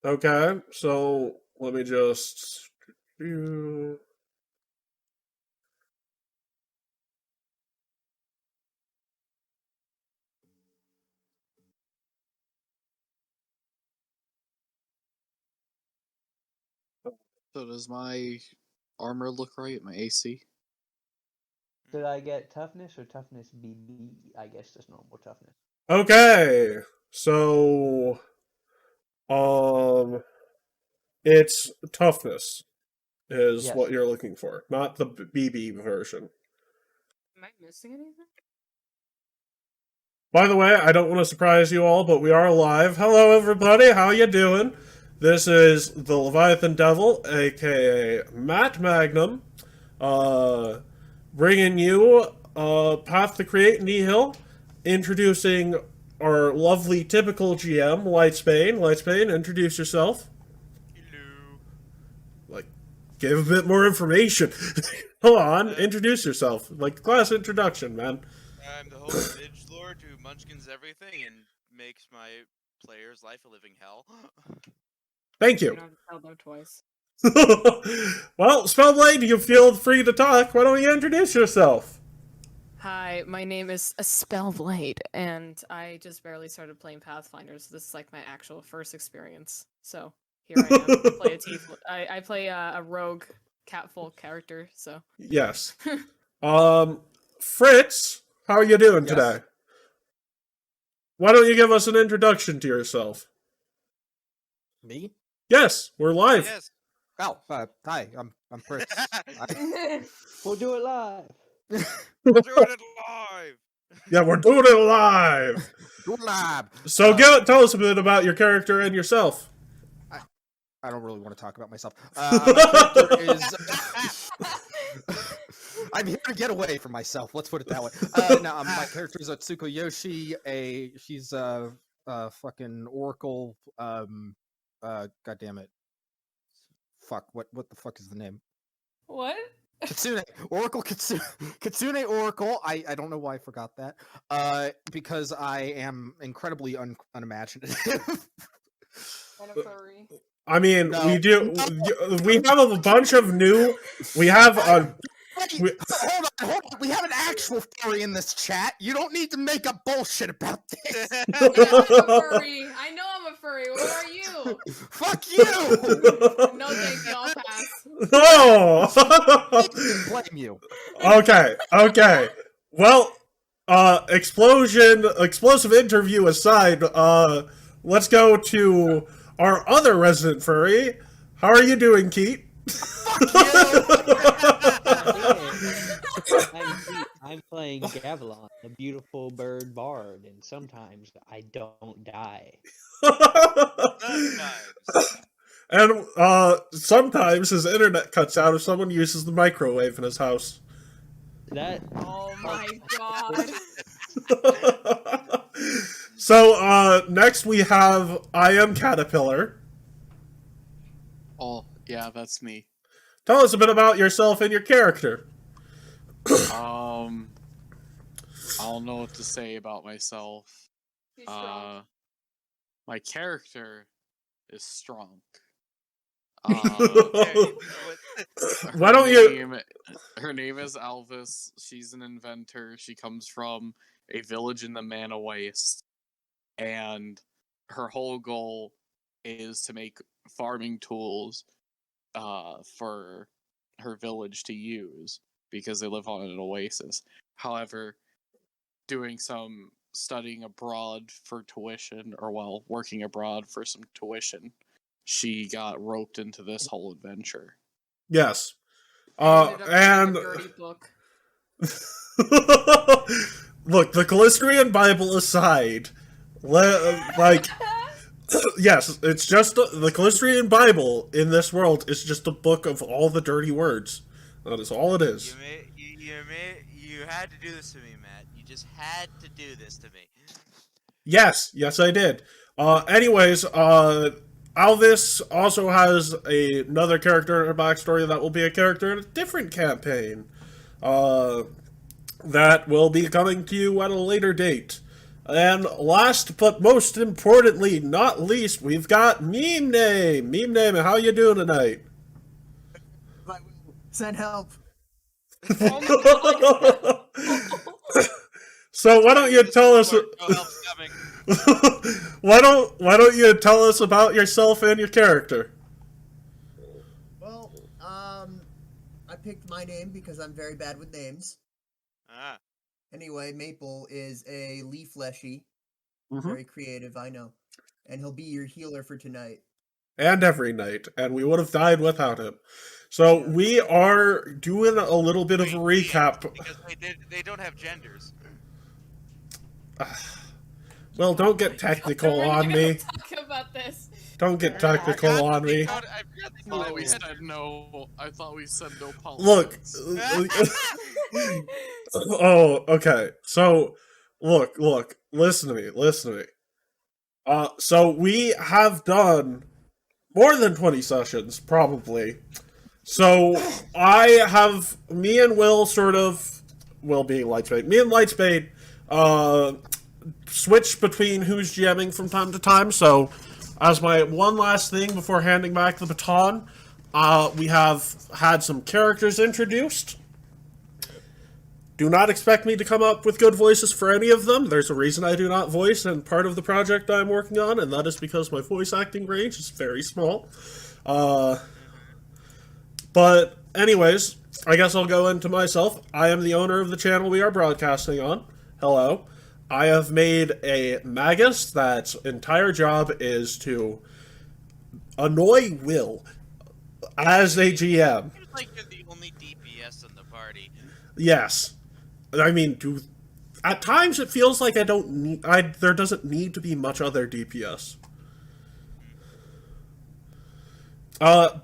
Okay, so let me just. So does my armor look right? My AC? Did I get toughness or toughness BB? I guess just normal toughness. Okay, so um, it's toughness is Yes. what you're looking for, not the BB version. Am I missing anything? By the way, I don't want to surprise you all, but we are live. Hello, everybody. How you doing? This is the Leviathan Devil, aka Matt Magnum, uh, bringing you Path to Create Nihil, introducing our lovely typical GM, Lightsbane. Lightsbane, introduce yourself. Hello. Like, give a bit more information. Come on, introduce yourself. Like, class introduction, man. I'm the host Edgelord who munchkins everything and makes my player's life a living hell. Thank You you. don't have to tell them twice. Well, Spellblade, you feel free to talk. Why don't you introduce yourself? Hi, my name is Spellblade, and I just barely started playing Pathfinder, so this is like my actual first experience. So here I am. I play a rogue catfolk character. So Yes. Fritz, how are you doing Yes. today? Why don't you give us an introduction to yourself? Me? Yes, we're live. Yes. Oh, hi. I'm Fritz. We'll do it live. We're doing it live. Yeah, we're doing it live. Go lab. So tell us a bit about your character and yourself. I don't really want to talk about myself. My character is. I'm here to get away from myself. Let's put it that way. No, my character is Atsuko Yoshi. She's a fucking oracle. God damn it. Fuck. What the fuck is the name? what? Kitsune Oracle Kitsune Oracle. I don't know why I forgot that. Because I am incredibly unimaginative. And a furry. I mean, No. we do. We have a bunch of new. We have a. Wait, hold on. We have an actual furry in this chat. You don't need to make up bullshit about this. Yeah, I'm a furry. I know I'm a furry. What are you? Fuck you. No, thank you. I'll pass. Oh. Blame you. Okay. Well, explosive interview aside, let's go to our other resident furry. How are you doing, Keat? I'm playing Gavilan, the beautiful bird bard, and sometimes I don't die. Sometimes. And sometimes his internet cuts out if someone uses the microwave in his house. That Oh my god. So next we have I Am Caterpillar. Oh, yeah, that's me. Tell us a bit about yourself and your character. I don't know what to say about myself. He's strong. My character is strong. Okay, Why don't you? Her name is Elvis. She's an inventor. She comes from a village in the Mana Waste, and her whole goal is to make farming tools for her village to use because they live on an oasis. However, doing some studying abroad for tuition, or well, working abroad for some tuition, she got roped into this whole adventure. Yes. Ended up reading And a dirty book. look, the Callistrian Bible aside, yes, it's just the Callistrian Bible in this world is just a book of all the dirty words. That is all it is. you had to do this to me, Matt. You just had to do this to me. Yes, I did. Anyways, Alvis also has another character in her backstory that will be a character in a different campaign. That will be coming to you at a later date. And last but most importantly, not least, we've got Meme Name. Meme Name, how you doing tonight? Send help. Oh my So why don't you tell us? No help's coming. why don't you tell us about yourself and your character? Well, I picked my name because I'm very bad with names. Ah, Anyway, Maple is a leaf fleshy. Mhm. Very creative, I know. And he'll be your healer for tonight. And every night, and we would have died without him. So we are doing a little bit of a recap. because they don't have genders. Well, don't get technical We're on gonna me. Talk about this. Don't get technical on me. I forgot they I call thought it we weird. said no. I thought we said no Look. politics. Oh, okay. So, look. Listen to me. So we have done more than 20 sessions, probably. So me and Will being Lightspade, me and Lightspade, switch between who's GMing from time to time. So, as my one last thing before handing back the baton, we have had some characters introduced. Do not expect me to come up with good voices for any of them. There's a reason I do not voice in part of the project I'm working on, and that is because my voice acting range is very small. But anyways, I guess I'll go into myself. I am the owner of the channel we are broadcasting on. Hello. I have made a Magus that's entire job is to annoy Will as a GM. Seems like you're the only DPS in the party. Yes. I mean, at times it feels like there doesn't need to be much other DPS.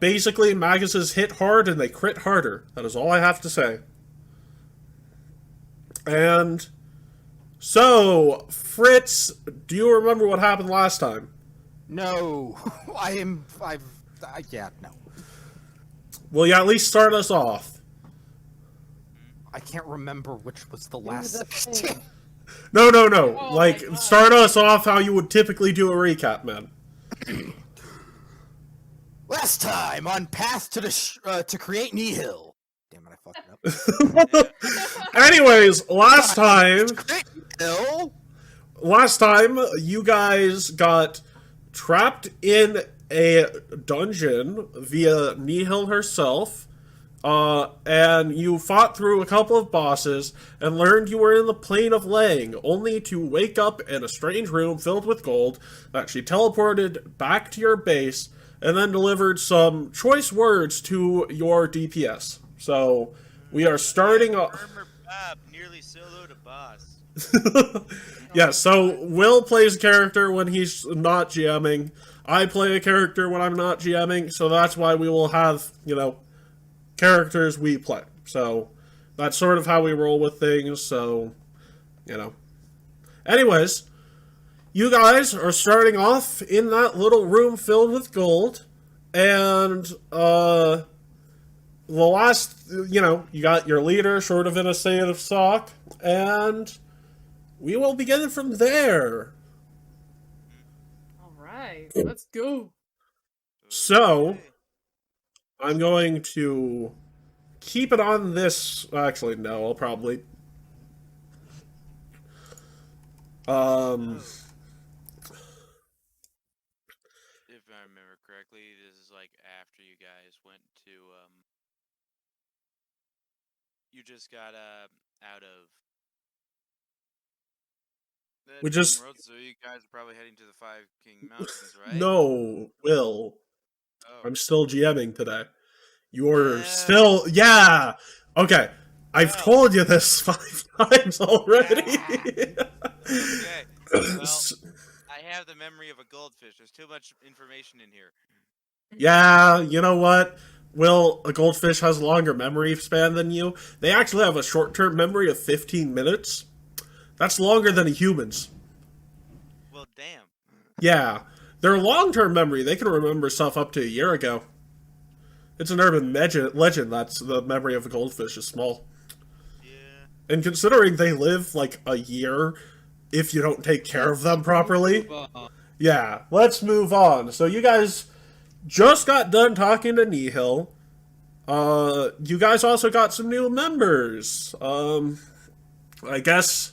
Basically, Maguses hit hard and they crit harder. That is all I have to say. And so, Fritz, do you remember what happened last time? No, no. Will you at least start us off? I can't remember which was the was last. a thing. No. Oh Like, my God. start us off how you would typically do a recap, man. Last time on Path to Create Nihil. Damn it, I fucked it up. Anyways, last time Create Nihil. you guys got trapped in a dungeon via Nihil herself, and you fought through a couple of bosses and learned you were in the plane of Lang, only to wake up in a strange room filled with gold that she teleported back to your base and then delivered some choice words to your DPS. So, we are starting off... Armor Bob nearly soloed a boss. Yeah, so Will plays a character when he's not GMing. I play a character when I'm not GMing, so that's why we will have, characters we play. So, that's sort of how we roll with things, so, Anyways, you guys are starting off in that little room filled with gold, and, the last, you got your leader sort of in a state of shock, and we will begin from there. All right, let's go. So, Okay. I'm going to keep it on this. Actually, no, I'll probably. If I remember correctly, this is like after you guys went to you just got out of the We King just- Road, so you guys are probably heading to the Five King Mountains, right? No, Will. Oh. I'm still GMing today. You're Yeah. still. Yeah! Okay. I've Oh. told you this 5 times already. Okay. Well, I have the memory of a goldfish. There's too much information in here. Yeah, you know what? Will, a goldfish has a longer memory span than you. They actually have a short-term memory of 15 minutes. That's longer than a human's. Well, damn. Yeah. Their long-term memory, they can remember stuff up to a year ago. It's an urban legend that's the memory of a goldfish is small. Yeah. And considering they live, like, a year if you don't take care of them properly. Move on. Yeah, let's move on. So you guys just got done talking to Nihil. You guys also got some new members. I guess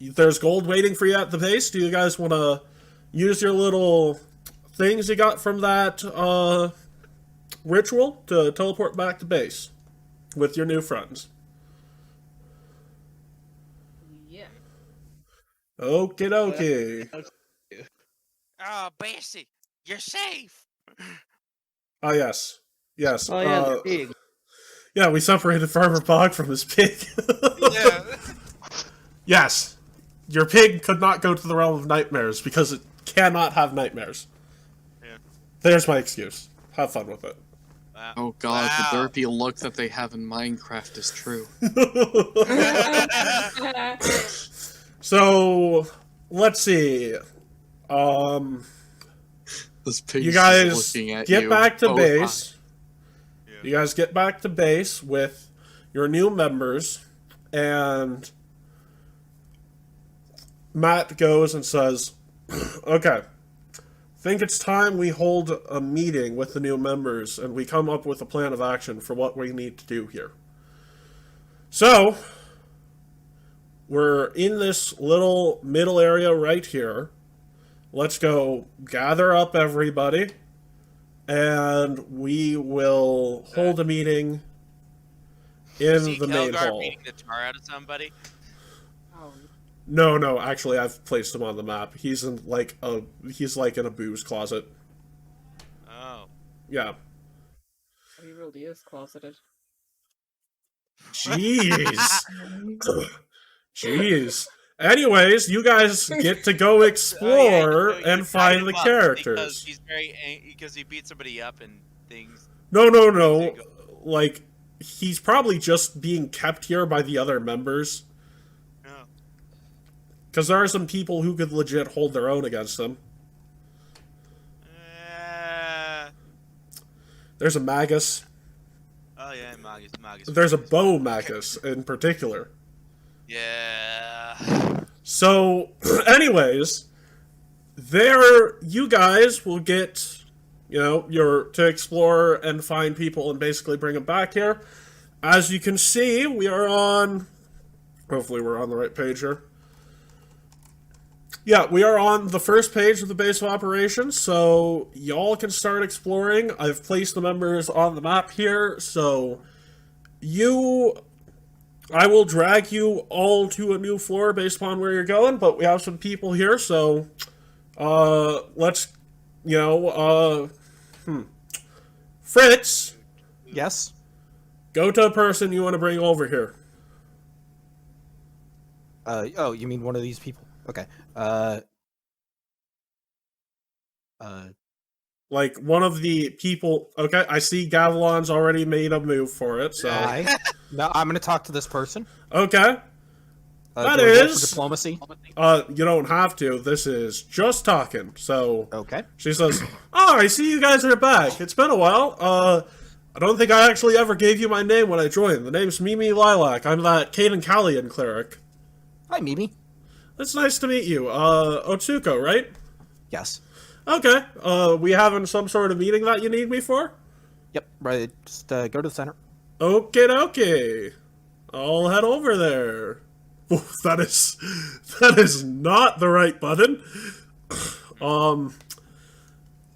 there's gold waiting for you at the base. Do you guys want to use your little things you got from that ritual to teleport back to base with your new friends? Yeah. Okie dokie. Oh, Bessie, you're safe. Ah, yes. Yes. Oh yeah, the pig. Yeah, we separated Farmer Bog from his pig. Yeah. Yes. Your pig could not go to the realm of nightmares because it cannot have nightmares. Yeah. There's my excuse. Have fun with it. Wow. Oh god, Wow. the derpy look that they have in Minecraft is true. So, let's see. This pig You is guys looking at get you. back to Oh, base. Yeah. You guys get back to base with your new members, and Matt goes and says, okay, think it's time we hold a meeting with the new members and we come up with a plan of action for what we need to do here. So, we're in this little middle area right here. Let's go gather up everybody, and we will hold a meeting in See the main Kelgar hall. beating the tar out of somebody. Oh, No, actually, I've placed him on the map. He's in in a booze closet. Oh. Yeah. he really is closeted. Jeez. Jeez. Anyways, you guys get to go explore you and tied find him the up Because characters. he's because he beat somebody up and things. No. Like, he's probably just being kept here by the other members. No. Because there are some people who could legit hold their own against him. There's a Magus. Oh yeah, Magus. There's a Bow Magus in particular. Yeah. So, anyways, there you guys will get, to explore and find people and basically bring them back here. As you can see, we are on, hopefully we're on the right page here. Yeah, we are on the first page of the base of operations, so y'all can start exploring. I've placed the members on the map here, so I will drag you all to a new floor based upon where you're going, but we have some people here, so let's, Fritz, Yes. go to a person you want to bring over here. Oh, you mean one of these people? Okay. Like, one of the people... Okay, I see Gavilan's already made a move for it, so... No, I'm gonna talk to this person. Okay. That do I roll for is- diplomacy. You don't have to. This is just talking, so... Okay. She says, "Oh, I see you guys are back. It's been a while. I don't think I actually ever gave you my name when I joined. The name's Mimi Lilac. I'm that Caden Callian cleric. Hi, Mimi. It's nice to meet you. Otsuko, right? Yes. Okay. We having some sort of meeting that you need me for? Yep. Right. Just go to the center. Okie dokie. I'll head over there. Oof, that is not the right button.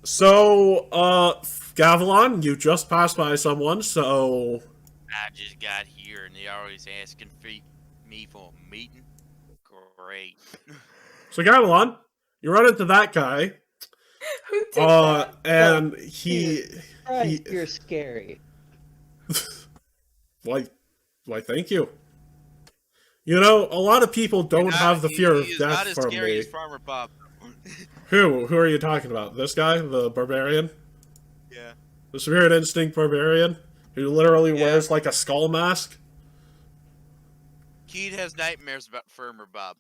So, Gavilan, you just passed by someone, so... I just got here and they always asking me for a meeting. Great. So, Gavilan, you run into that guy, Who did that? and he... Christ, you're scary. Why, thank you. You know, a lot of people don't have the fear of He is death not as from scary me. as Farmer Bob. Who are you talking about? This guy? The barbarian? Yeah. The Spirit Instinct barbarian? Who literally Yeah. wears like a skull mask? Keith has nightmares about Farmer Bob.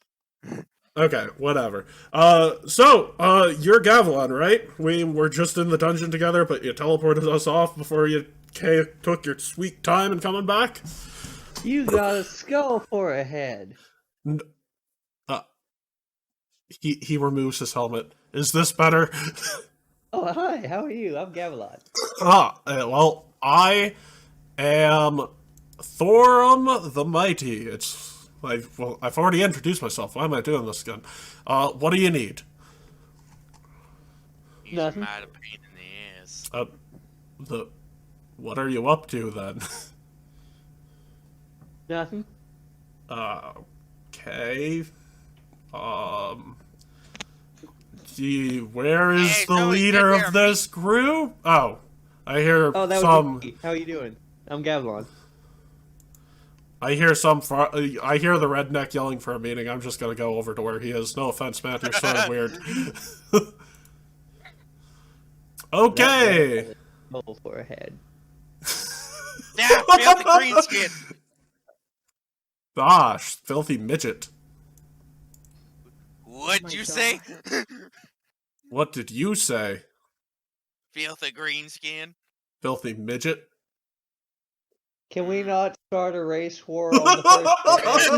Okay, whatever. You're Gavilan, right? We were just in the dungeon together, but you teleported us off before you took your sweet time in coming back? You got a skull for a head. he removes his helmet. Is this better? Oh, hi. How are you? I'm Gavilan. Well, I am Thorum the Mighty. It's like, well, I've already introduced myself. Why am I doing this again? What do you need? He's Nothing. a mighty pain in the ass. What are you up to then? Nothing. Okay. Gee, where is Hey, the Joey, leader take care of of me. this group? Oh, I hear Oh, that was some. me. How are you doing? I'm Gavilan. I hear I hear the redneck yelling for a meeting. I'm just gonna go over to where he is. No offense, man. You're sort of weird. Okay. Full forehead. Yeah, filthy green skin. Gosh, filthy midget. What'd my you God. say? What did you say? Filthy green skin. Filthy midget. Can we not start a race war on the first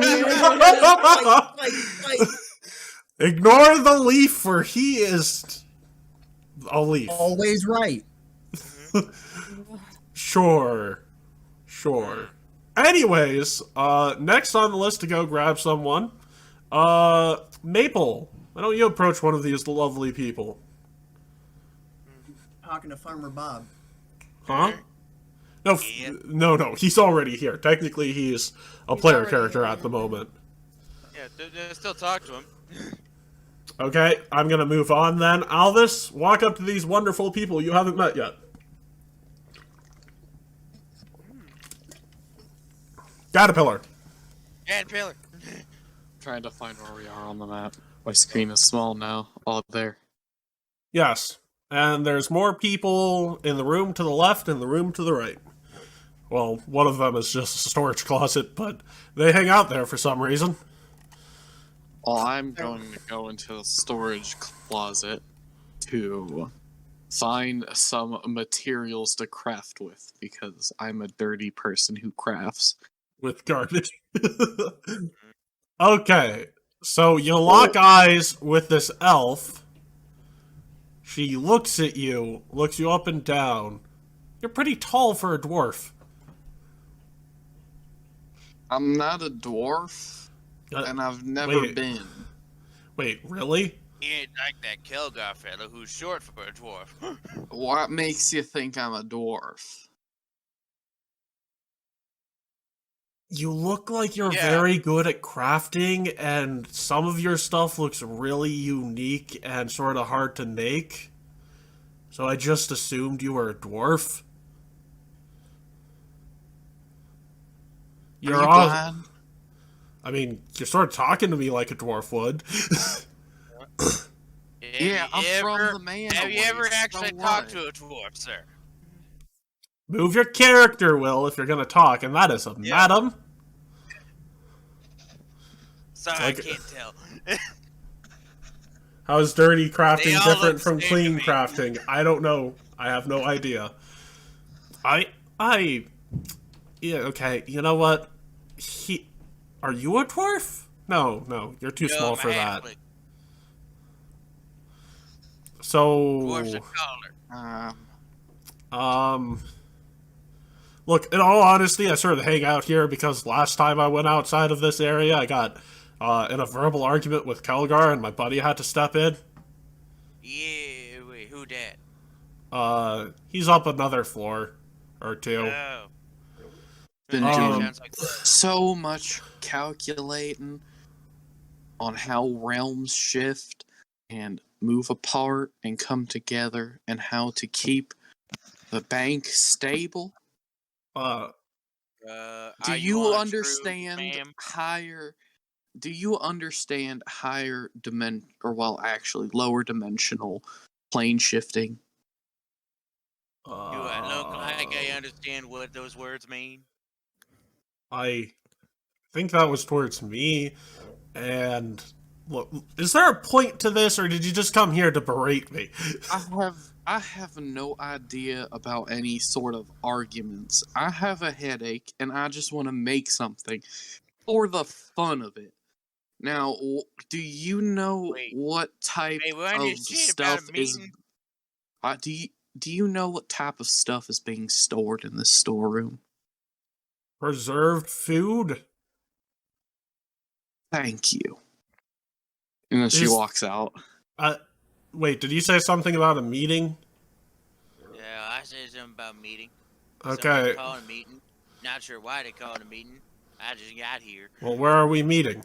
day? Ignore the leaf, for he is a leaf. Always right. Sure. Anyways, next on the list to go grab someone, Maple. Why don't you approach one of these lovely people? Talking to Farmer Bob. Huh? No, Yeah. no, he's already here. Technically, he's a He's player already character here. at the moment. Yeah, still talk to him. Okay, I'm gonna move on then. Alvis, walk up to these wonderful people you haven't met yet. Caterpillar. Caterpillar. Trying to find where we are on the map. My screen is small now. All there. Yes. And there's more people in the room to the left and the room to the right. Well, one of them is just a storage closet, but they hang out there for some reason. Well, I'm going to go into the storage closet to find some materials to craft with, because I'm a dirty person who crafts. With garbage. Okay. So you lock eyes with this elf. She looks at you, looks you up and down. You're pretty tall for a dwarf. I'm not a dwarf, and I've never wait. been. Wait, really? He ain't like that Kelgar fellow who's short for a dwarf. What makes you think I'm a dwarf? You look like you're Yeah. very good at crafting, and some of your stuff looks really unique and sort of hard to make. So I just assumed you were a dwarf. Are you aw- blind? I mean, you're sort of talking to me like a dwarf would. Yeah, I'm from the man. Have you ever actually so talked what? to a dwarf, sir? Move your character, Will, if you're gonna talk, and that is a madam. Sorry, Like- I can't tell. How is dirty They crafting all different look from the same clean to me. crafting? I don't know. I have no idea. Yeah, okay, you know what? Are you a dwarf? No, you're too No, small I'm for a that. halfling. Dwarfs So, are taller. look, in all honesty, I sort of hang out here because last time I went outside of this area, I got in a verbal argument with Kelgar, and my buddy had to step in. Yeah, wait, who that? He's up another floor or two. Oh. Been doing Sounds like So much calculating on how realms shift and move apart and come together, and how to keep the bank stable. Do are you on understand shrooms, ma'am? higher? Do you understand higher actually lower dimensional plane shifting? Do I look like I understand what those words mean? I think that was towards me. And look, is there a point to this, or did you just come here to berate me? I have no idea about any sort of arguments. I have a headache, and I just want to make something for the fun of it. Now, do you know Wait. what type Hey, we're on your of shit about a stuff is? meeting. Do you know what type of stuff is being stored in this storeroom? Preserved food? Thank you. And then she Is- walks out. Wait, did you say something about a meeting? Yeah, I said something about meeting. Okay. Somebody called a meeting. Not sure why they called a meeting. I just got here. Well, where are we meeting?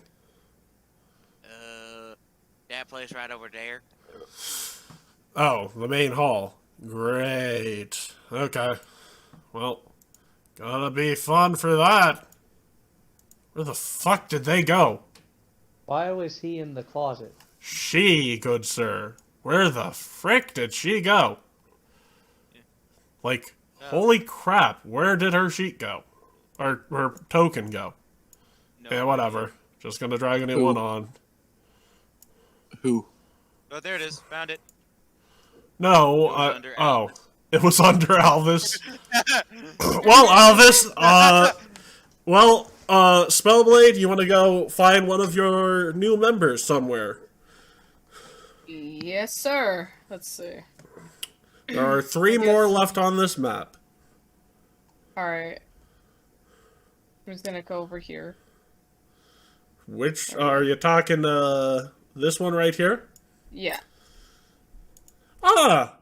That place right over there. Oh, the main hall. Great. Okay. Well, gonna be fun for that. Where the fuck did they go? Why was he in the closet? She, good sir. Where the frick did she go? Like, holy crap, where did her sheet go? Or her token go? No Yeah, whatever. Just gonna drag a new Who? one on. Who? Oh, there it is. Found it. No, It was under oh. Elvis. It was under Elvis. Well, Elvis, Spellblade, you want to go find one of your new members somewhere? Yes, sir. Let's see. There are 3 more left on this map. Alright. I'm just gonna go over here. Which, are you talking, this one right here? Yeah. Ah!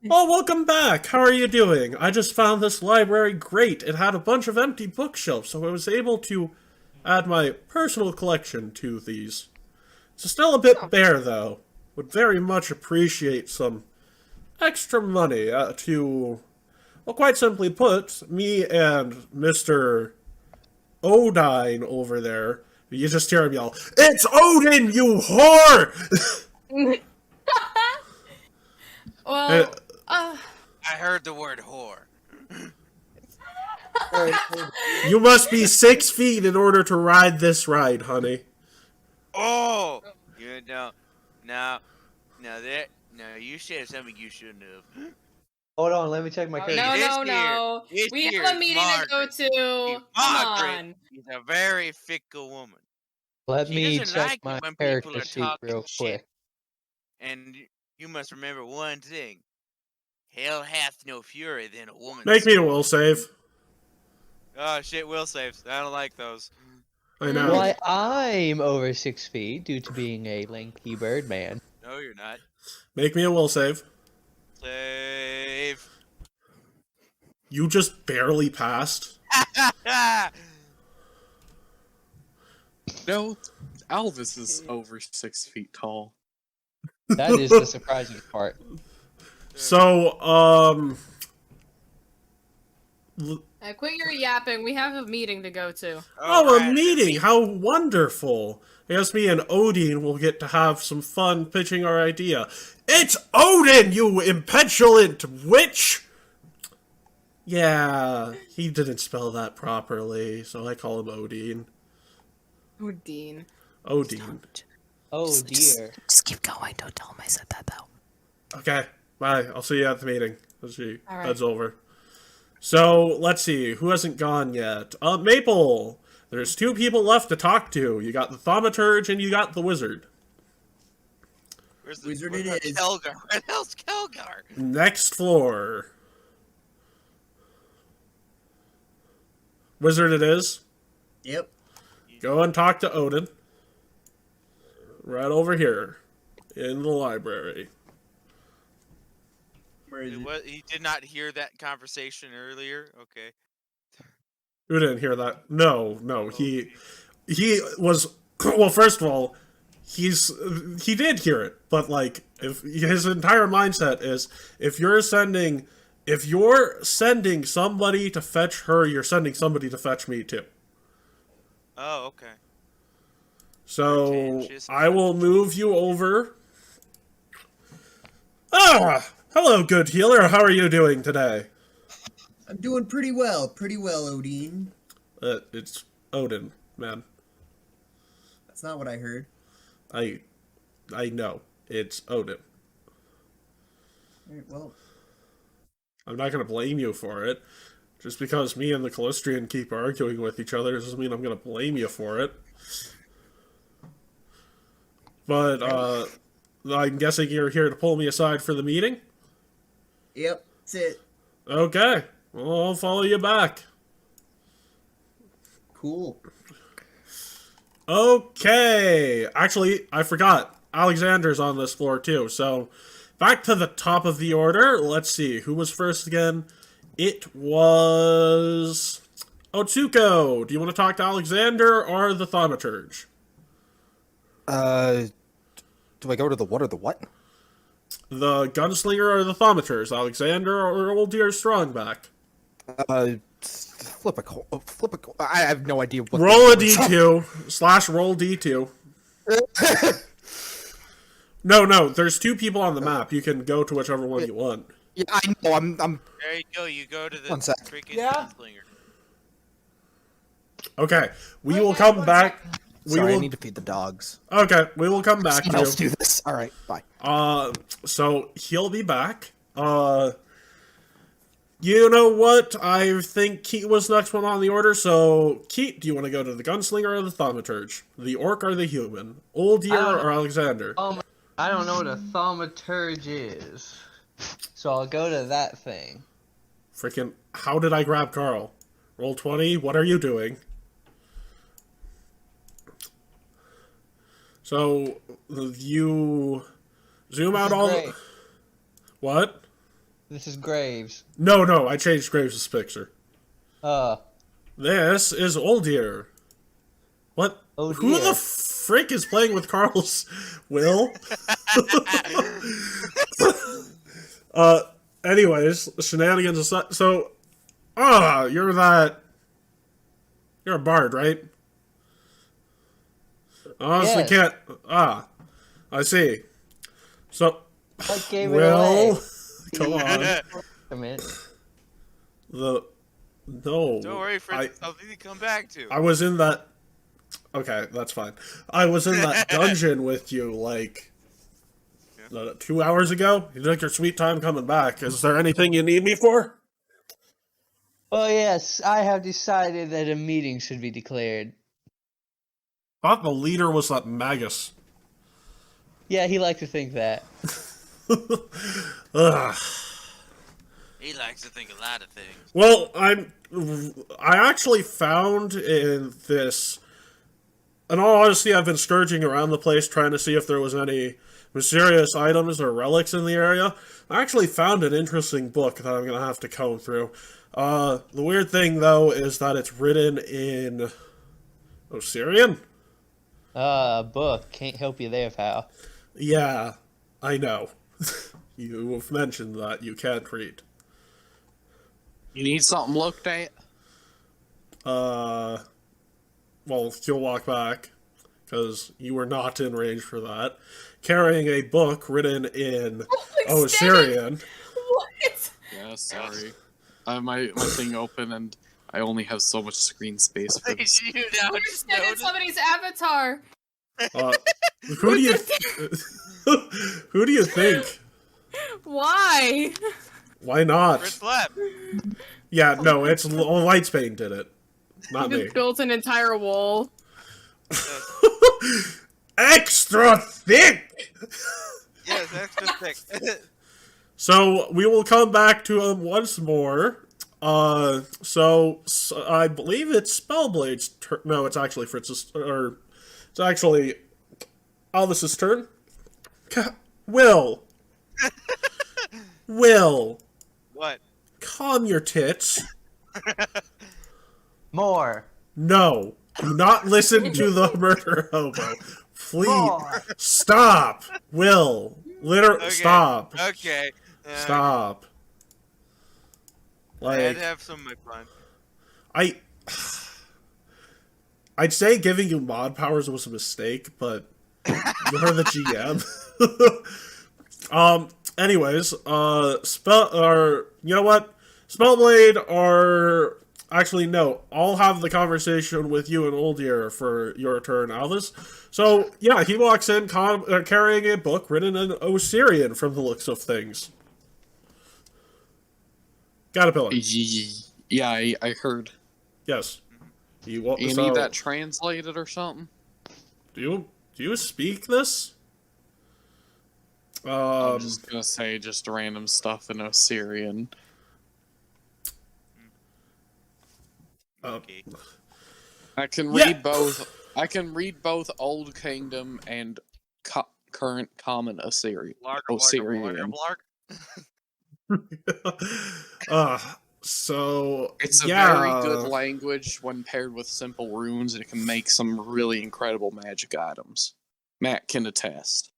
Oh, welcome back! How are you doing? I just found this library great. It had a bunch of empty bookshelves, so I was able to add my personal collection to these. It's still a bit bare, though. Would very much appreciate some extra money to... Well, quite simply put, me and Mr. Odine over there, you just hear him yell, "It's Odin, you whore!" Well, I heard the word whore. You must be 6 feet in order to ride this ride, honey. Oh! You know, no, you said something you shouldn't have. Hold on, let me check my oh, character. no, This no, here- no. this We here have a is meeting to go Margaret. to. Come Margaret on. is a very fickle woman. Let She me doesn't check like it my when people character are sheet talking real shit. quick. And you must remember one thing. Hell hath no fury than a woman's Make me a soul. will save. Oh shit, will saves. I don't like those. I know. Why, I'm over 6 feet due to being a lanky bird man. No, you're not. Make me a will save. Save. You just barely passed. No, Elvis is over 6 feet tall. That is the surprising part. So, Quit your yapping. We have a meeting to go to. oh, Alright, a meeting! How wonderful! I guess me and Odin will get to have some fun pitching our idea. It's Odin, you impetulant witch! Yeah, he didn't spell that properly, so I call him Odin. Oh, Dean. Odin. Oh dear. Just keep going. Don't tell him I said that, though. Okay, bye. I'll see you at the meeting. As she All right. heads over. So, let's see. Who hasn't gone yet? Maple! There's 2 people left to talk to. You got the Thaumaturge and you got the Wizard. Where's the Wizard where's it the is. Kelgar? Where the hell's Kelgar? Next floor. Wizard it is. Yep. Go and talk to Odin. Right over here. In the library. Where is it? He did not hear that conversation earlier. Okay. Who didn't hear that? No, he was, well, first of all, he did hear it, but like, if his entire mindset is, if you're sending somebody to fetch her, you're sending somebody to fetch me too. Oh, okay. So, Pretentious. I will move you over. Ah! Hello, good healer, how are you doing today? I'm doing pretty well, Odin. It's Odin, man. That's not what I heard. I know. It's Odin. Alright, well, I'm not gonna blame you for it. Just because me and the Callistrian keep arguing with each other doesn't mean I'm gonna blame you for it. But I'm guessing you're here to pull me aside for the meeting? Yep, that's it. Okay. Well, I'll follow you back. Cool. Okay. Actually, I forgot. Alexander's on this floor too. So, back to the top of the order. Let's see. Who was first again? It was Otsuko. Do you want to talk to Alexander or the Thaumaturge? Do I go to the what or the what? The Gunslinger or the Thaumaturge? Alexander or Old Dear Strongback? Flip a coin. I have no idea what. Roll a d2 / roll d2. No, there's 2 people on the map. You can go to whichever one you want. Yeah, I know. I'm. There you go. You go to the One sec. freaking Yeah. gunslinger. Okay, we will come back. Sorry, I need to feed the dogs. Okay, we will come back Someone else to. do this. All right, bye. So he'll be back. You know what? I think Keat was the next one on the order. So Keat, do you want to go to the Gunslinger or the Thaumaturge? The Orc or the Human? Old Deer or Alexander? I don't know what a thaumaturge is, so I'll go to that thing. Freaking! How did I grab Carl? Roll 20. What are you doing? So you zoom out all. Great. What? This is Graves. No, I changed Graves' picture. Uh, This is Old Deer. What? Oh Who dear. the frick is playing with Carl's Will? Anyways, shenanigans aside. So, you're a bard, right? Honestly, Yes. can't. I see. So, What gave it Will, away? come on. A minute. No. Don't worry, friends. I- It's something to come back to. I was in that. Okay, that's fine. I was in that dungeon with you, like, 2 hours ago. You took your sweet time coming back. Is there anything you need me for? Well, yes, I have decided that a meeting should be declared. Thought the leader was that Magus. Yeah, he liked to think that. Ugh. He likes to think a lot of things. Well, I actually found in this. In all honesty, I've been scourging around the place trying to see if there was any mysterious items or relics in the area. I actually found an interesting book that I'm gonna have to comb through. The weird thing, though, is that it's written in Osirian? Book. Can't help you there, pal. Yeah, I know. You have mentioned that you can't read. You need something looked at? Well, you'll walk back, because you were not in range for that. Carrying a book written in Osirian. What? Yeah, sorry. I have my thing open and I only have so much screen space for this. you now You're just standing in noticed? somebody's avatar. Who do you who do you think? Why? Why not? Chris Flap. Yeah, no, it's Lightsbane did it, not You me. just built an entire wall. Extra thick. Yes, extra thick. So we will come back to him once more. So I believe it's Spellblade's turn. No, it's actually Fritz's, or it's actually Alvis's turn. Will. Will. What? Calm your tits. More. No. Do not listen to the murder hobo. Please. More. Stop. Will. Okay. Stop. Okay. Stop. I had Like, to have some of my fun. I'd say giving you mod powers was a mistake, but you're the GM. Anyways, you know what? Spellblade or actually no, I'll have the conversation with you and Oldier for your turn, Alvis. So yeah, he walks in carrying a book written in Osirian from the looks of things. Caterpillar. Yeah, I heard. Yes. You You need that translated or something? Do you speak this? I'm just gonna say just random stuff in Osirian. Okay. I can Yeah. read both. I can read both Old Kingdom and current Common Osirian. Osirian. So It's a yeah, very good language when paired with simple runes, and it can make some really incredible magic items. Matt can attest.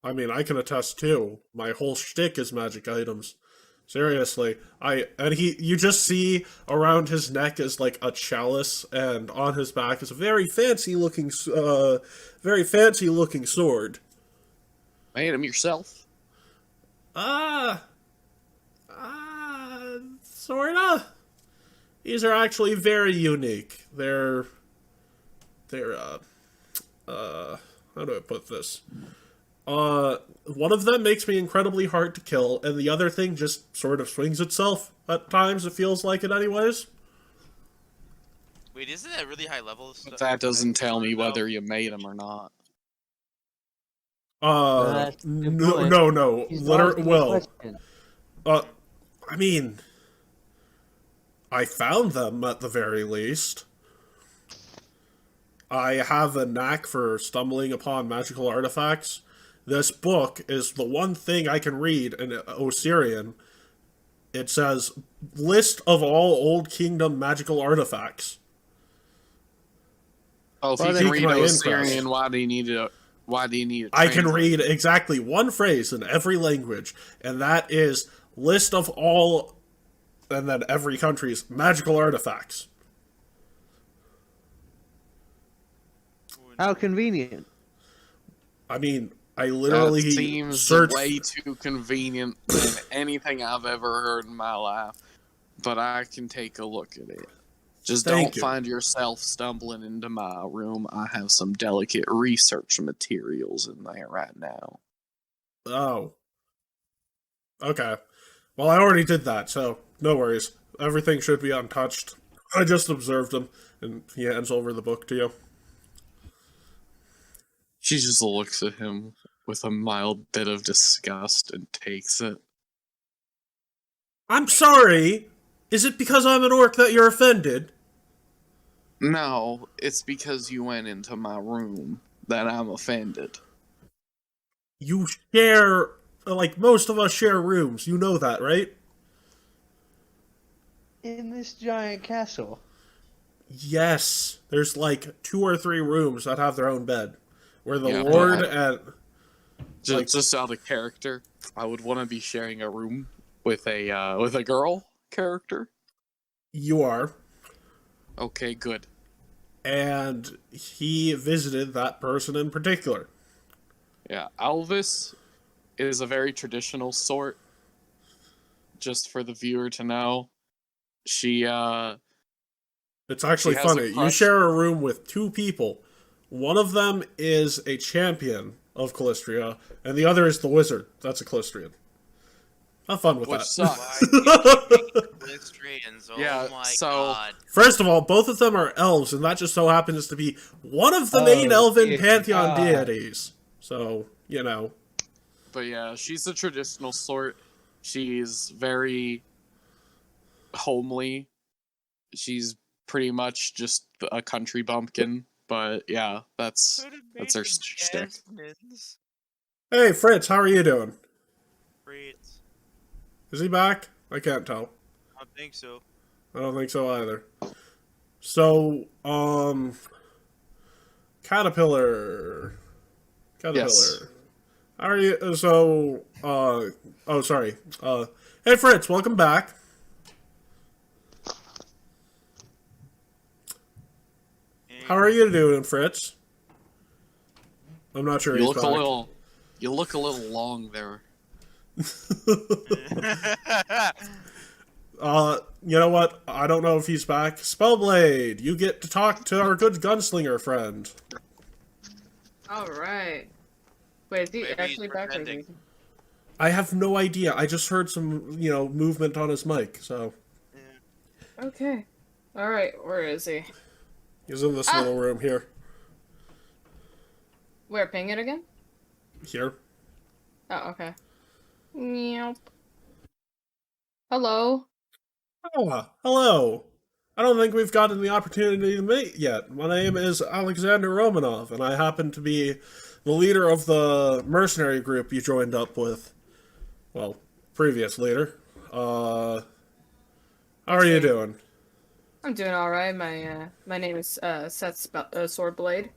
I mean, I can attest too. My whole shtick is magic items. Seriously, you just see around his neck is like a chalice, and on his back is a very fancy looking sword. Made him yourself? Sorta. These are actually very unique. They're how do I put this? One of them makes me incredibly hard to kill, and the other thing just sort of swings itself at times. It feels like it, anyways. Wait, isn't that really high level stuff? But that doesn't tell me whether you made him or not. That's a good point. No. He's Literally, asking me a well, question. I mean, I found them at the very least. I have a knack for stumbling upon magical artifacts. This book is the one thing I can read in Osirian. It says, list of all Old Kingdom magical artifacts. Oh, if Well, you they can pique read my Osirian, interest. why do you need a I can translator? read exactly one phrase in every language, and that is list of all, and then every country's magical artifacts. How convenient. I mean, I That literally seems searched. way too convenient than anything I've ever heard in my life. But I can take a look at it. Just Thank don't you. find yourself stumbling into my room. I have some delicate research materials in there right now. Oh. Okay. Well, I already did that, so no worries. Everything should be untouched. I just observed him, and he hands over the book to you. She just looks at him with a mild bit of disgust and takes it. I'm sorry. Is it because I'm an orc that you're offended? No, it's because you went into my room that I'm offended. You share, like most of us share rooms. You know that, right? In this giant castle. Yes. There's like 2 or 3 rooms that have their own bed. Where the Yeah, Lord but and... Just out of character, I would want to be sharing a room with a girl character. You are. Okay, good. And he visited that person in particular. Yeah, Alvis is a very traditional sort. Just for the viewer to know, she It's actually She has a funny. You crush. share a room with 2 people. One of them is a champion of Callistria, and the other is the wizard. That's a Callistrian. Have fun with Which that. sucks. Listrians, oh Yeah, my so- god. First of all, both of them are elves, and that just so happens to be one of the main Oh, elven dear pantheon God. deities. So, you know. But yeah, she's a traditional sort. She's very homely. She's pretty much just a country bumpkin. But yeah, that's Could've that's made her them shtick. Jasmines. Hey, Fritz, how are you doing? Fritz. Is he back? I can't tell. I don't think so. I don't think so either. So, Caterpillar. Yes. How are you? So, oh, sorry. Hey, Fritz, welcome back. How are you doing, Fritz? I'm not sure You he's look back. you look a little long there. You know what? I don't know if he's back. Spellblade, you get to talk to our good gunslinger friend. All right. Wait, is he Maybe he's actually back or is pretending. he... I have no idea. I just heard some, movement on his mic, so Okay. All right, where is he? he's in this little room here. Where, ping it again? Here. Oh, okay. Yep. Hello. Ah, hello. I don't think we've gotten the opportunity to meet yet. My name is Alexander Romanov, and I happen to be the leader of the mercenary group you joined up with. Well, previous leader. How are you doing? I'm doing all right. My name is Seth Swordblade.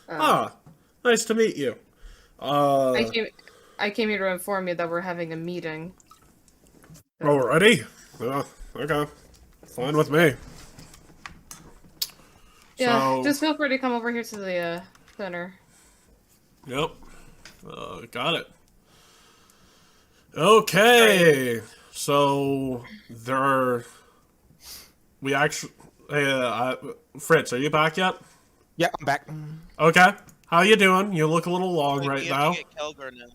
Ah, nice to meet you. I came I came here to inform you that we're having a meeting. Already? Okay. Fine with me. Yeah, So, just feel free to come over here to the center. yep. Got it. Okay. So, we actually, Fritz, are you back yet? Yeah, I'm back. Okay. How you doing? You look a little long Wait, right you have now. to get Kelgar now.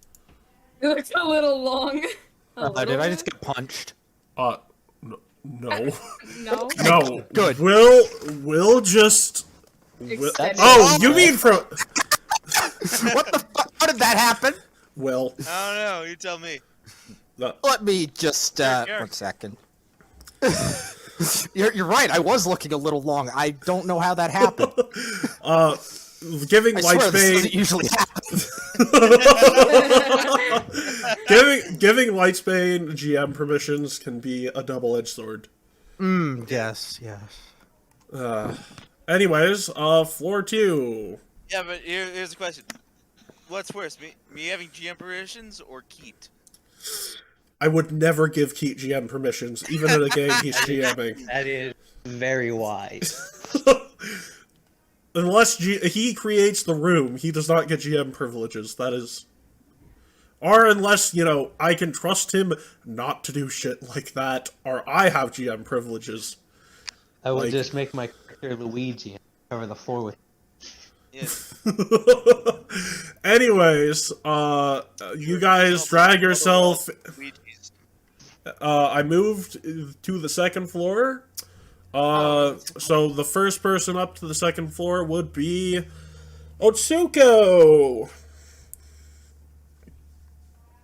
It looks a little long. Did I just get punched? No. No. No. No. Good. We'll just... Extended. Oh, you mean from... What the fuck? How did that happen? Well, I don't know. You tell me. Let me just, Sure. 1 second. You're right, I was looking a little long. I don't know how that happened. giving I swear this Lightsbane... doesn't usually happen. giving Lightsbane GM permissions can be a double-edged sword. Yes. Anyways, floor 2. Yeah, but here's the question. What's worse, me having GM permissions or Keat? I would never give Keat GM permissions, even in a game he's GMing. That is very wise. Unless he creates the room, he does not get GM privileges. That is... Or unless, I can trust him not to do shit like that, or I have GM privileges. I would Like- just make my character Luigi and cover the floor with. Yes. Anyways, you guys drag yourself... Luigi's. I moved to the second floor. So the first person up to the second floor would be Otsuko.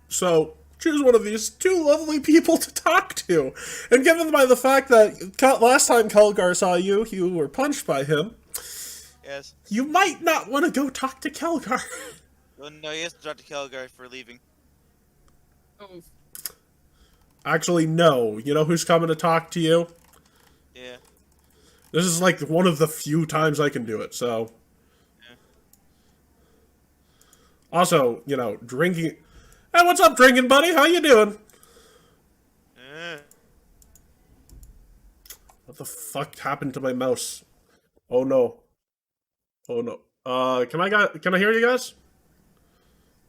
So choose one of these two lovely people to talk to. And given by the fact that last time Kelgar saw you, you were punched by him, Yes. you might not want to go talk to Kelgar. Well, no, he has to talk to Kelgar for leaving. Oh, Actually, no. You know who's coming to talk to you? Yeah. This is like one of the few times I can do it, so... Yeah. Also, drinking... Hey, what's up, drinking buddy? How you doing? What the fuck happened to my mouse? Oh no. Oh no. Can I hear you guys?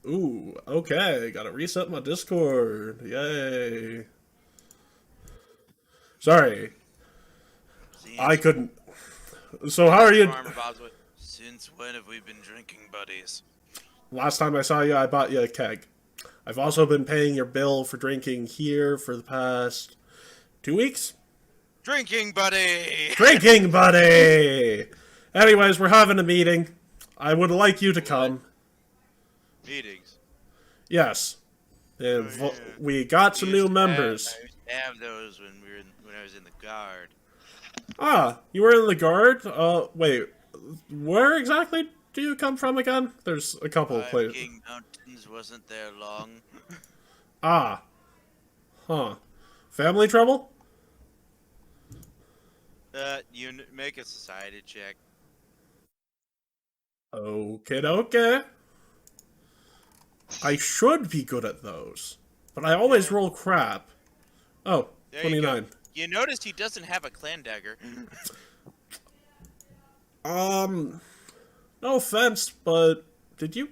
Ooh, okay. Gotta reset my Discord. Yay. Sorry. I couldn't. So how are you? Farmer Bob's like, since when have we been drinking buddies? Last time I saw you, I bought you a keg. I've also been paying your bill for drinking here for the past 2 weeks. Drinking buddy! Drinking buddy! Anyways, we're having a meeting. I would like you to come. Meetings. Yes. And yeah. we got some new members. I used to have those when I was in the guard. Ah, you were in the guard? Wait. Where exactly do you come from again? There's a couple of places. King Mountains wasn't there long. Ah. Huh. Family trouble? Make a society check. Okay. I should be good at those. But I always roll crap. Oh, There you go. 29. You noticed he doesn't have a clan dagger. No offense, but did you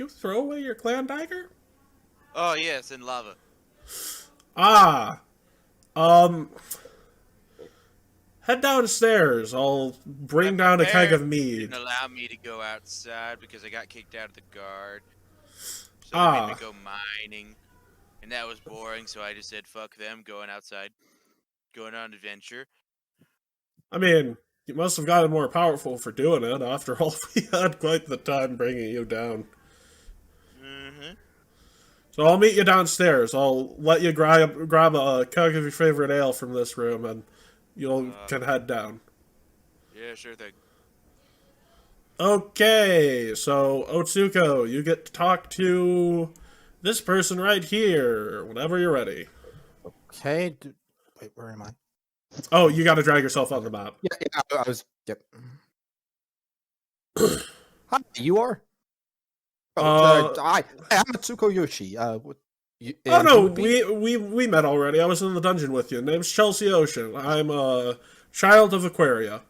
throw away your clan dagger? Oh yes, in lava. Ah. Head downstairs. I'll bring down a keg of mead. Didn't allow me to go outside because I got kicked out of the guard. So they Ah. made me go mining. And that was boring, so I just said fuck them, going outside. Going on an adventure. I mean, you must have gotten more powerful for doing it. After all, we had quite the time bringing you down. Mm-hmm. So I'll meet you downstairs. I'll let you grab a keg of your favorite ale from this room, and you can head down. Yeah, sure thing. Okay, so Otsuko, you get to talk to this person right here whenever you're ready. Okay. Wait, where am I? Oh, you got to drag yourself on the map. Yeah, I was. Yep. Hi, you are. I'm Atsuko Yoshi. Oh and no, who would be? we met already. I was in the dungeon with you. Name's Chelsea Ocean. I'm a child of Aquaria.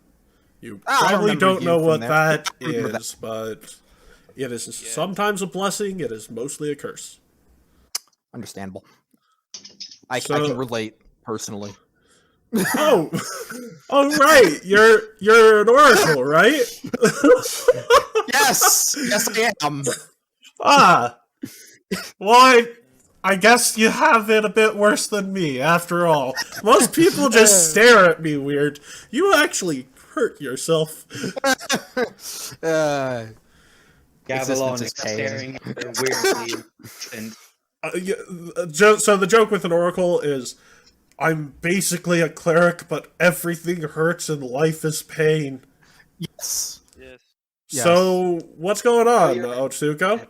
You I probably remember don't you know from what there. that I remember that. is, but it is sometimes a blessing. It is mostly a curse. Understandable. I So- can relate personally. Oh, oh right. You're an oracle, right? Yes, yes, I am. Ah, well, I guess you have it a bit worse than me, after all. Most people just stare at me weird. You actually hurt yourself. Gavilan Existence is is chaos. staring at her weirdly. And So the joke with an oracle is, I'm basically a cleric, but everything hurts and life is pain. Yes. Yes. So, what's going on, you're- Otsuko?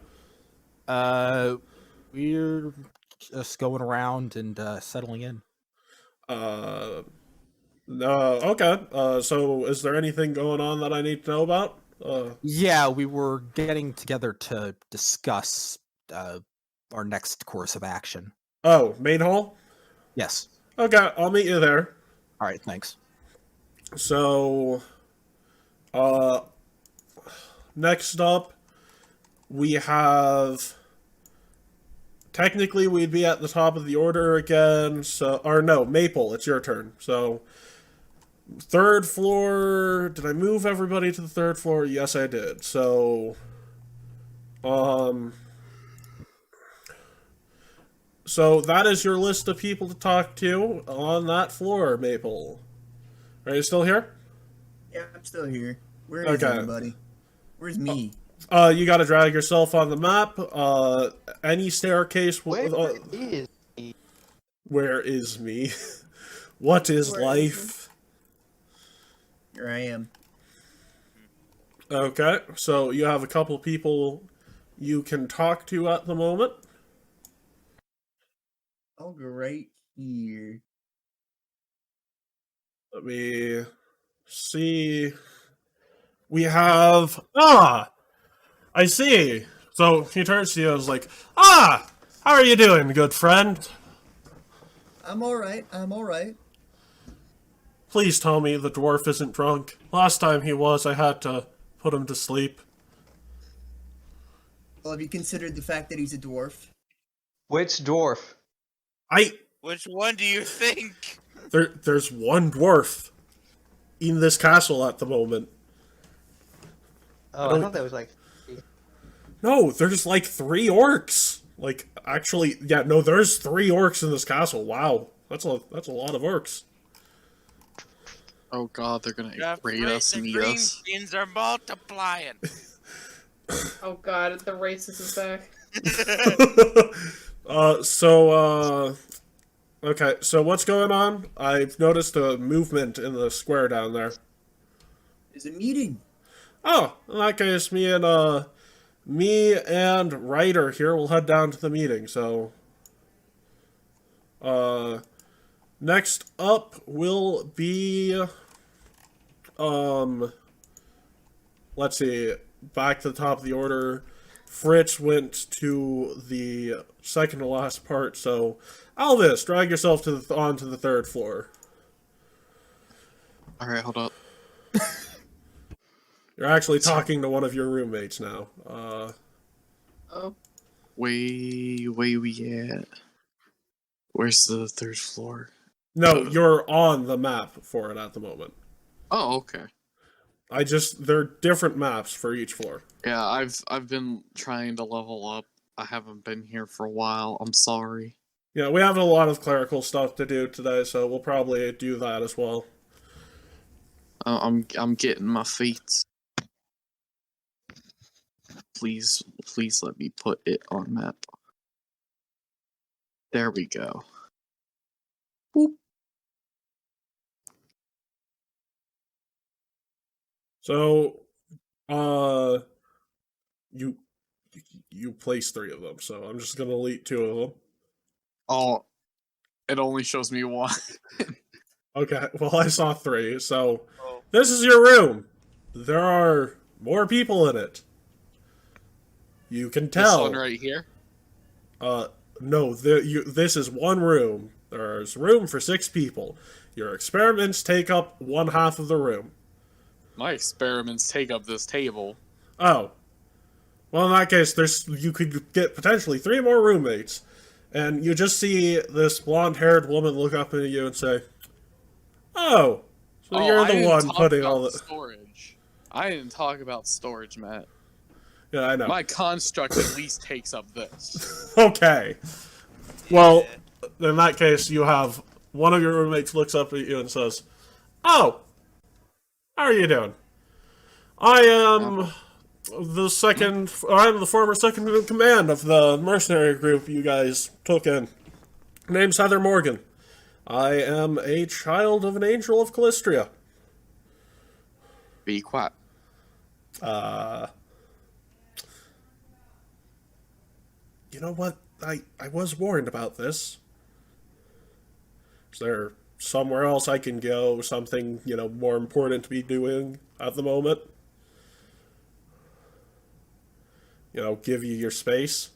We're just going around and settling in. No, okay. So is there anything going on that I need to know about? Yeah, we were getting together to discuss our next course of action. Oh, main hall? Yes. Okay, I'll meet you there. All right. Thanks. So, next up, we have... Technically, we'd be at the top of the order again, so... Or no, Maple, it's your turn. So, third floor... Did I move everybody to the third floor? Yes, I did. So, So that is your list of people to talk to on that floor, Maple. Are you still here? Yeah, I'm still here. Where is Okay. everybody? Where's me? You gotta drag yourself on the map. Any staircase... where is he? Where is me? What is Where is life? Here I am. Okay, so you have a couple people you can talk to at the moment. I'll go right here. Let me see. We have... Ah! I see. So he turns to you and is like, Ah! How are you doing, good friend? I'm alright. I'm alright. Please tell me the dwarf isn't drunk. Last time he was, I had to put him to sleep. Well, have you considered the fact that he's a dwarf? Which dwarf? Which one do you think? There's one dwarf in this castle at the moment. Oh, I thought that was like. No, there's like 3 orcs. Like, actually, yeah, no, there's 3 orcs in this castle. Wow, that's a lot of orcs. Oh god, they're gonna The raid us and eat green us. skins are multiplying. Oh god, the racist is back. Okay, so what's going on? I've noticed a movement in the square down there. There's a meeting. Oh, in that case, me and Ryder here will head down to the meeting, so... Next up will be... Let's see, back to the top of the order. Fritz went to the second to last part, so... Alvis, drag yourself onto the third floor. Alright, hold up. You're actually talking to one of your roommates now. Oh. Where we at? Where's the third floor? No, you're on the map for it at the moment. Oh, okay. There are different maps for each floor. Yeah, I've been trying to level up. I haven't been here for a while. I'm sorry. Yeah, we have a lot of clerical stuff to do today, so we'll probably do that as well. I'm getting my feet. Please let me put it on map. There we go. So, uh, you you place 3 of them. So I'm just gonna delete 2 of them. Oh, it only shows me one. Okay. Well, I saw 3. So Oh. this is your room. There are more people in it. You can This one tell. right here. No, this is one room. There's room for 6 people. Your experiments take up one half of the room. My experiments take up this table. Oh. Well, in that case, you could get potentially 3 more roommates. And you just see this blonde-haired woman look up at you and say, "Oh, so Oh, you're I the didn't one talk putting about all the..." storage. I didn't talk about storage, Matt. Yeah, I know. My construct at least takes up this. Okay. Well, Yeah. in that case, you have one of your roommates looks up at you and says, "Oh, how are you doing? I am I'm the former second in command of the mercenary group you guys took in. Name's Heather Morgan. I am a child of an angel of Callistria." Be quiet. You know what? I was warned about this. Is there somewhere else I can go? Something, more important to be doing at the moment? Give you your space?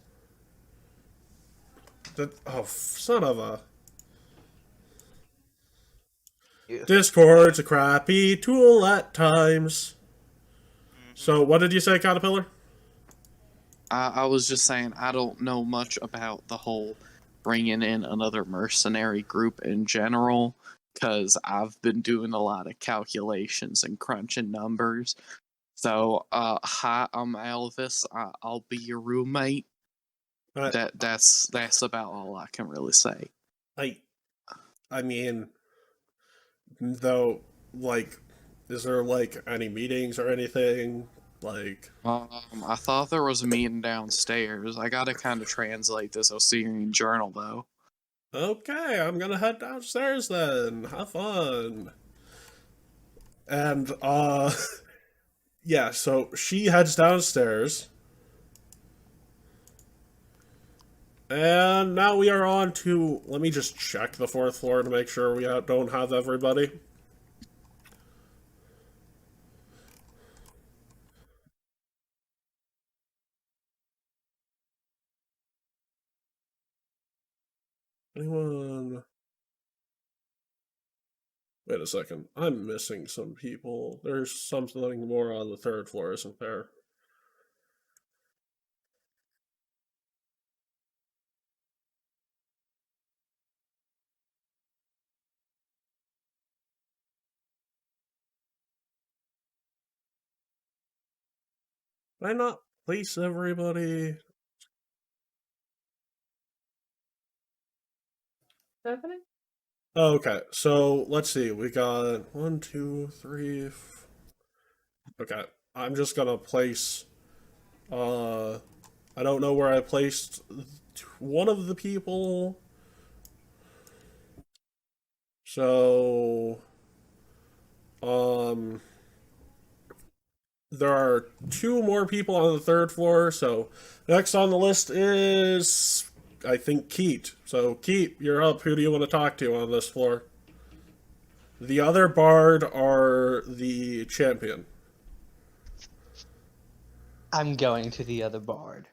Son of a... Discord's a crappy tool at times. So, what did you say, Caterpillar? I was just saying, I don't know much about the whole bringing in another mercenary group in general, because I've been doing a lot of calculations and crunching numbers. So, hi, I'm Elvis. I'll be your roommate. I, That's about all I can really say. I mean, though, is there, any meetings or anything? I thought there was a meeting downstairs. I gotta kind of translate this Osirian journal, though. Okay, I'm gonna head downstairs then. Have fun. And, yeah, so she heads downstairs. And now we are on to... Let me just check the 4th floor to make sure we don't have everybody. Anyone? Wait a second. I'm missing some people. There's something more on the 3rd floor, isn't there? Did I not place everybody? Happening? Okay, so let's see. We got 1, 2, 3. Okay, I'm just gonna place. I don't know where I placed one of the people. So, there are 2 more people on the 3rd floor. So, next on the list is, I think, Keat. So, Keat, you're up. Who do you want to talk to on this floor? The other bard are the champion. I'm going to the other bard.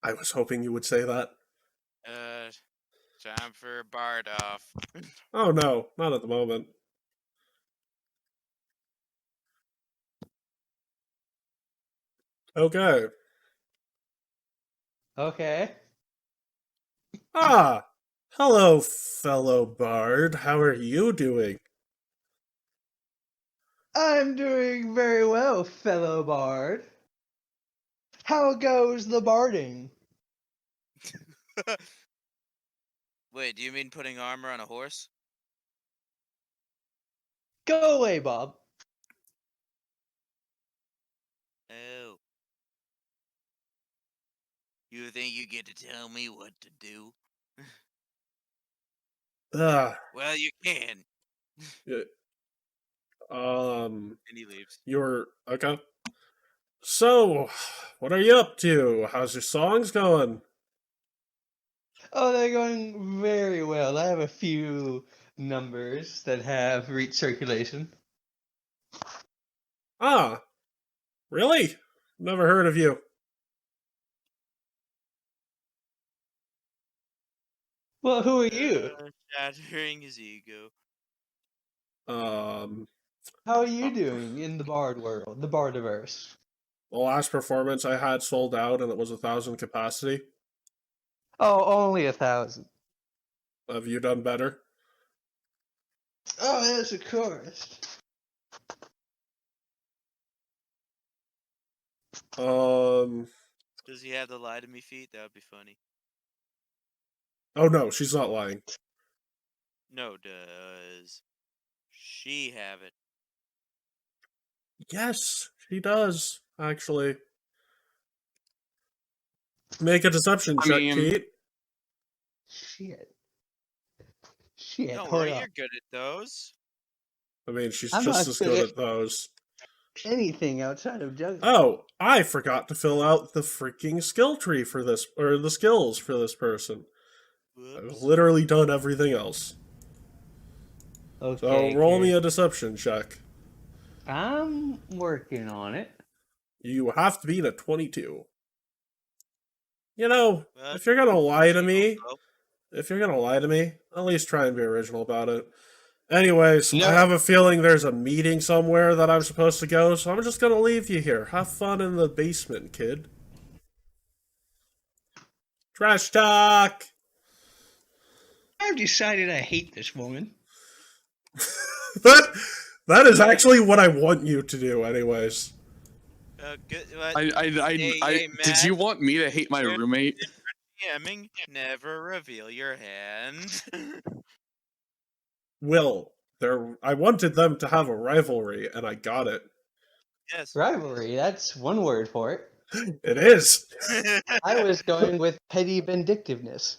I was hoping you would say that. Time for a bard off. Oh no, not at the moment. Okay. Okay. Ah! Hello, fellow bard. How are you doing? I'm doing very well, fellow bard. How goes the barding? Wait, do you mean putting armor on a horse? Go away, Bob. Oh. You think you get to tell me what to do? Ugh. Well, you can. Um, And he leaves. you're okay. So, what are you up to? How's your songs going? Oh, they're going very well. I have a few numbers that have reached circulation. Ah, really? Never heard of you. Well, who are you? Shattering his ego. Um, How are you doing in the Bard world, the Bardiverse? the last performance I had sold out, and it was 1,000 capacity. Oh, only 1,000. Have you done better? Oh, yes, of course. Um, Does he have the lie to me feat? That would be funny. oh no, she's not lying. No, does she have it? Yes, she does, actually. Make a deception I check, mean- Kate. Shit. Shit, Don't hold worry, up. you're good at those. I mean, she's I'm just not as good good at- at those. Anything outside of juggling. Oh, I forgot to fill out the freaking skill tree for this, or the skills for this person. I've Whoops. literally done everything else. Okay. So roll me Gary. a deception check. I'm working on it. You have to beat a 22. You know, Well, if you're gonna lie to me, oh, at least try and be original about it. Anyways, No. I have a feeling there's a meeting somewhere that I'm supposed to go, so I'm just gonna leave you here. Have fun in the basement, kid. Trash talk! I've decided I hate this woman. that is actually what I want you to do, anyways. good. What? Did Matt, you want me to hate my Good. roommate? DMing, never reveal your hand. Will, I wanted them to have a rivalry, and I got it. Yes. Rivalry, that's one word for it. It is. I was going with petty vindictiveness.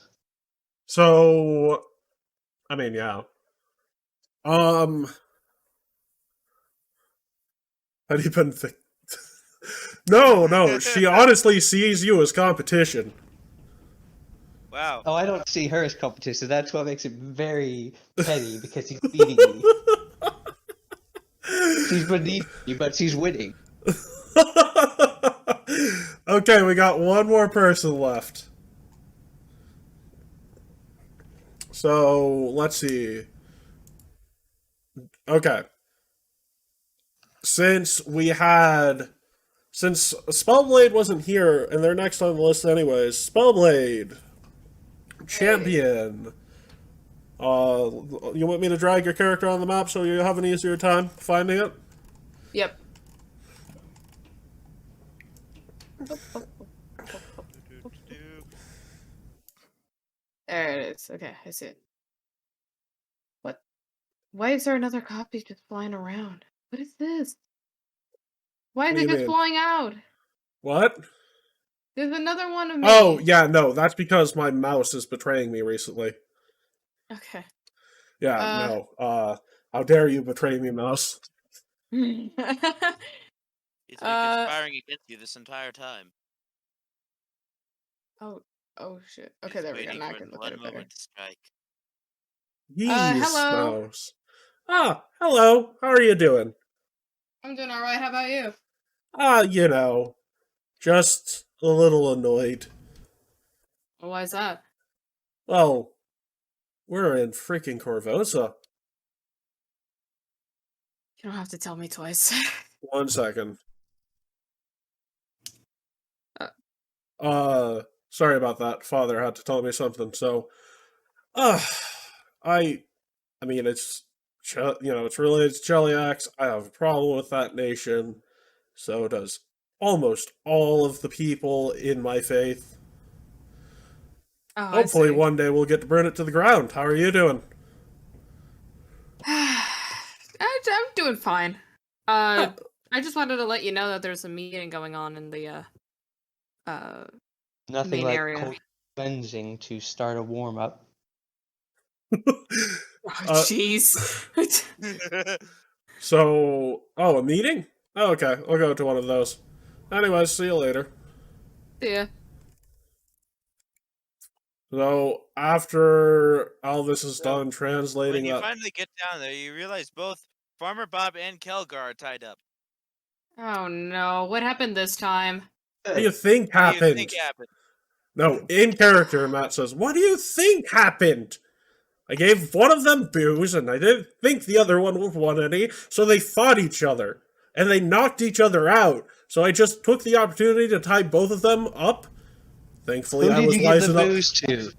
So, I mean, yeah. Had he been No, she honestly sees you as competition. Wow. Oh, I don't see her as competition. That's what makes it very petty, because she's beating me. She's beneath me, but she's winning. Okay, we got one more person left. So, let's see. Okay. Since Spellblade wasn't here, and they're next on the list anyways, Spellblade, champion. You want me to drag your character on the map so you have an easier time finding it? Yep. There it is. Okay, I see it. What? Why is there another copy just flying around? What is this? Why What is do it you just mean? flying out? What? There's another one of me. Oh, yeah, no, that's because my mouse is betraying me recently. Okay. Yeah, no. How dare you betray me, mouse? He's been Uh, conspiring against you this entire time. oh shit. Okay, He's there we go. waiting Now I for can look one at it better. moment to strike. Yes, hello. mouse. Ah, hello. How are you doing? I'm doing alright. How about you? You know, just a little annoyed. Well, why is that? Well, we're in freaking Corvosa. You don't have to tell me twice. 1 second. Uh. Sorry about that. Father had to tell me something. So, I mean, it's it's related to Cheliax. I have a problem with that nation. So does almost all of the people in my faith. Oh, Hopefully, I see. one day we'll get to burn it to the ground. How are you doing? I'm doing fine. I just wanted to let you know that there's a meeting going on in the Nothing Main like area. cold cleansing to start a warm up. Uh, Jeez. So, a meeting? Oh, okay, I'll go to one of those. Anyways, see you later. Yeah. So, after Alvis is done When translating you that. finally get down there, you realize both Farmer Bob and Kelgar are tied up. Oh no, what happened this time? What do you think What do you happened? think happened? No, in character, Matt says, "What do you think happened? I gave one of them booze, and I didn't think the other one would want any, so they fought each other. And they knocked each other out. So I just took the opportunity to tie both of them up. Thankfully, Who I did was you give wise the enough. booze to?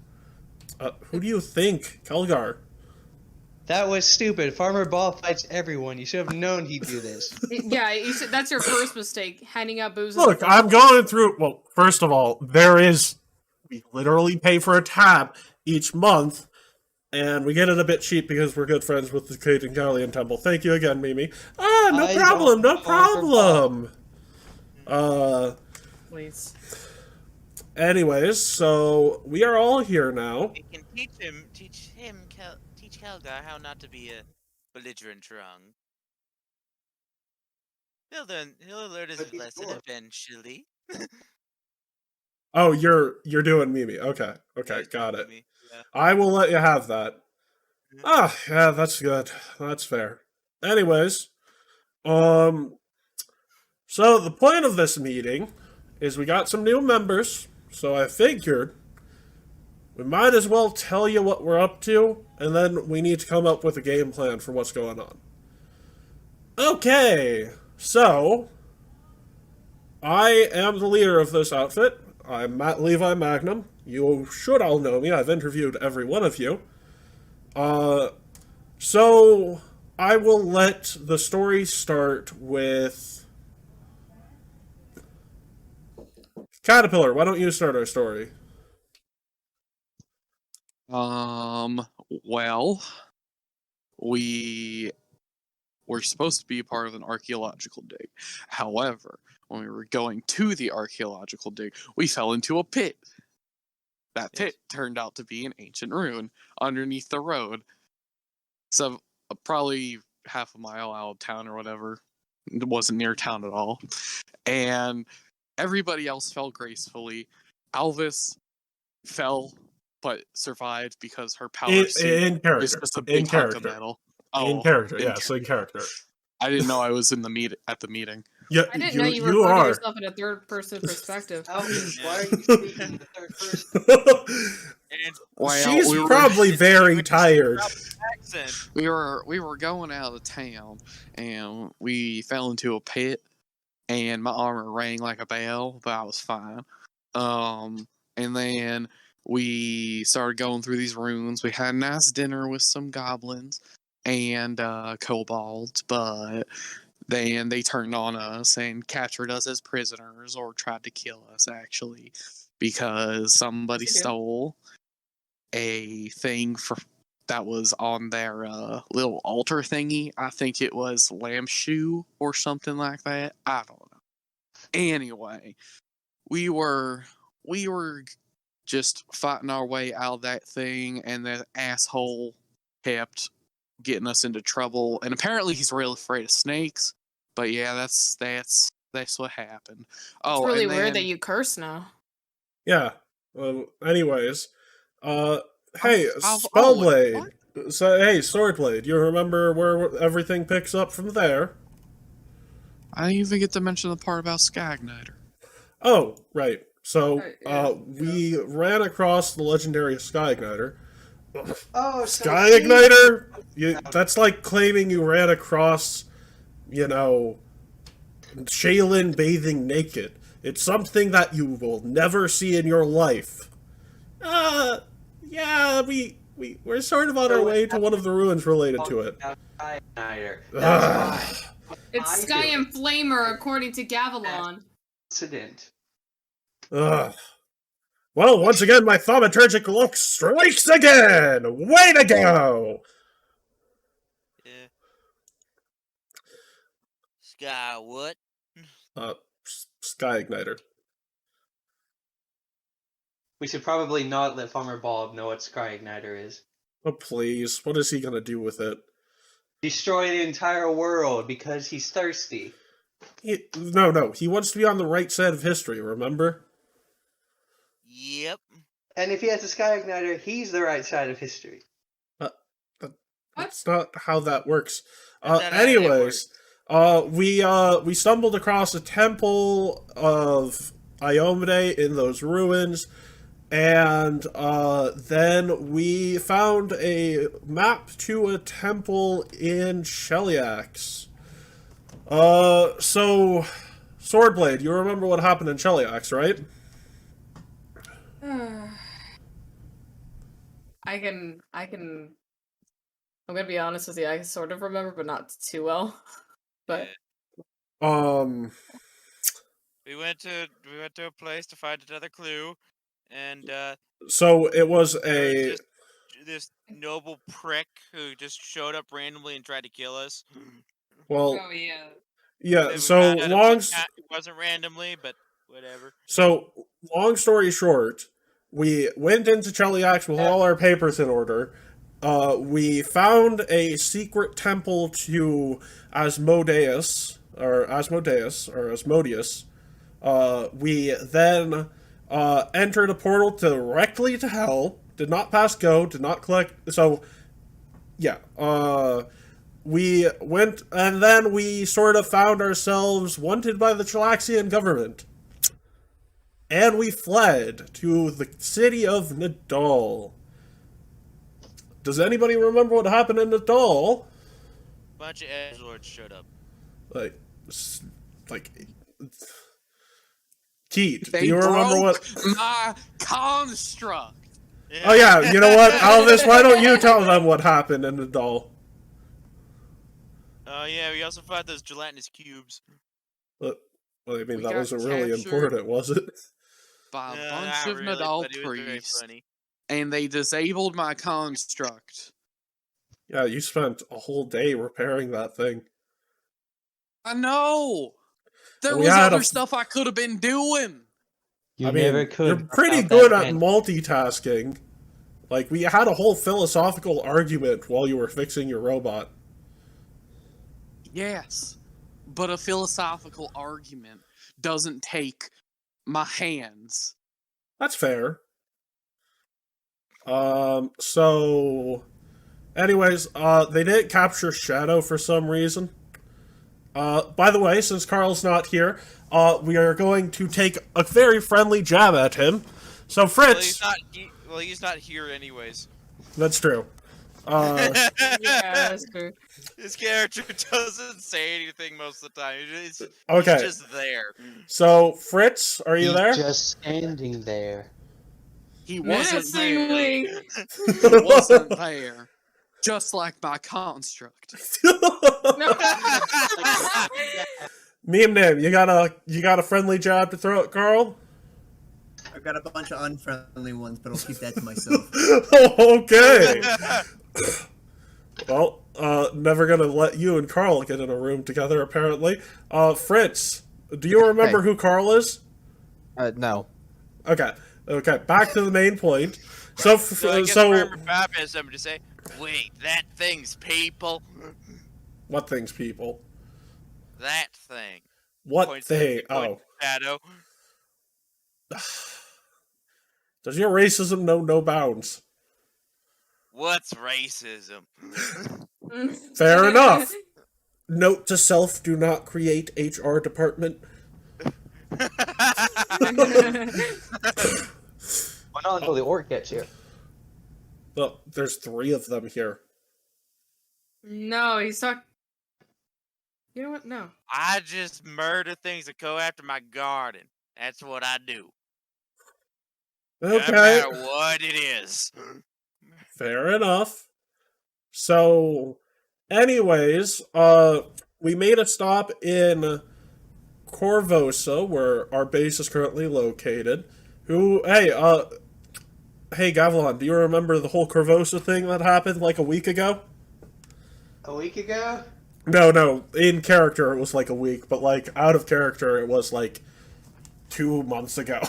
Who do you think? Kelgar. That was stupid. Farmer Ball fights everyone. You should have known he'd do this. Yeah, you should, that's your first mistake, handing out booze. Look, I'm going through. Well, first of all, we literally pay for a tab each month, and we get it a bit cheap because we're good friends with the Cajun Galleon Temple. Thank you again, Mimi. No I problem, no don't know problem. Please. Anyways, so we are all here now. We can teach Kelgar how not to be a belligerent drunk. He'll learn his But he's lesson dwarf. eventually. Oh, you're doing Mimi. Okay, Yeah, got it. me. Yeah. I will let you have that. Mhm. Yeah, that's good. That's fair. Anyways, so the point of this meeting is we got some new members, so I figured we might as well tell you what we're up to, and then we need to come up with a game plan for what's going on. Okay, so I am the leader of this outfit. I'm Matt Levi Magnum. You should all know me. I've interviewed every one of you. So I will let the story start with Caterpillar. Why don't you start our story? Well, we were supposed to be part of an archaeological dig. However, when we were going to the archaeological dig, we fell into a pit. That pit turned out to be an ancient ruin underneath the road. So, probably half a mile out of town or whatever. It wasn't near town at all. And everybody else fell gracefully. Alvis fell, but survived because her power suit In is character. just a In big hunk of character. metal. In character, yes, in character. I didn't know I was in the at the meeting. Yeah, I didn't know you were putting yourself in a third-person perspective. Alvin, why are you speaking in the third person? And Well, She's we were- probably very tired. accent. We were going out of town, and we fell into a pit, and my armor rang like a bell, but I was fine. And then we started going through these ruins. We had a nice dinner with some goblins and kobolds, but then they turned on us and captured us as prisoners, or tried to kill us, actually, because somebody Yes, they do. stole a thing that was on their little altar thingy. I think it was lamb shoe or something like that. I don't know. Anyway, we were just fighting our way out of that thing, and that asshole kept getting us into trouble. And apparently, he's real afraid of snakes. But yeah, that's what happened. Oh, It's really and weird then- that you curse now. Yeah. Anyways, hey, I've Spellblade. So, hey, Swordblade. You remember where everything picks up from there? I didn't even get to mention the part about Skygniter. Oh, right. So, Right, yeah. we ran across the legendary Skygniter. Oh, so Skygniter? That's like claiming you ran across, Shaylin bathing naked. It's something that you will never see in your life. Yeah, we're sort of on our way to one of the ruins related to it. Snyder. Ugh. That's why. It's I Sky do and Flamer, according to Gavilon. Incident. Ugh. Well, once again, my thaumaturgic look strikes again! Way to go! Yeah. Sky, what? Sky Igniter. We should probably not let Farmer Bob know what Scry Igniter is. Oh, please. What is he gonna do with it? Destroy the entire world because he's thirsty. No. He wants to be on the right side of history, remember? Yep. And if he has a Sky Igniter, he's the right side of history. That's not how that works. That's not how it Anyways, we stumbled across a temple of Iomade in those ruins, and then we found a map to a temple in Cheliax. So Swordblade, you remember what happened in Cheliax, right? I'm gonna be honest with you, I sort of remember, but not too well. But We went to a place to find another clue, and so it was there was a just this noble prick who just showed up randomly and tried to kill us. well, oh yeah. yeah. Then we So found out it wasn't randomly, but whatever. So, long story short, we went into Cheliax with all our papers in order. We found a secret temple to Asmodeus. We then entered a portal directly to Hell. Did not pass go. Did not click. So, yeah. We went, and then we sort of found ourselves wanted by the Chelaxian government. And we fled to the city of Nidal. Does anybody remember what happened in Nidal? Bunch of edgelords showed up. Like, Keat, They do you remember broke what? my construct. Oh yeah, you know what, Alvis? Why don't you tell them what happened in Nidal? Oh yeah, we also found those gelatinous cubes. Well, I mean, We that got wasn't really captured. important, was it? By a No, bunch not of really, Nadal but it was very priests, funny. and they disabled my construct. Yeah, you spent a whole day repairing that thing. I know. There We was had other stuff I could have been doing. You I mean, never could. you're pretty without good that at pen. multitasking. Like, we had a whole philosophical argument while you were fixing your robot. Yes, but a philosophical argument doesn't take my hands. That's fair. So... Anyways, they didn't capture Shadow for some reason. By the way, since Carl's not here, we are going to take a very friendly jab at him. So, Fritz... He's not here anyways. That's true. Yeah, that's true. His character doesn't say anything most of the time. He's Okay. just there. So, Fritz, are you He's there? just standing there. He wasn't there. Menacingly. He wasn't there. Just like my construct. No. Meme name, you got a friendly jab to throw at Carl? I've got a bunch of unfriendly ones, but I'll keep that to myself. Okay. Well, never gonna let you and Carl get in a room together, apparently. Fritz, do you remember who Carl is? No. Okay, back to the main point. So, I guess so Farmer Bob has something to say. Wait, that thing's people? what things, people? That thing. What Points thing? to Oh, Shadow. does your racism know no bounds? What's racism? Fair enough. Note to self: do not create HR department. Well, not until the orc gets here. Well, there's 3 of them here. No, he's talking. You know what? No. I just murder things that go after my garden. That's what I do. No Okay. matter what it is. Fair enough. So, anyways, we made a stop in Corvosa, where our base is currently located. Hey, Gavilan, do you remember the whole Corvosa thing that happened like a week ago? A week ago? No, in character it was like a week, but like out of character it was like 2 months ago.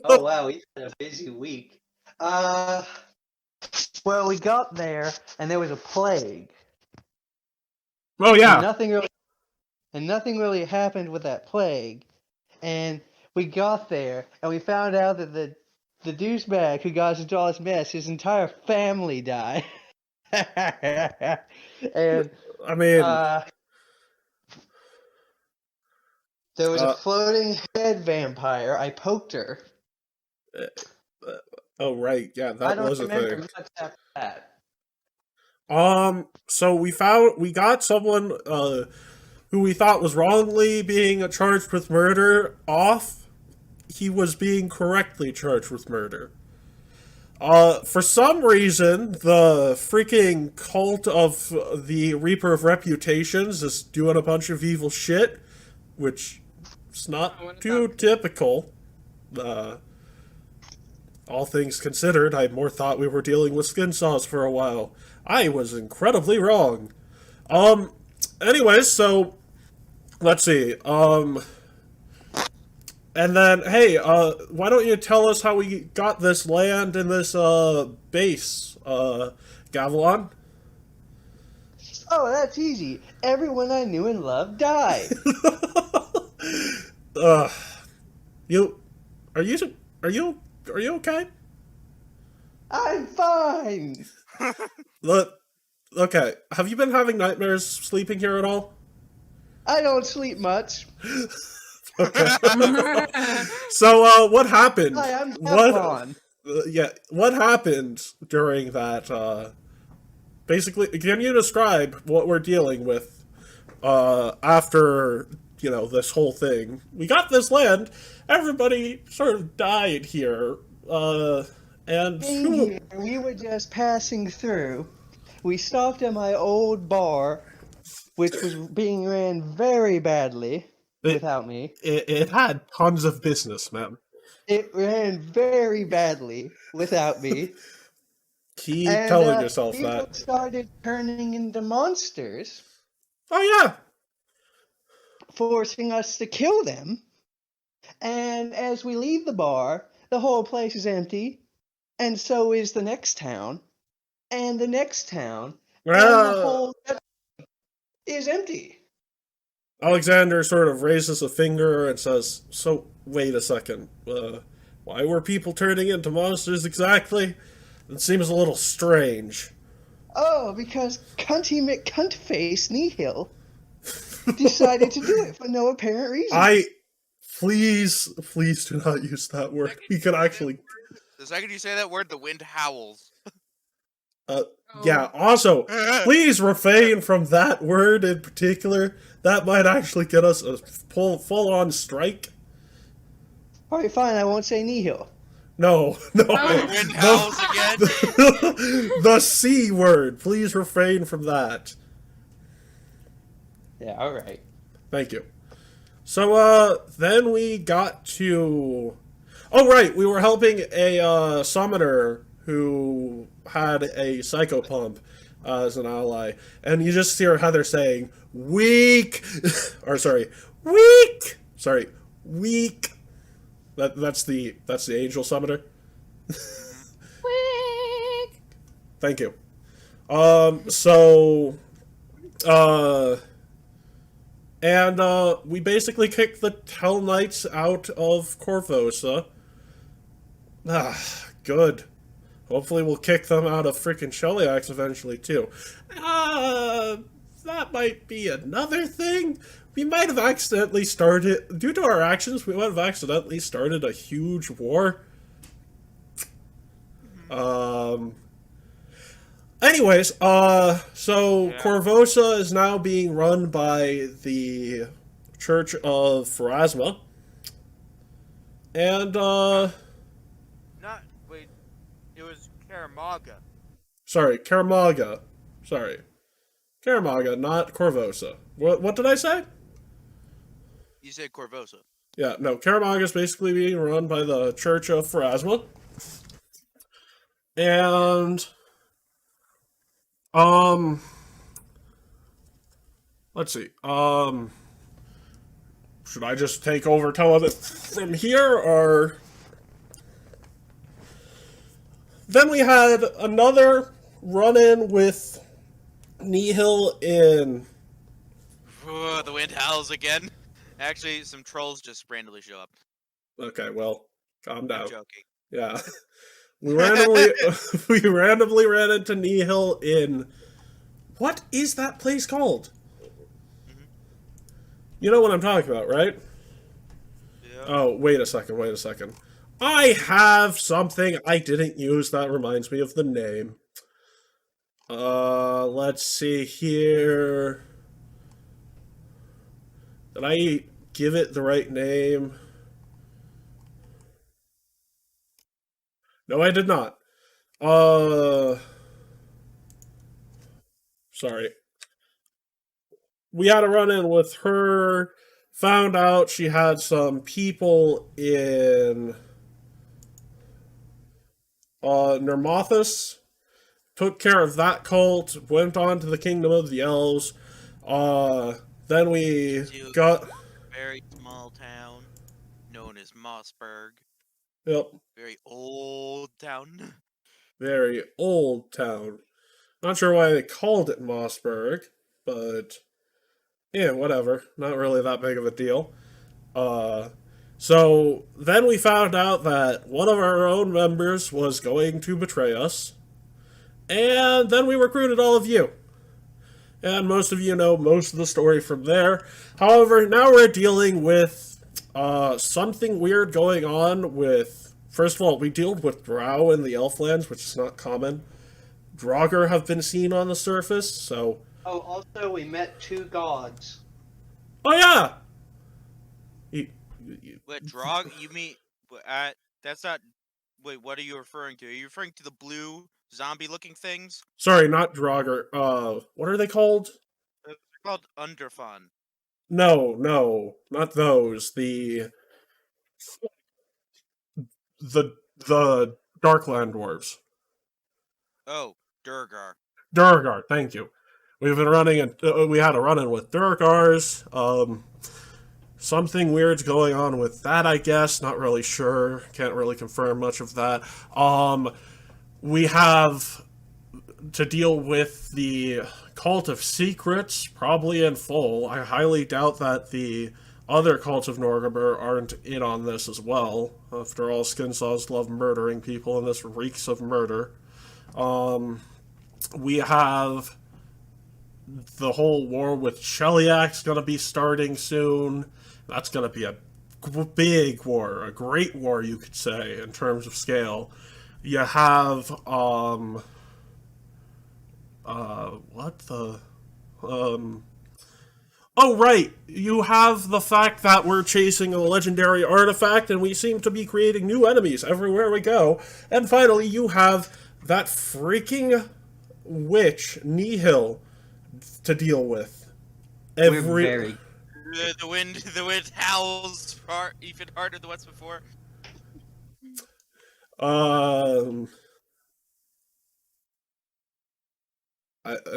Oh wow, we've had a busy week. Well, we got there and there was a plague, Oh and yeah. nothing really happened with that plague. And we got there and we found out that the douchebag who got us into all this mess, his entire family died. And I mean, there was a floating head vampire. I poked her. oh right, yeah, I that don't was a remember thing. much after that. So we got someone who we thought was wrongly being charged with murder off. He was being correctly charged with murder. For some reason, the freaking cult of the Reaper of Reputations is doing a bunch of evil shit, which is not too typical. All things considered, I more thought we were dealing with skin saws for a while. I was incredibly wrong. Anyways, so let's see. And then, hey, why don't you tell us how we got this land and this base, Gavilan? Oh, that's easy. Everyone I knew and loved died. You are you okay? I'm fine. Look, okay. Have you been having nightmares sleeping here at all? I don't sleep much. So, what happened? Hi, I'm What? Gavilan. Yeah, what happened during that? Basically, can you describe what we're dealing with after this whole thing? We got this land. Everybody sort of died here. And We were just passing through. We stopped at my old bar, which was being ran very badly without me. It had tons of business, man. It ran very badly without me. Keep And, telling yourself people that. started turning into monsters, Oh yeah. forcing us to kill them. And as we leave the bar, the whole place is empty, and so is the next town, and the next town, and the whole is empty. Alexander sort of raises a finger and says, "So wait a second. Why were people turning into monsters exactly? It seems a little strange." Oh, because Cunty McCuntface Nihil decided to do it for no apparent reason. Please do not use that word. We could actually. The second you say that word, the wind howls. Yeah, also, please refrain from that word in particular. That might actually get us a full-on strike. Alright, fine, I won't say Nihil. No. Wind howls again. The C word. Please refrain from that. Yeah, alright. Thank you. So, then we got to... Oh, right, we were helping a summoner who had a psychopump as an ally. And you just hear Heather saying, weak! Or, sorry, weak! Sorry, weak. That's the angel summoner. Quick! Thank you. We basically kicked the Hell Knights out of Corvosa. Good. Hopefully we'll kick them out of freaking Shellyax eventually, too. That might be another thing. We might have accidentally started, due to our actions, we might have accidentally started a huge war. Anyways, so Corvosa is now being run by the Church of Pharasma. And, Wait, it was Karamaga. Sorry, Karamaga. Sorry. Karamaga, not Corvosa. What did I say? You said Corvosa. Yeah, no, Karamaga is basically being run by the Church of Pharasma. And, let's see, should I just take over telling it from here, or... Then we had another run-in with Nihil in... Ooh, the wind howls again. Actually, some trolls just randomly show up. Okay, well, calm I'm down. joking. Yeah. We randomly ran into Nihil in... What is that place called? Mhm. You know what I'm talking about, right? Yeah. Oh, wait a second. I have something I didn't use that reminds me of the name. Let's see here. Did I give it the right name? No, I did not. Sorry. We had a run-in with her, found out she had some people in Nermothus, took care of that cult, went on to the Kingdom of the Elves. Then we To got... a very small town known as Mossberg. Yep, Very old town. very old town. Not sure why they called it Mossberg, but yeah, whatever. Not really that big of a deal. So then we found out that one of our own members was going to betray us, and then we recruited all of you. And most of you know most of the story from there. However, now we're dealing with something weird going on with... First of all, we dealt with Drow in the Elflands, which is not common. Draugr have been seen on the surface, so... Oh, also we met two gods. Oh, yeah! Wait, Drog? You mean... that's not... Wait, what are you referring to? Are you referring to the blue zombie-looking things? Sorry, not Draugr. What are they called? They're called Underfun. No, not those. The Darkland dwarves. Oh, Durgar. Durgar, thank you. We've been we had a run-in with Durgars. Something weird's going on with that, I guess. Not really sure. Can't really confirm much of that. We have to deal with the Cult of Secrets, probably in full. I highly doubt that the other cults of Norgrimmar aren't in on this as well. After all, Skinsaws love murdering people, and this reeks of murder. We have the whole war with Sheliak's going to be starting soon. That's going to be a big war, a great war, you could say, in terms of scale. You have, oh, right. You have the fact that we're chasing a legendary artifact and we seem to be creating new enemies everywhere we go. And finally, you have that freaking witch, Nihil, to deal with. We're very... The wind howls even harder than once before. In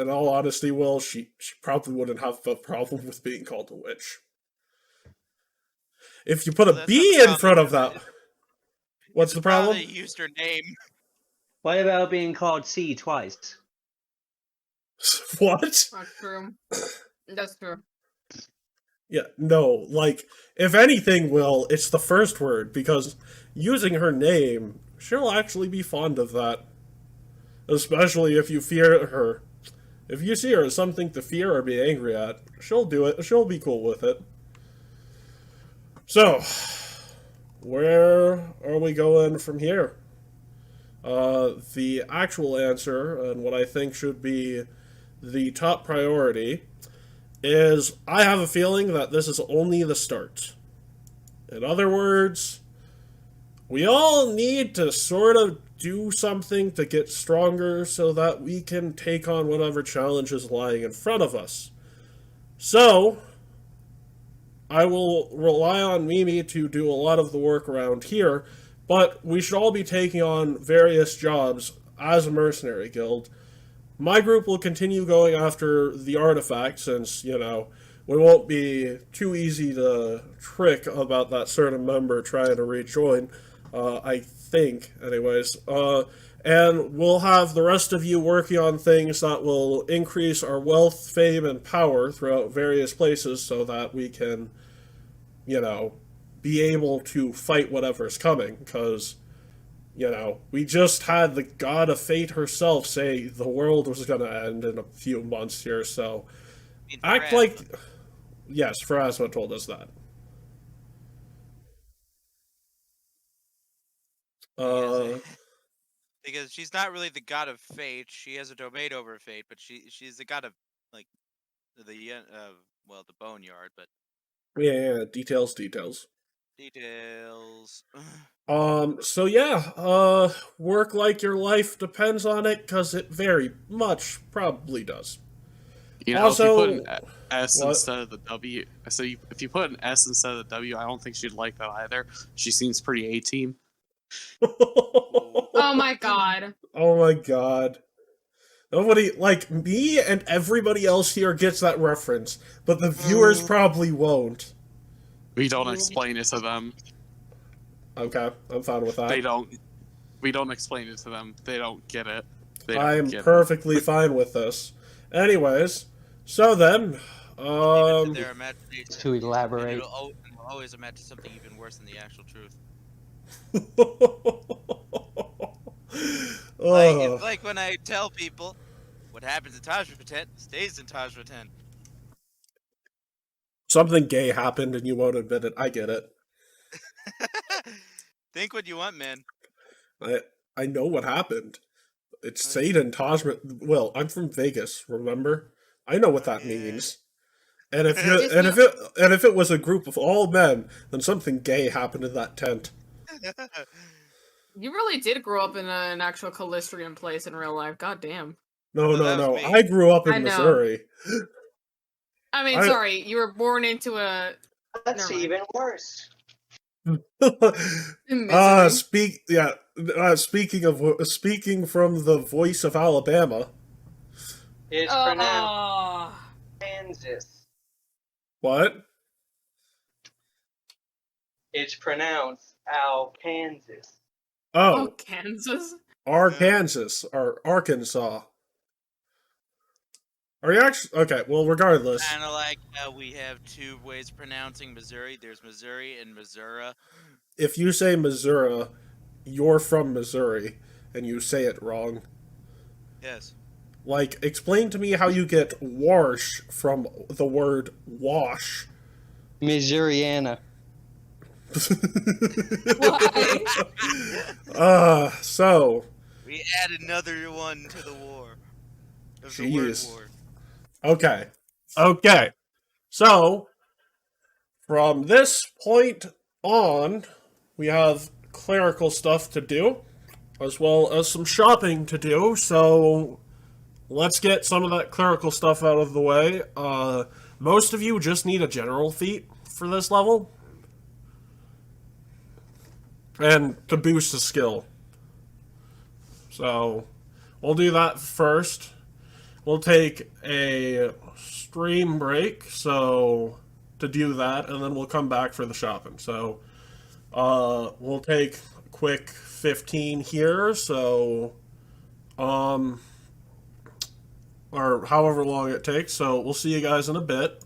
all honesty, Will, she probably wouldn't have a problem with being called a witch. If you put a B in front of that, what's the problem? They used her name. What about being called C twice? What? That's true. That's true. Yeah, no, like, if anything, Will, it's the first word, because using her name, she'll actually be fond of that. Especially if you fear her. If you see her as something to fear or be angry at, she'll do it, she'll be cool with it. So, where are we going from here? The actual answer, and what I think should be the top priority, is I have a feeling that this is only the start. In other words, we all need to sort of do something to get stronger so that we can take on whatever challenge is lying in front of us. So, I will rely on Mimi to do a lot of the work around here, but we should all be taking on various jobs as a mercenary guild. My group will continue going after the artifact since, you know, we won't be too easy to trick about that certain member trying to rejoin. I think, anyways. And we'll have the rest of you working on things that will increase our wealth, fame, and power throughout various places so that we can, be able to fight whatever's coming. Because, we just had the god of fate herself say the world was going to end in a few months here, so I mean, act Pharasma. like. Yes, Pharasma told us that. Uh, Because she's not really the god of fate. She has a domain over fate, but she's the god of like the well, the boneyard, but yeah, details. details. So yeah, work like your life depends on it, because it very much probably does. You know, if you put an Also, S what? instead of the W, if you put an S instead of the W, I don't think she'd like that either. She seems pretty A-team. Oh my god. Oh my god. Nobody, like, me and everybody else here gets that reference, but the viewers probably won't. We don't explain it to them. Okay, I'm fine with that. They don't. We don't explain it to them. They don't get it. They don't I'm get it. perfectly fine with this. Anyways, so then, Leave it to their imagination. To elaborate. It'll always imagine something even worse than the actual truth. Like Ugh. it's like when I tell people what happens in Taj Mahal stays in Taj Mahal. Something gay happened and you won't admit it. I get it. Think what you want, man. I know what happened. It's Satan Taj. Well, I'm from Vegas. Remember? I know what that Yeah. means. And if it was a group of all men, then something gay happened in that tent. You really did grow up in an actual Callistrian place in real life. God damn. No, Well, that was no. me. I grew up I in know. Missouri. I mean, I- sorry, you were born into a That's Never mind. even worse. misery. Speaking from the voice of Alabama. It's pronounced Oh. Kansas. What? It's pronounced Kansas. Oh, Oh, Kansas. Arkansas or Arkansas. Are you actually okay? Well, regardless, Kind of like how we have two ways of pronouncing Missouri. There's Missouri and Missouri. if you say Missouri, you're from Missouri, and you say it wrong. Yes. Like, explain to me how you get wash from the word wash. Missouriana. Why? So, We add another one to the war. Of the word Jeez. war. okay. So, from this point on, we have clerical stuff to do, as well as some shopping to do, so let's get some of that clerical stuff out of the way. Most of you just need a general feat for this level, and to boost the skill. So, we'll do that first. We'll take a stream break, so to do that, and then we'll come back for the shopping. So, we'll take a quick 15 here, so, or however long it takes. So, we'll see you guys in a bit.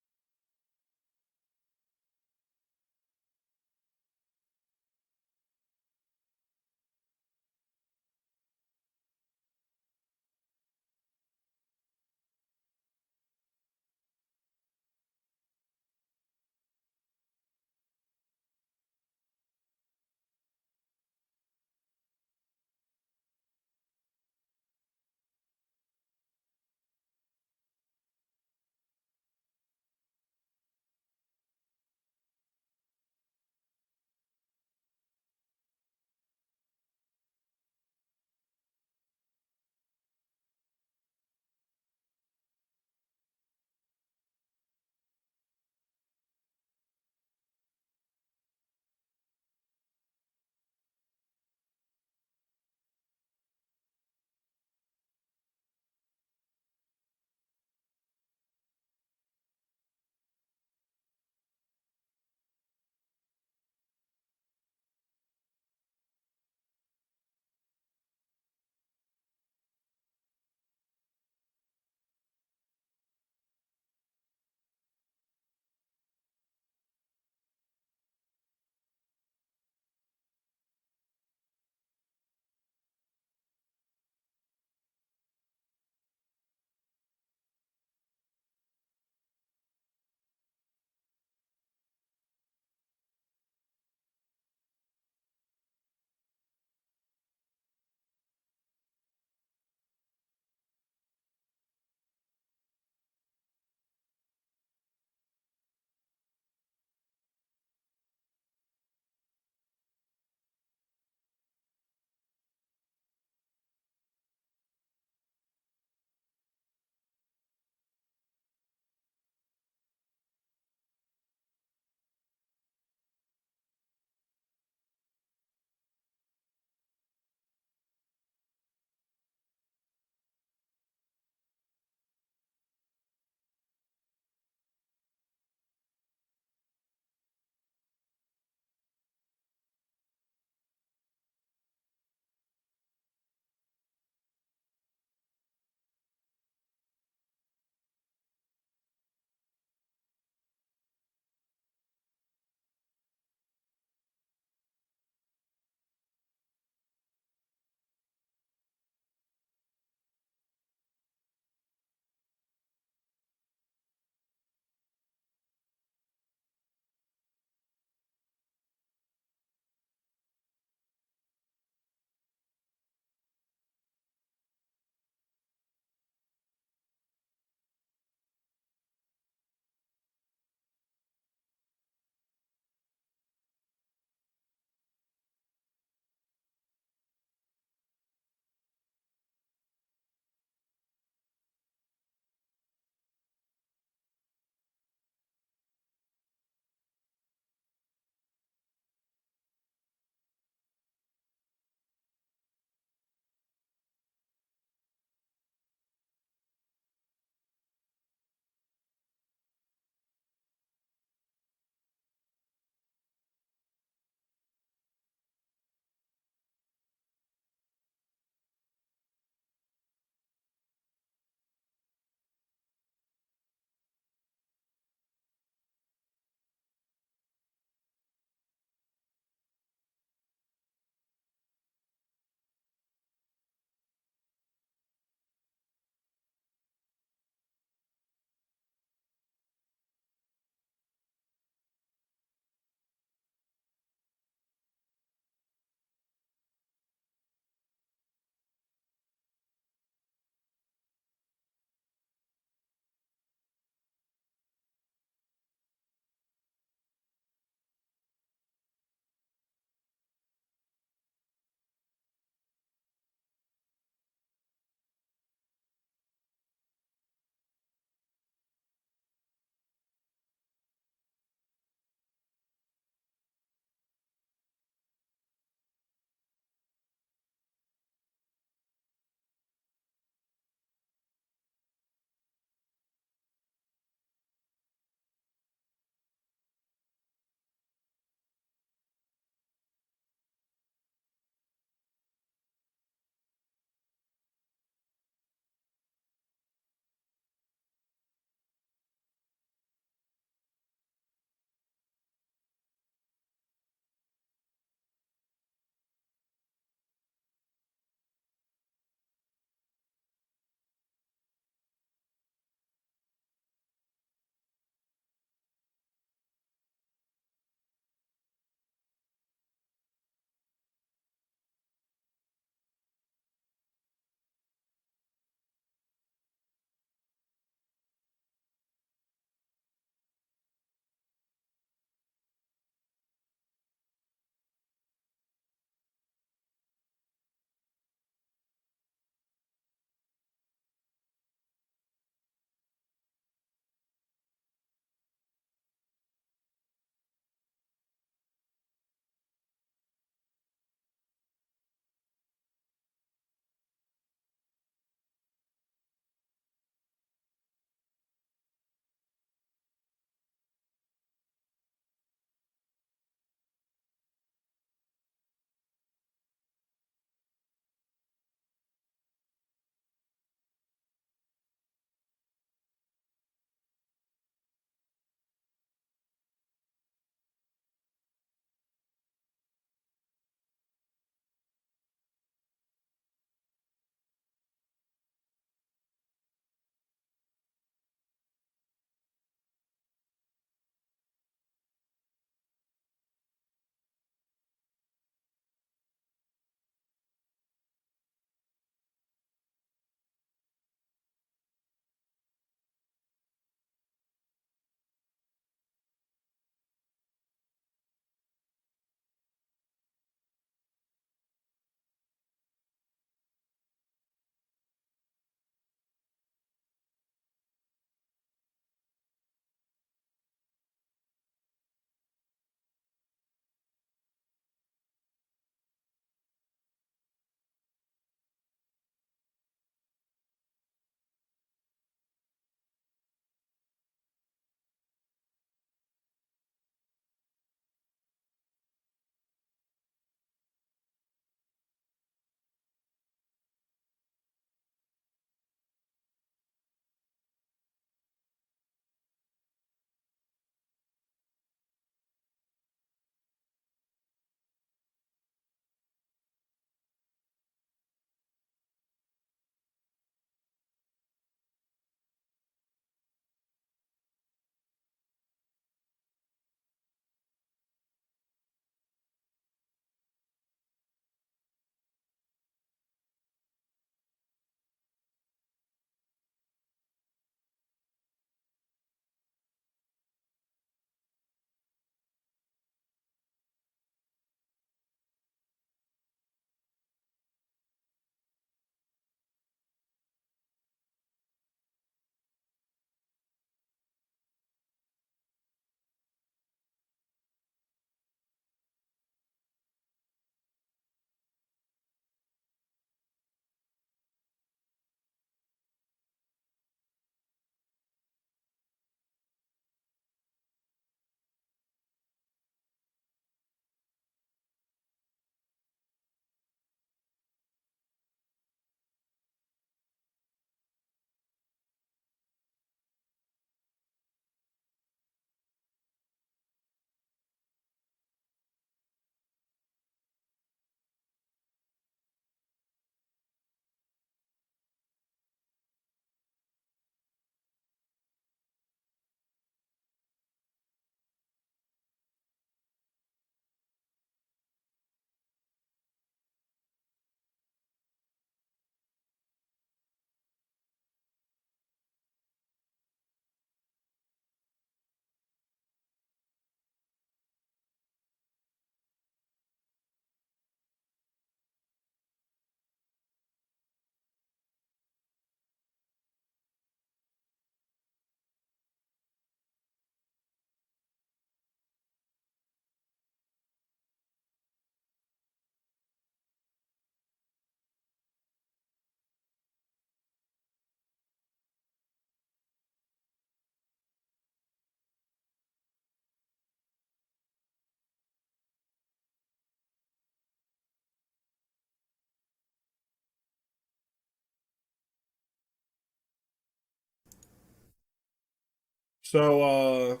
So,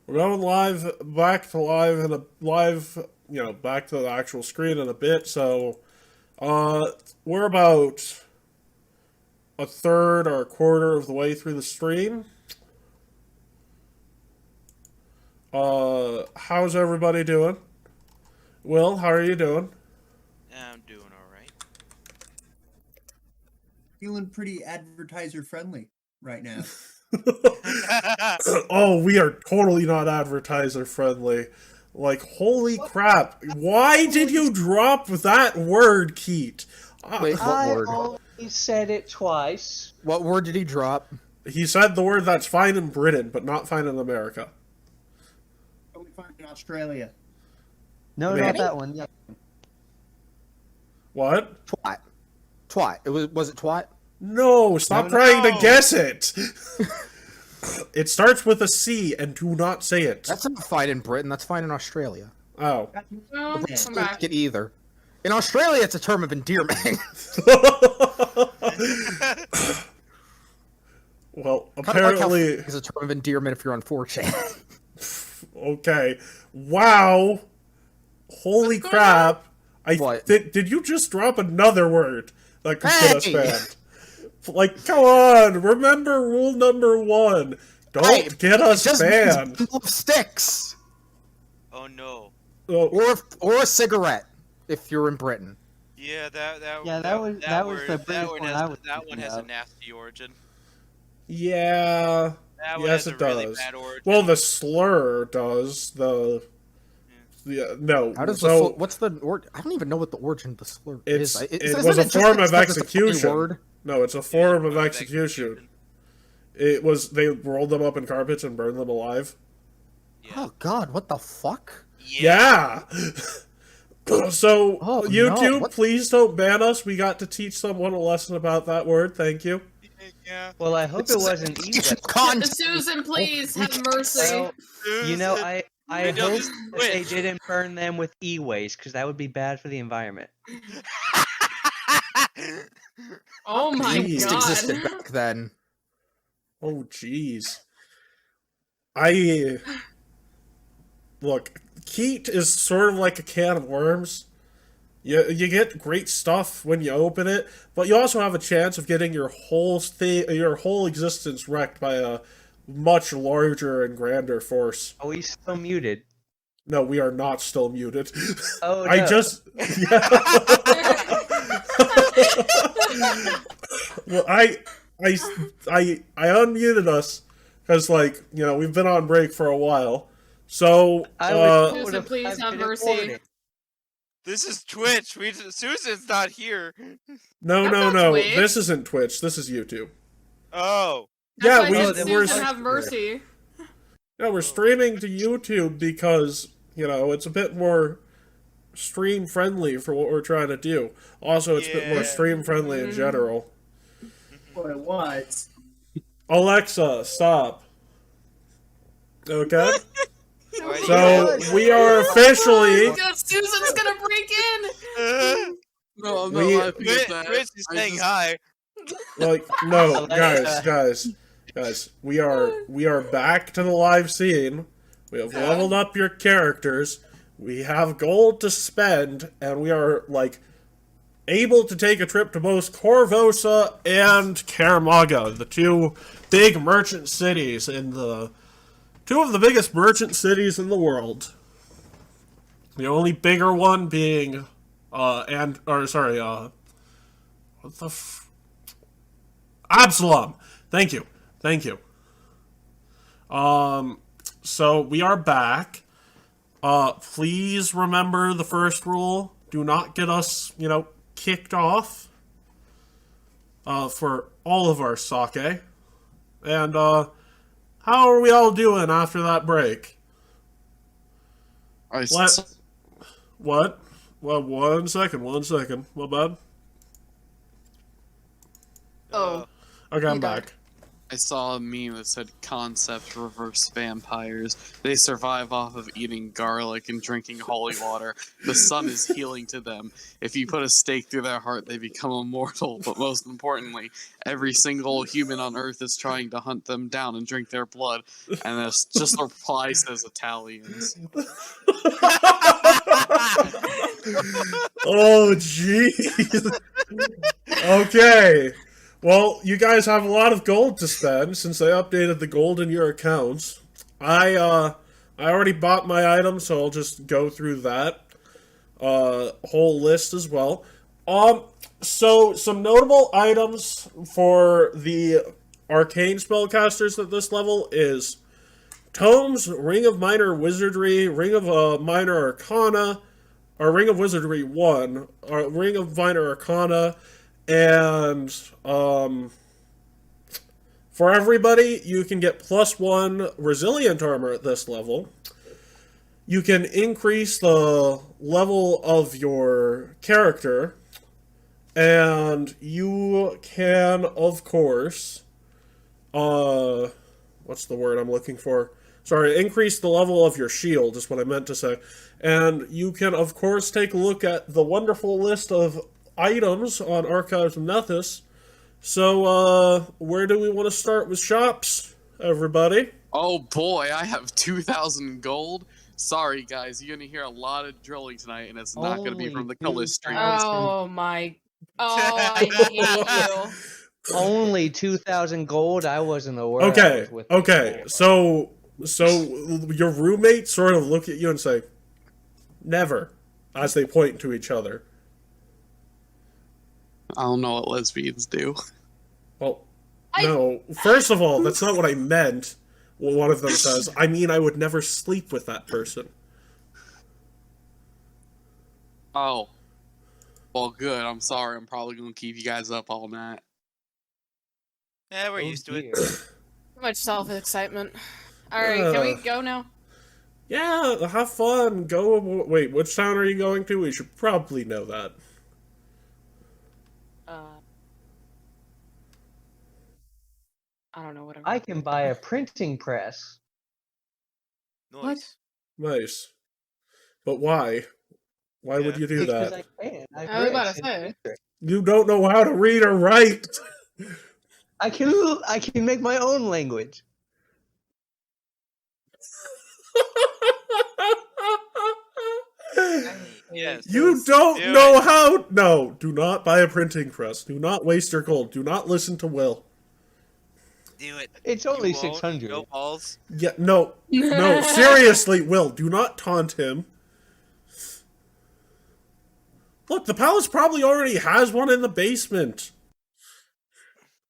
we're going live, back to live in a live, back to the actual screen in a bit. So, we're about a third or a quarter of the way through the stream. How's everybody doing? Will, how are you doing? I'm doing all right. Feeling pretty advertiser friendly right now. Oh, we are totally not advertiser friendly. Like, holy crap. Why did you drop that word, Keat? Wait, what I word? only said it twice. What word did he drop? He said the word that's fine in Britain, but not fine in America. What we find in Australia. No, Really? not that one. Yeah. What? Twat. Twat. Was it twat? No, stop No, trying to no. guess it. It starts with a C, and do not say it. That's not fine in Britain. That's fine in Australia. Oh. No, The Brits come don't back. like it either. In Australia, it's a term of endearment. Well, Kind of like how apparently... it's a term of endearment if you're on 4chan. Okay. Wow. Holy What's going on? crap. What? Did you just drop another word that could get us Hey! banned? Like, come on. Remember rule number 1. Don't Hey, get us Just banned. bundle of sticks Oh no. Oh, or a cigarette if you're in Britin. Yeah, that was the British word one has I was that one thinking has a of. nasty origin. yeah. That one Yes, has it a really does. bad origin. Well, the slur does. No. How does so, what's the word? I don't even know what the origin of the slur it is. was Isn't a it just form that of stuff that's a funny execution. word? No, it's a form of execution. It was, they rolled them up in carpets and burned them alive. Yeah. Oh God, what the fuck? Yeah. So, Oh, YouTube, no, what- please don't ban us. We got to teach someone a lesson about that word. Thank you. Yeah. Well, I hope it wasn't Educational e-waste. content. Susan, please have mercy. Well, you know, I They don't hope just that they quit. didn't burn them with e-waste, because that would be bad for the environment. Oh my Jeez. god. Existed back then. Oh, jeez. Look, Keat is sort of like a can of worms. You get great stuff when you open it, but you also have a chance of getting your whole existence wrecked by a much larger and grander force. Are we still muted? No, we are not still muted. Oh, I no. just well, I unmuted us because, we've been on break for a while. So I was Susan, told of please have 5-minute mercy. warning. This is Twitch. Susan's not here. no, That's not no. Twitch. This isn't Twitch. This is YouTube. Oh. That's Yeah, why we- I said we're- Susan, have mercy. Yeah, we're streaming to YouTube because, it's a bit more stream friendly for what we're trying to do. Also, it's a bit more Yeah. stream friendly in general. What it was. Alexa, stop. Okay? Why do you So, have- we are officially... Oh, God, Susan's gonna break in. No, I'm not We- laughing at that. Twitch is I saying just- hi. No, Alexa. guys, we are back to the live scene. We have leveled up your characters. We have gold to spend, and we are, able to take a trip to both Corvosa and Caramaga, the two big merchant cities two of the biggest merchant cities in the world. The only bigger one being, what the Absalom. Thank you. So we are back. Please remember the first rule. Do not get us, kicked off. For all of our sake. And, how are we all doing after that break? What? Well, one second. My bad. Oh, Okay, I'm You died. back. I saw a meme that said concept reverse vampires. They survive off of eating garlic and drinking holy water. The sun is healing to them. If you put a stake through their heart, they become immortal. But most importantly, every single human on Earth is trying to hunt them down and drink their blood. And this just reply says Italians. Oh, jeez. Okay. Well, you guys have a lot of gold to spend since I updated the gold in your accounts. I already bought my item, so I'll just go through that whole list as well. So some notable items for the arcane spellcasters at this level is Tomes, Ring of Minor Wizardry, Ring of Minor Arcana, or Ring of Wizardry 1, or Ring of Minor Arcana, and for everybody, you can get +1 Resilient Armor at this level. You can increase the level of your character, and you can, of course, what's the word I'm looking for? Sorry, increase the level of your shield is what I meant to say. And you can, of course, take a look at the wonderful list of items on Archives of Nethys. So, where do we want to start with shops, everybody? Oh boy, I have 2,000 gold. Sorry, guys, you're gonna hear a lot of drilling tonight, and it's not gonna be from the Only Calistri. 2,000. Oh my. Oh, I hate you. Only 2,000 gold. I wasn't aware. I Okay, was with okay. before. So your roommates sort of look at you and say, "Never," as they point to each other. I don't know what lesbians do. Well, no. First of all, that's not what I meant. Well, one of them says, "I mean, I would never sleep with that person." Oh. Well, good. I'm sorry. I'm probably gonna keep you guys up all night. Yeah, we're Oh, used to it. dear. Too much self-excitement. Alright, can we go now? Yeah, have fun. Go. Wait, which town are you going to? We should probably know that. I don't know what I can buy a printing press. Nice. Nice. But why? Why would Yeah. you do Because that? I can. I was about to say. You don't know how to read or write. I can make my own language. Yes. You Just don't do know it. how. No, do not buy a printing press. Do not waste your gold. Do not listen to Will. Do it. It's You only won't. 600. No balls. Yeah, no, no. Seriously, Will, do not taunt him. Look, the palace probably already has one in the basement.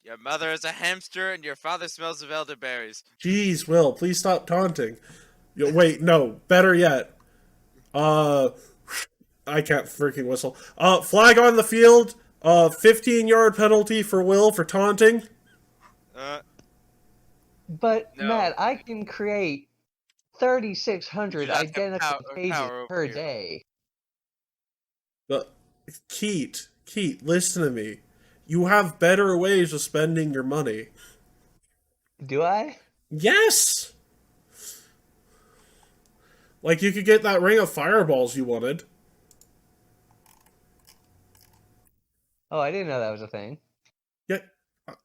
Your mother is a hamster, and your father smells of elderberries. Jeez, Will, please stop taunting. Wait, no. Better yet. I can't freaking whistle. Flag on the field. 15-yard penalty for Will for taunting. But No. Matt, I can create 3,600 Dude, that's identical a pages power over per here. day. But Keat, listen to me. You have better ways of spending your money. Do I? Yes! Like, you could get that ring of fireballs you wanted. Oh, I didn't know that was a thing. Yeah,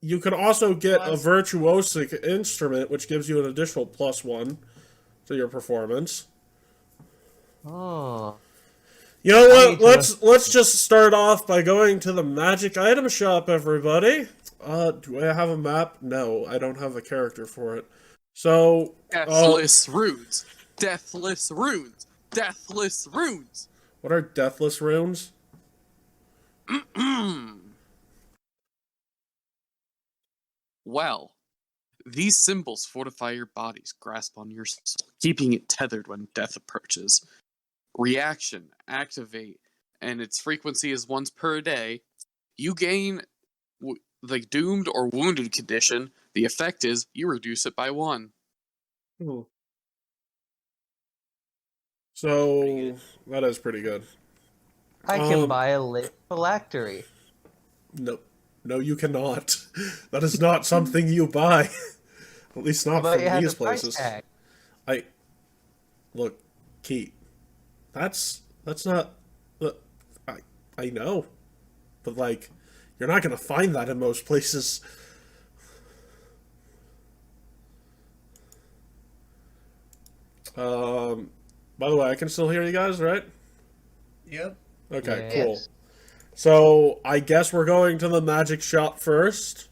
you could also get a Was. virtuosic instrument, which gives you an additional +1 to your performance. Oh. You know I need what? to Let's just start off by going to the magic item shop, everybody. Do I have a map? No, I don't have a character for it. So, Deathless runes. Deathless runes. Deathless runes. what are deathless runes? Well, these symbols fortify your body's grasp on your soul, keeping it tethered when death approaches. Reaction, activate, and its frequency is once per day. You gain the doomed or wounded condition. The effect is you reduce it by 1. Hmm. So, that is pretty good. I can buy a lit phylactery. Nope. No, you cannot. That is not something you buy. At least not But from you have these the price places. tag. Look, Keith. That's not. Look, I know, but like, you're not gonna find that in most places. By the way, I can still hear you guys, right? Yep. Okay, Yes. cool. So I guess we're going to the magic shop first.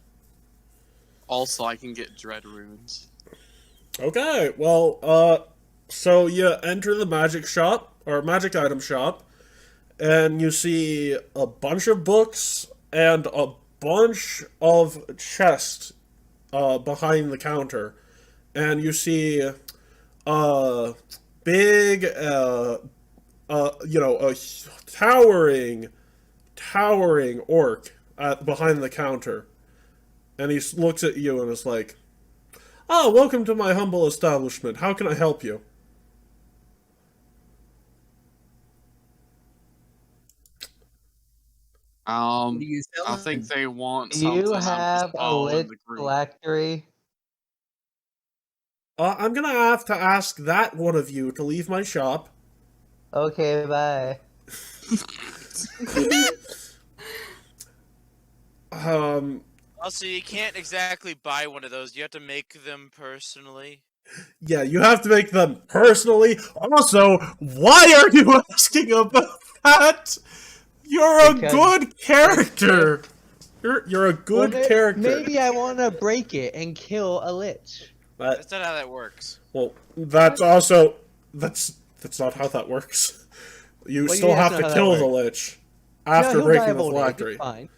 Also, I can get dread runes. Okay, well, so you enter the magic shop, or magic item shop, and you see a bunch of books and a bunch of chests behind the counter. And you see a big, a towering orc behind the counter. And he looks at you and is like, "Oh, welcome to my humble establishment. How can I help you?" What do you sell? I think they want Do something. you I'm just have a following lit the group. phylactery? I'm gonna have to ask that one of you to leave my shop. Okay, bye. Also, you can't exactly buy one of those. You have to make them personally. Yeah, you have to make them personally. Also, why are you asking about that? You're a Because good character. You're a good Well, character. Maybe I want to break it and kill a lich. That's not how that works. Well, that's also that's not how that works. You What do you still mean have that's to not how kill that the works? lich after no, he'll die breaking of the old age. phylactery. It's fine.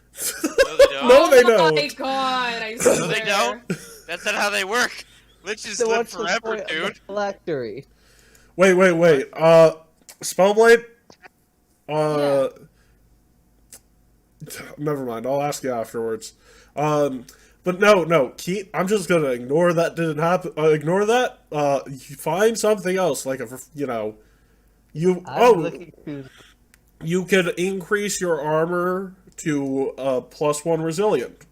No, they don't. No, they Oh my don't. god, I No, swear. they don't. That's not how they work. Liches So live what's the forever, point of dude. the phylactery? Wait. Spellblade? Never mind. I'll ask you afterwards. But no, Keith. I'm just gonna ignore that. Didn't happen. Ignore that. You find something else, like you. I'm looking to. You could increase your armor to +1 resilient.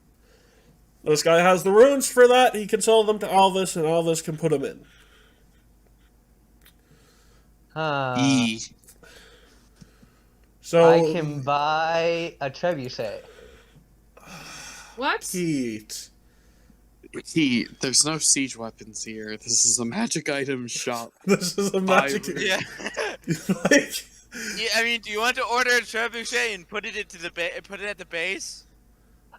This guy has the runes for that. He can sell them to Alvis, and Alvis can put them in. So I can buy a trebuchet. What? Pete. There's no siege weapons here. This is a magic item shop. This is a magic. Yeah. Like, Yeah, I mean, do you want to order a trebuchet and put it into the put it at the base?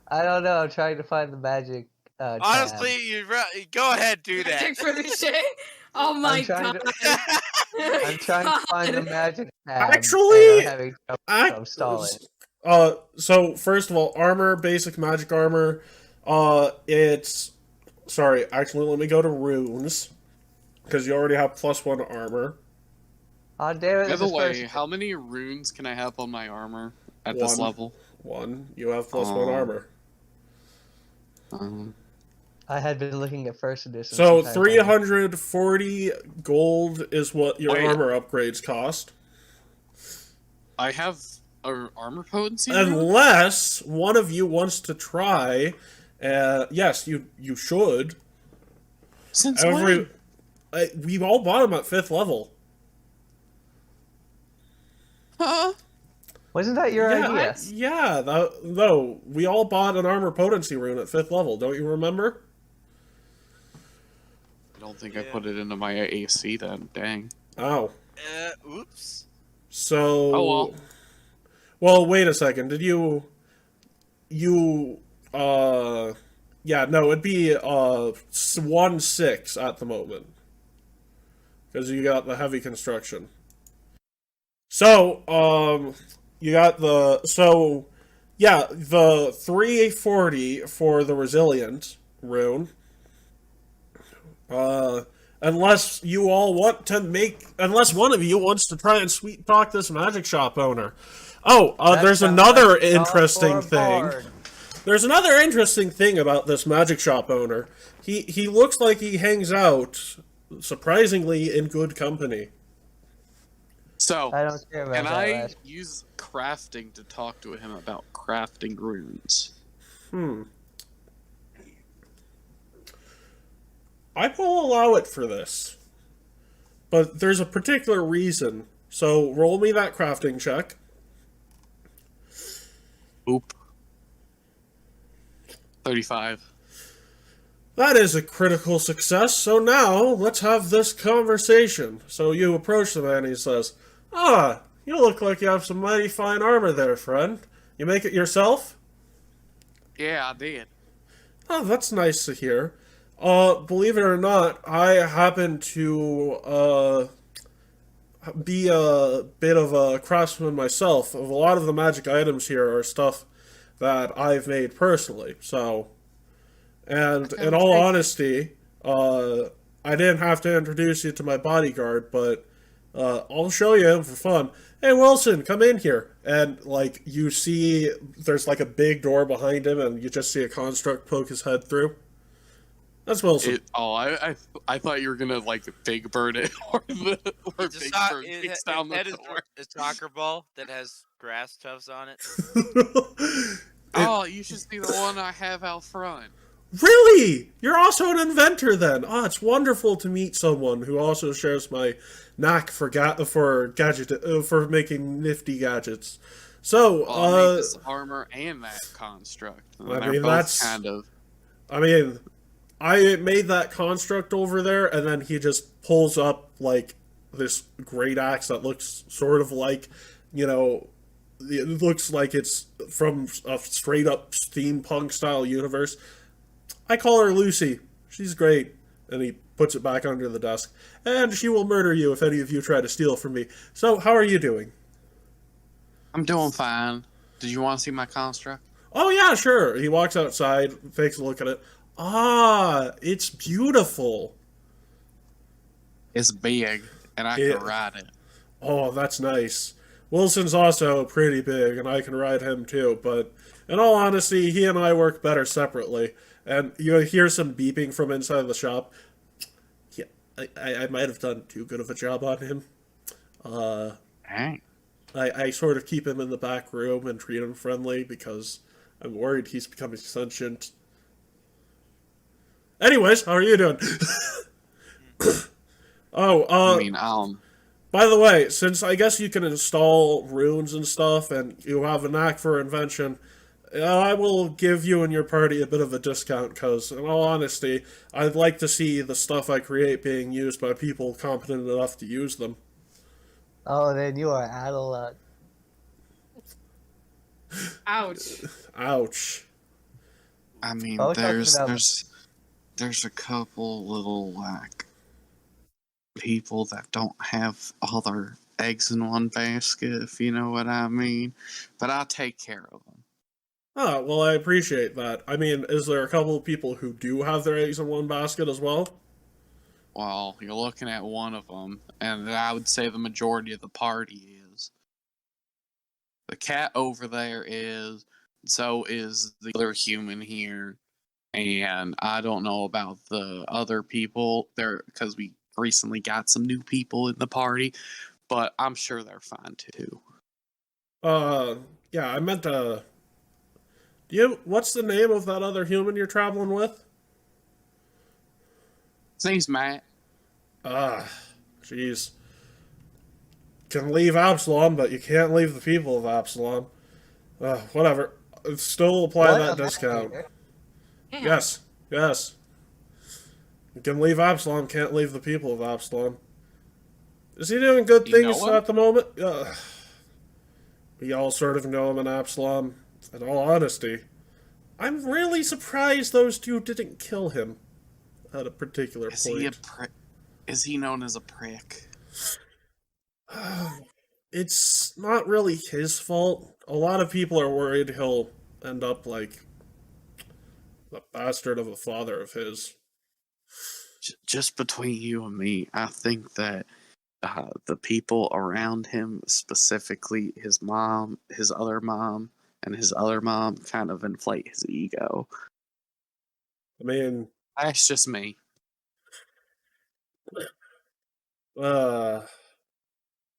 I don't know. I'm trying to find the magic. Tab. Honestly, go ahead, do that. Magic for the shit? Oh my trying god. to- I'm trying to find the magic tab. Actually, and I'm having trouble installing. So first of all, armor, basic magic armor. It's sorry. Actually, let me go to runes because you already have +1 armor. Oh damn it! By the this way, person- how many runes can I have on my armor at this One. level? 1. You have +1 Oh. armor. I had been looking at first edition. So sometime. 340 gold is what your Wait. armor upgrades cost. I have a armor potency rune? Unless one of you wants to try, yes, you should. Since when? We all bought them at 5th level. Huh? Wasn't that your Yeah, idea? yeah. No, we all bought an armor potency rune at 5th level. Don't you remember? I don't think I put it into my AC then. Dang. Oh, Oops. so. Oh, well. Well, wait a second. Did you? Yeah, no, it'd be 1/6 at the moment because you got the heavy construction. So, you got the the 340 for the resilient rune. Unless you all want to unless one of you wants to try and sweet talk this magic shop owner. Oh, That there's sounds another like a job interesting for a thing. bard. There's another interesting thing about this magic shop owner. He looks like he hangs out surprisingly in good company. So, I don't care about can that I last. use crafting to talk to him about crafting runes? Hmm. I will allow it for this. But there's a particular reason. So roll me that crafting check. Oop. 35. That is a critical success, so now let's have this conversation. So you approach the man and he says, "Ah, you look like you have some mighty fine armor there, friend. You make it yourself?" Yeah, I did. Oh, that's nice to hear. Believe it or not, I happen to, be a bit of a craftsman myself. A lot of the magic items here are stuff that I've made personally, so... And in all honesty, I didn't have to introduce you to my bodyguard, but I'll show you him for fun. Hey, Wilson, come in here. And, like, you see there's, like, a big door behind him, and you just see a construct poke his head through. That's Wilson. I thought you were gonna like Big Bird it or It's Big a, Bird kicks down the head is door. a soccer ball that has grass tufts on it. Oh, you should see the one I have out front. Really? You're also an inventor then? Oh, it's wonderful to meet someone who also shares my knack for for making nifty gadgets. So, Well, I made this armor and that construct. And I they're mean, both that's- kind of. I mean, I made that construct over there, and then he just pulls up, like, this great axe that looks sort of like, you know, it looks like it's from a straight-up steampunk-style universe. I call her Lucy. She's great. And he puts it back under the desk. And she will murder you if any of you try to steal from me. So, how are you doing? I'm doing fine. Did you want to see my construct? Oh, yeah, sure. He walks outside, takes a look at it. Ah, it's beautiful. It's big, and I Yeah. can ride it. Oh, that's nice. Wilson's also pretty big, and I can ride him too, but in all honesty, he and I work better separately. And you hear some beeping from inside the shop. Yeah, I might have done too good of a job on him. Dang. I sort of keep him in the back room and treat him friendly because I'm worried he's becoming sentient. Anyways, how are you doing? By the way, since I guess you can install runes and stuff, and you have a knack for invention, I will give you and your party a bit of a discount, because, in all honesty, I'd like to see the stuff I create being used by people competent enough to use them. Oh, then you are out of luck. Ouch. Ouch. I mean, Oh, we're talking there's about- there's a couple little like people that don't have all their eggs in one basket, if you know what I mean. But I'll take care of them. Oh, well, I appreciate that. I mean, is there a couple of people who do have their eggs in one basket as well? Well, you're looking at one of them, and I would say the majority of the party is. The cat over there is, so is the other human here, and I don't know about the other people there because we recently got some new people in the party, but I'm sure they're fine too. Yeah, I meant to... What's the name of that other human you're traveling with? His name's Matt. Ah, jeez. Can leave Absalom, but you can't leave the people of Absalom. Whatever. Still apply What that a discount. matter. Damn. Yes, yes. You can leave Absalom, can't leave the people of Absalom. Is he doing good You know things him? at the moment? We all sort of know him in Absalom. In all honesty, I'm really surprised those two didn't kill him at a particular Is point. he a prick? Is he known as a prick? It's not really his fault. A lot of people are worried he'll end up like the bastard of a father of his. Just between you and me, I think that the people around him, specifically his mom, his other mom, and his other mom, kind of inflate his ego. I mean, That's just me.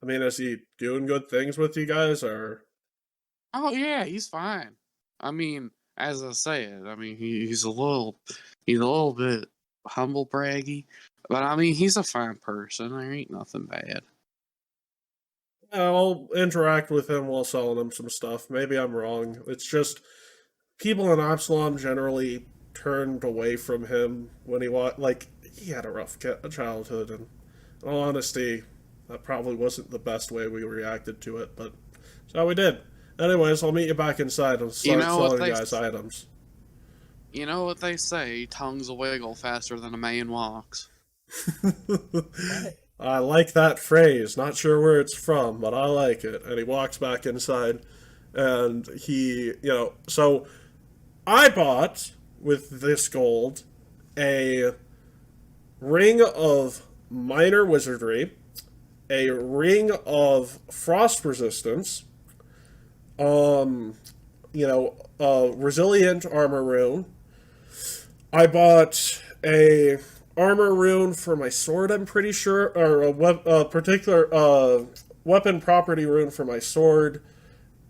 is he doing good things with you guys, or? Oh yeah, he's fine. I mean, as I said, I mean, he's a little bit humble braggy, but I mean, he's a fine person. There ain't nothing bad. I'll interact with him while selling him some stuff. Maybe I'm wrong. It's just people in Absalom generally turned away from him when he had a rough childhood, and in all honesty, that probably wasn't the best way we reacted to it, but so we did. Anyways, I'll meet you back inside and start selling you guys items. You know what they say, tongues will wiggle faster than a man walks. I like that phrase. Not sure where it's from, but I like it. And he walks back inside, and so I bought, with this gold, a ring of minor wizardry, a ring of frost resistance, resilient armor rune. I bought a armor rune for my sword, I'm pretty sure, or a particular weapon property rune for my sword,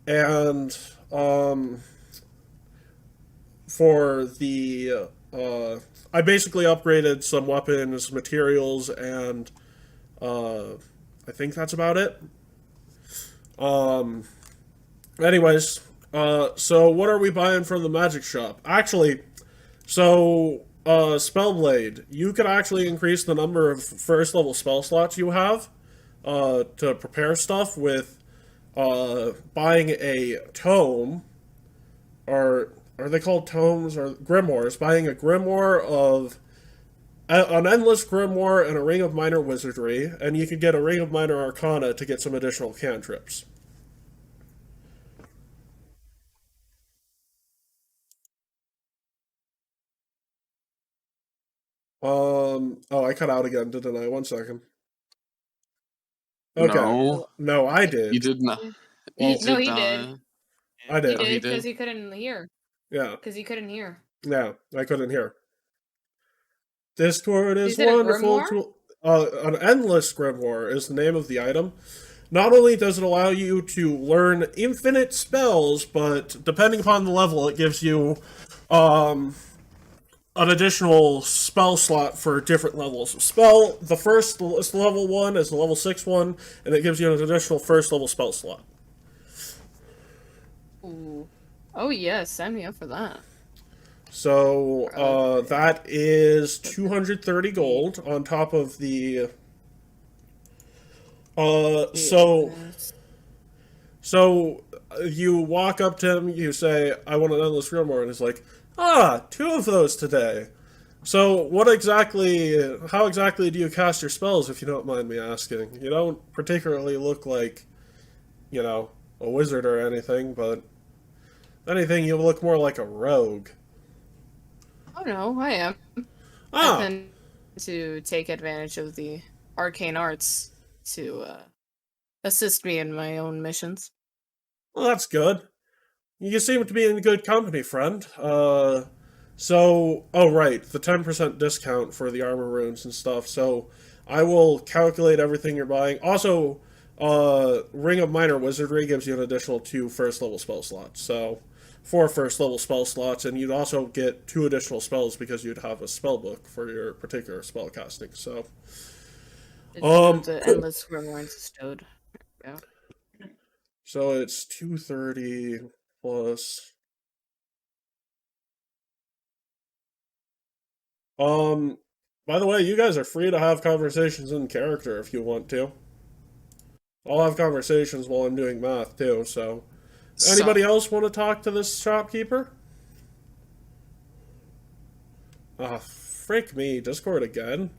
and for the I basically upgraded some weapons, materials, and I think that's about it. Anyways, so what are we buying from the magic shop? Actually, so Spellblade, you could actually increase the number of first level spell slots you have to prepare stuff with buying a tome, or are they called tomes or grimoires? Buying a grimoire of an endless grimoire and a ring of minor wizardry, and you could get a ring of minor arcana to get some additional cantrips. Oh, I cut out again, didn't I? 1 second. Okay. No, I did. You did not. Well, No, he did. I He did. did because he couldn't hear. Yeah. Because he couldn't hear. Yeah, I couldn't hear. Discord is said a wonderful. grimoire? An endless grimoire is the name of the item. Not only does it allow you to learn infinite spells, but depending upon the level, it gives you an additional spell slot for different levels. The first level one is the level 6 one, and it gives you an additional first level spell slot. Ooh. Oh yes, sign me up for that. So that is 230 gold on top of the. So you walk up to him, you say, "I want an endless grimoire," and he's like, "Ah, 2 of those today." So how exactly do you cast your spells, if you don't mind me asking? You don't particularly look like, a wizard or anything, but if anything, you look more like a rogue. Oh no, I am. I tend to take advantage of the arcane arts to assist me in my own missions. Well, that's good. You seem to be in good company, friend. Oh right, the 10% discount for the armor runes and stuff. So I will calculate everything you're buying. Also, Ring of Minor Wizardry gives you an additional 2 first level spell slots. So 4 first level spell slots, and you'd also get 2 additional spells because you'd have a spell book for your particular spell casting. So the endless grimoire bestowed. Yeah. So it's 230 plus. By the way, you guys are free to have conversations in character if you want to. I'll have conversations while I'm doing math too, so. Anybody else want to talk to this shopkeeper? Ah, frick me, Discord again.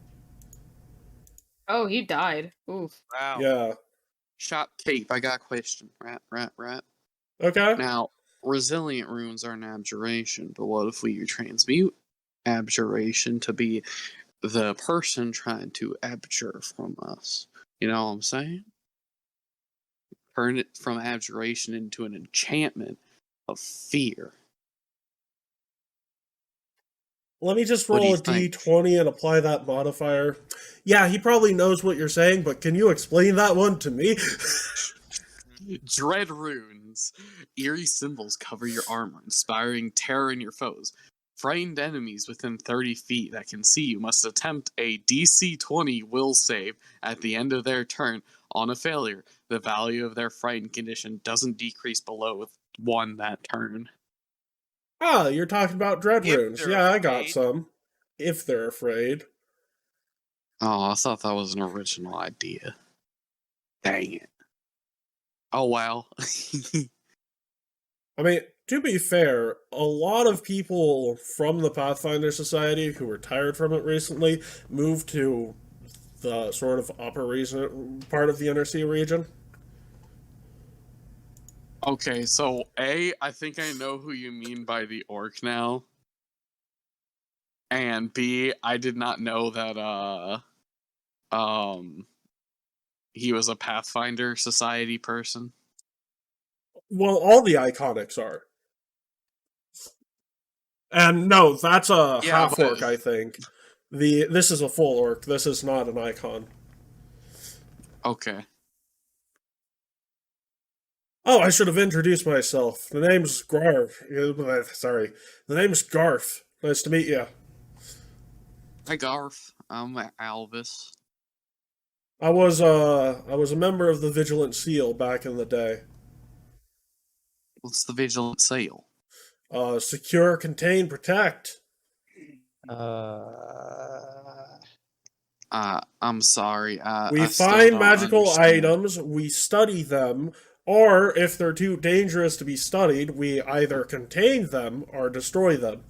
Oh, he died. Oof. Wow. Yeah. Shopkeep, I got a question. Right. Okay. Now, resilient runes are an abjuration, but what if we transmute abjuration to be the person trying to abjure from us? You know what I'm saying? Turn it from abjuration into an enchantment of fear. Let me just What do roll you a think? d20 and apply that modifier. Yeah, he probably knows what you're saying, but can you explain that one to me? Dread runes. Eerie symbols cover your armor, inspiring terror in your foes. Frightened enemies within 30 feet that can see you must attempt a DC 20 will save at the end of their turn. On a failure, the value of their frightened condition doesn't decrease below 1 that turn. Ah, you're talking about dread If runes. they're Yeah, I got afraid. some. If they're afraid. Oh, I thought that was an original idea. Dang it. Oh, well. I mean, to be fair, a lot of people from the Pathfinder Society who retired from it recently moved to the sort of upper region, part of the Inner Sea region. Okay, so A, I think I know who you mean by the orc now. And B, I did not know that he was a Pathfinder Society person. Well, all the iconics are. And no, that's a Yeah, half orc, but- I think. This is a full orc. This is not an icon. Okay. Oh, I should have introduced myself. The name's Garf. Sorry. The name's Garf. Nice to meet you. Hi, Garth. I'm Alvis. I was a member of the Vigilant Seal back in the day. What's the Vigilant Seal? Secure, contain, protect. I'm sorry. We I still find don't magical understand. items, we study them, or if they're too dangerous to be studied, we either contain them or destroy them.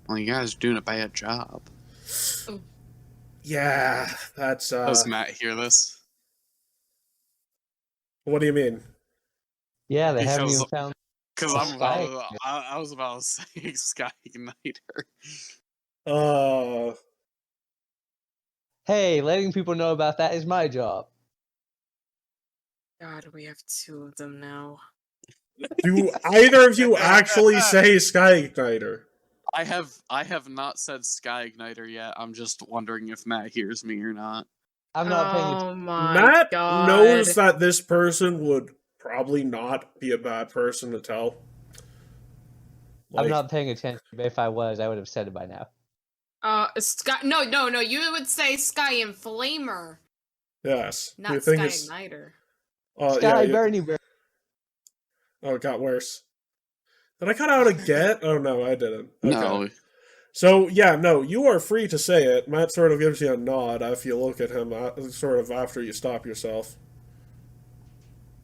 Well, you guys are doing a bad job. Yeah, that's Does Matt hear this? what do you mean? Yeah, they haven't Because- even found. Because Sky. I was about to say Sky Igniter. Hey, letting people know about that is my job. God, we have 2 of them now. Do either of you actually say Sky Igniter? I have not said Sky Igniter yet. I'm just wondering if Matt hears me or not. I'm not paying attention. Oh my Matt god. knows that this person would probably not be a bad person to tell. I'm Like, not paying attention. But if I was, I would have said it by now. Sky. No. You would say Sky Inflamer, yes. not You Sky think it's Igniter. Sky yeah, Bernie Bear. Oh, it got worse. Did I cut out a get? Oh no, I didn't. Okay. No. So yeah, no, you are free to say it. Matt sort of gives you a nod if you look at him, sort of after you stop yourself.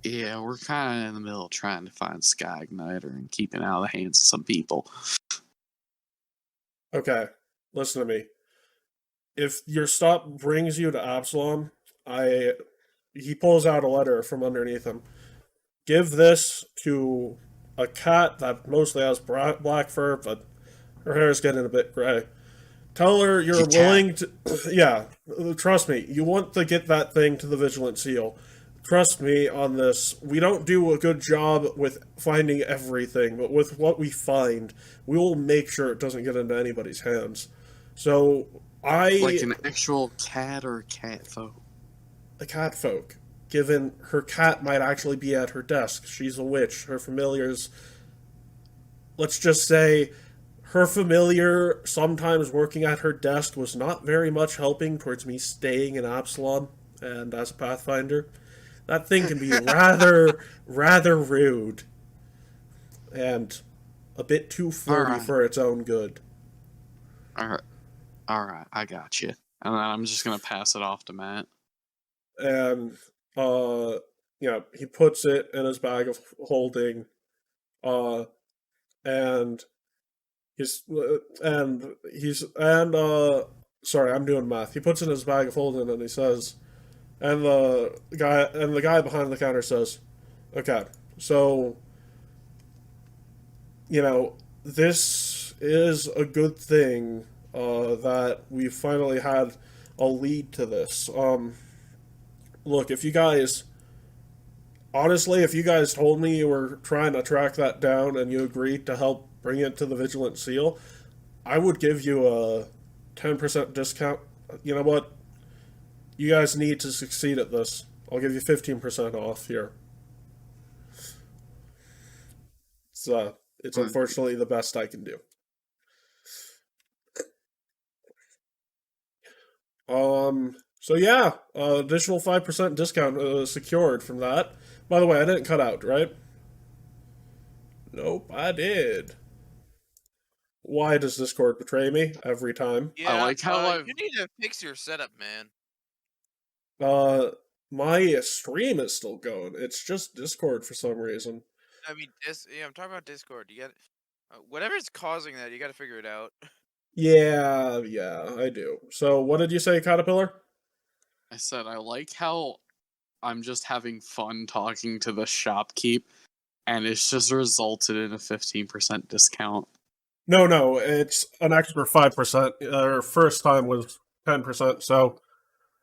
Yeah, we're kind of in the middle of trying to find Sky Igniter and keeping out of the hands of some people. Okay, listen to me. If your stop brings you to Absalom, he pulls out a letter from underneath him. Give this to a cat that mostly has black fur, but her hair is getting a bit gray. Tell her you're You willing to. Yeah, trust me. You want to get that thing to the Vigilant Seal. Trust me on this. We don't do a good job with finding everything, but with what we find, we will make sure it doesn't get into anybody's hands. So, Like an actual cat or cat folk. the cat folk, given her cat might actually be at her desk. She's a witch. Her familiars. Let's just say her familiar sometimes working at her desk was not very much helping towards me staying in Absalom and as a Pathfinder. That thing can be rather rude and a bit too flirty Alright. for its own good. All right, I got you. And then I'm just gonna pass it off to Matt. And he puts it in his bag of holding, and sorry, I'm doing math. He puts it in his bag of holding, and he says, and the guy behind the counter says, "Okay, so this is a good thing that we finally had a lead to this. Look, if you guys told me you were trying to track that down and you agreed to help bring it to the Vigilant Seal, I would give you a 10% discount. You know what? You guys need to succeed at this. I'll give you 15% off here. It's unfortunately the best I can do. So yeah, additional 5% discount secured from that. By the way, I didn't cut out, right? Nope, I did. Why does Discord betray me every time? Yeah, like how I've- you need to fix your setup, man. My stream is still going. It's just Discord for some reason. I mean, I'm talking about Discord. You got whatever's causing that, you got to figure it out. Yeah, I do. So, what did you say, Caterpillar? I said I like how I'm just having fun talking to the shopkeep, and it's just resulted in a 15% discount. No, it's an extra 5%. Our first time was 10%, so.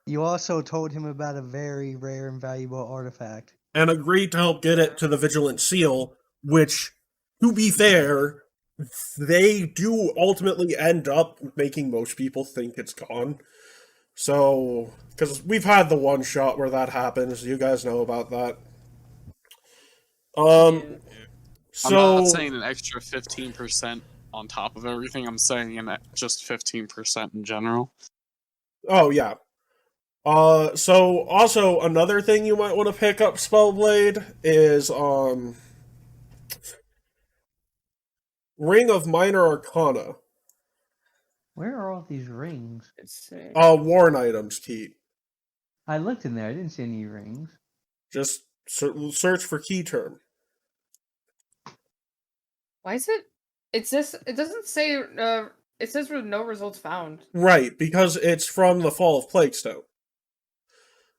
You also told him about a very rare and valuable artifact. And agreed to help get it to the Vigilant Seal, which, to be fair, they do ultimately end up making most people think it's gone. So, because we've had the one shot where that happens, you guys know about that. Yeah. So I'm not saying an extra 15% on top of everything. I'm saying just 15% in general. oh yeah. So also another thing you might want to pick up, Spellblade, is Ring of Minor Arcana. Where are all these rings? Let's see. Worn items, Keat. I looked in there. I didn't see any rings. Just search for key term. Why is it? It's this. It doesn't say. It says with no results found. Right, because it's from the Fall of Plaguestone.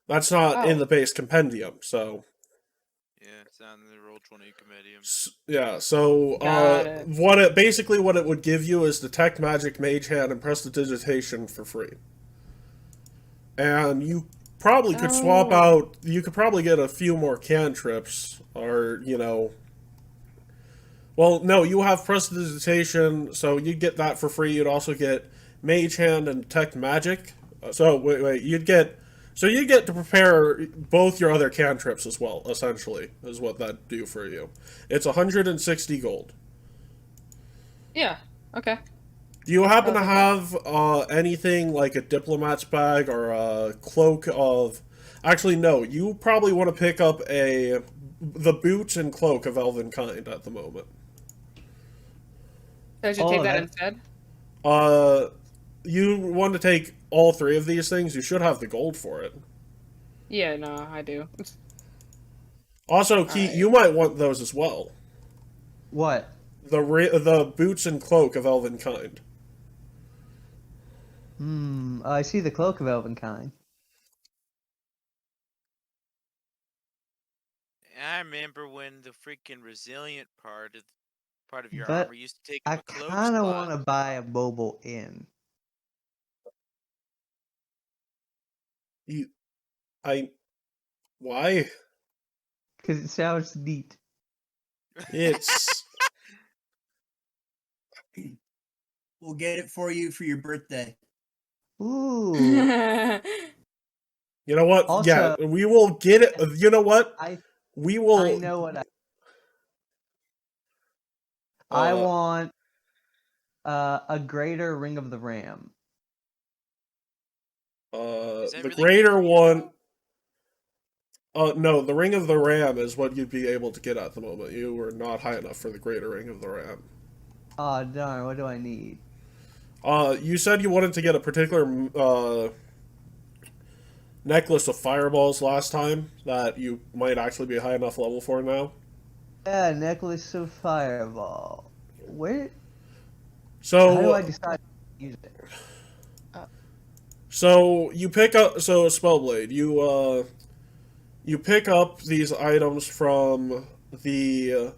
That's not in Oh. the base compendium, so. Yeah, it's not in the Roll20 compendium. Yeah, so Got it. what it would give you is Detect Magic, Mage Hand, and Prestidigitation for free. And you probably could swap Oh. out. You could probably get a few more cantrips, or Well, no, you have Prestidigitation, so you'd get that for free. You'd also get Mage Hand and Detect Magic. So wait, you'd get to prepare both your other cantrips as well. Essentially, is what that do for you. It's 160 gold. Yeah. Okay. Do you happen to Okay. have anything like a diplomat's bag or a cloak of? Actually, no. You probably want to pick up the boots and cloak of Elven Kind at the moment. So I should Oh, take that that- instead. You want to take all three of these things? You should have the gold for it. Yeah. No, I do. Also, Keat, Alright. you might want those as well. What? The boots and cloak of Elven Kind. I see the cloak of Elvenkind. I remember when the freaking resilient part of your But armor used to take I up a cloak kind of slot. want to buy a mobile inn. Why? Because it sounds neat. It's We'll get it for you for your birthday. Ooh. you know what? Also- Yeah, we will get it. You know what? We will. I know what I want a greater Ring of the Ram. Is that The really greater good for you, one. No, the Ring of the Ram is what you'd be able to get at the moment. You were not high enough for the greater Ring of the Ram. Oh darn! What do I need? You said you wanted to get a particular necklace of fireballs last time that you might actually be high enough level for now. Yeah, necklace of fireball. Where? So How do I decide to use it? So you pick up Spellblade. You pick up these items from the